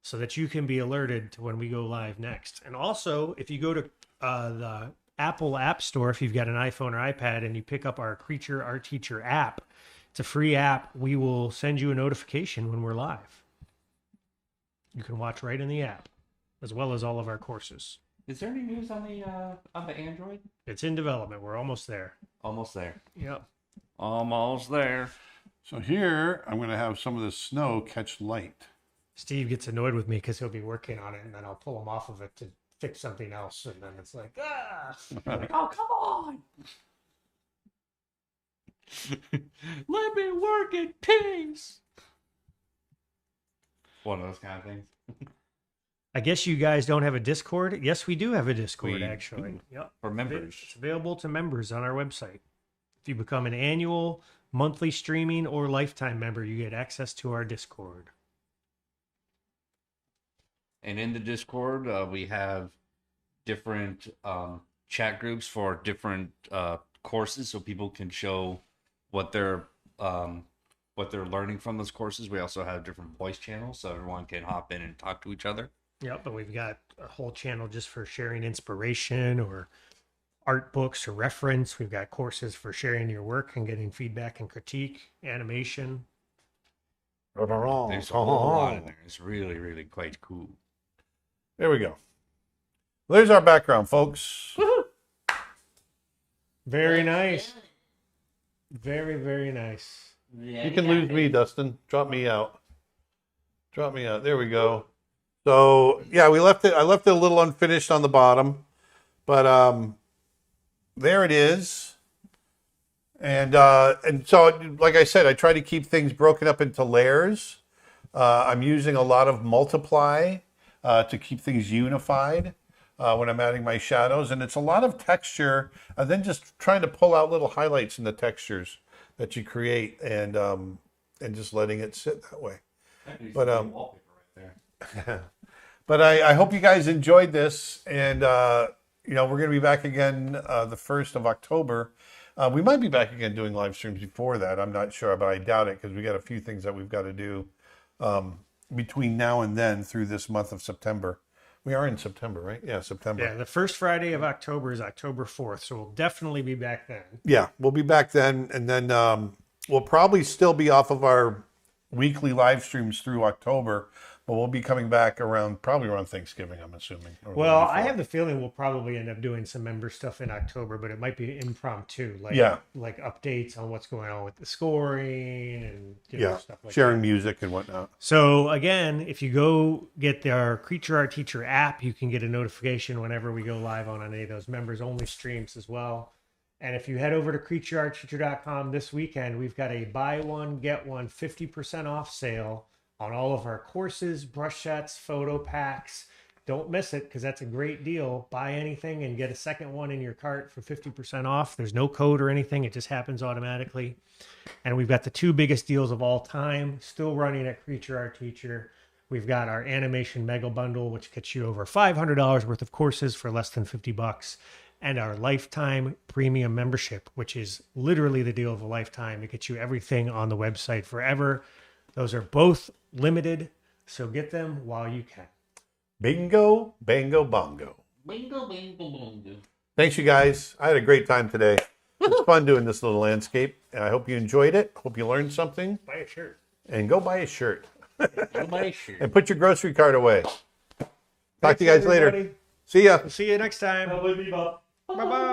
so that you can be alerted to when we go live next. And also, if you go to the Apple App Store, if you've got an iPhone or iPad and you pick up our Creature Art Teacher app, it's a free app. We will send you a notification when we're live. You can watch right in the app, as well as all of our courses. Is there any news on the Android? It's in development. We're almost there. Almost there. Yep. Almost there. So here, I'm going to have some of the snow catch light. Steve gets annoyed with me because he'll be working on it, and then I'll pull him off of it to fix something else, and then it's like, ah! Like, oh, come on. Let me work in peace. One of those kind of things. I guess you guys don't have a Discord. Yes, we do have a Discord, We actually. Yep. For members. It's available to members on our website. If you become an annual, monthly streaming, or lifetime member, you get access to our Discord. And in the Discord, we have different chat groups for different courses, so people can show what they're learning from those courses. We also have different voice channels, so everyone can hop in and talk to each other. Yep, but we've got a whole channel just for sharing inspiration or art books or reference. We've got courses for sharing your work and getting feedback and critique, animation. There's a whole lot in there. It's really, really quite cool. There we go. Well, there's our background, folks. Very nice. Very, very nice. You can lose me, Dustin. Drop me out. Drop me out. There we go. So yeah, I left it a little unfinished on the bottom, but there it is. And so, like I said, I try to keep things broken up into layers. I'm using a lot of multiply to keep things unified when I'm adding my shadows, and it's a lot of texture, and then just trying to pull out little highlights in the textures that you create, and just letting it sit that way. But wallpaper right there. but I hope you guys enjoyed this, and we're going to be back again the 1st of October. We might be back again doing live streams before that. I'm not sure, but I doubt it because we got a few things that we've got to do between now and then through this month of September. We are in September, right? Yeah, September. Yeah, the first Friday of October is October 4th, so we'll definitely be back then. Yeah, we'll be back then, and then we'll probably still be off of our weekly live streams through October, but we'll be coming back probably around Thanksgiving, I'm assuming. Well, I have the feeling we'll probably end up doing some member stuff in October, but it might be impromptu, like updates on what's going on with the scoring and stuff like sharing that. music and whatnot. So again, if you go get our Creature Art Teacher app, you can get a notification whenever we go live on any of those members only streams as well. And if you head over to creatureartteacher.com this weekend, we've got a buy one, get one 50% off sale on all of our courses, brush sets, photo packs, don't miss it because that's a great deal. Buy anything and get a second one in your cart for 50% off. There's no code or anything. It just happens automatically. And we've got the 2 biggest deals of all time still running at Creature Art Teacher. We've got our animation mega bundle, which gets you over $500 worth of courses for less than $50, and our lifetime premium membership, which is literally the deal of a lifetime. It gets you everything on the website forever. Those are both limited, so get them while you can. Bingo, bango, bongo. Bingo, bingo, bingo. Thanks, you guys. I had a great time today. It's fun doing this little landscape, and I hope you enjoyed it. Hope you learned something. Buy a shirt. And go buy a shirt. Go buy a shirt. And put your grocery cart away. Talk to you guys later. Everybody. See ya. See you next time. Bye-bye.